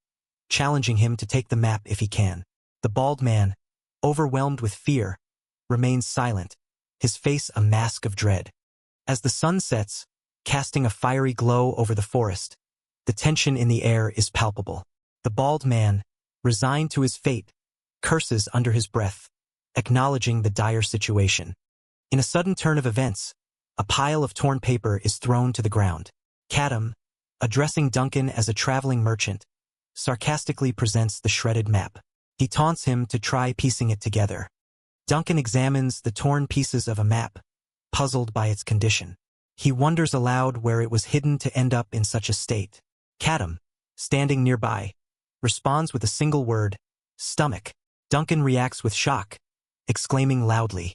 challenging him to take the map if he can. The bald man, overwhelmed with fear, remains silent, his face a mask of dread. As the sun sets, casting a fiery glow over the forest, the tension in the air is palpable. The bald man, resigned to his fate, curses under his breath, acknowledging the dire situation. In a sudden turn of events, a pile of torn paper is thrown to the ground. Kadam, addressing Duncan as a traveling merchant, sarcastically presents the shredded map. He taunts him to try piecing it together. Duncan examines the torn pieces of a map, puzzled by its condition. He wonders aloud where it was hidden to end up in such a state. Kadam, standing nearby, responds with a single word, stomach. Duncan reacts with shock, exclaiming loudly.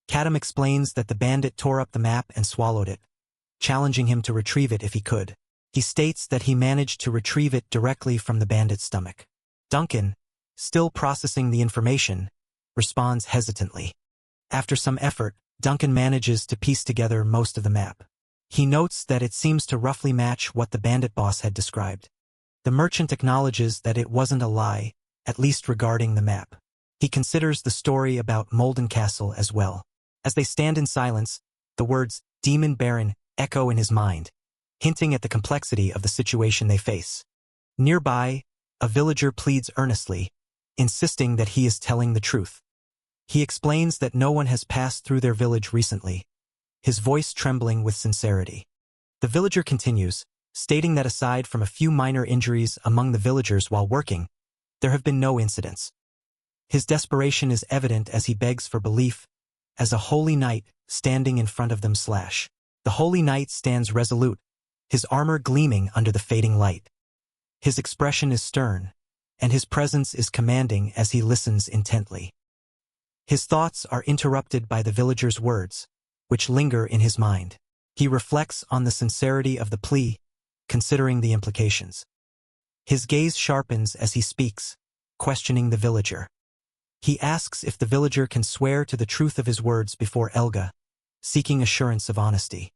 Kadam explains that the bandit tore up the map and swallowed it, challenging him to retrieve it if he could. He states that he managed to retrieve it directly from the bandit's stomach. Duncan, still processing the information, responds hesitantly. After some effort, Duncan manages to piece together most of the map. He notes that it seems to roughly match what the bandit boss had described. The merchant acknowledges that it wasn't a lie, at least regarding the map. He considers the story about Molden Castle as well. As they stand in silence, the words Demon Baron echo in his mind, hinting at the complexity of the situation they face. Nearby, a villager pleads earnestly, insisting that he is telling the truth. He explains that no one has passed through their village recently, his voice trembling with sincerity. The villager continues, stating that aside from a few minor injuries among the villagers while working, there have been no incidents. His desperation is evident as he begs for belief, as a holy knight standing in front of them. The holy knight stands resolute, his armor gleaming under the fading light. His expression is stern, and his presence is commanding as he listens intently. His thoughts are interrupted by the villager's words, which linger in his mind. He reflects on the sincerity of the plea, considering the implications. His gaze sharpens as he speaks, questioning the villager. He asks if the villager can swear to the truth of his words before Elga, seeking assurance of honesty.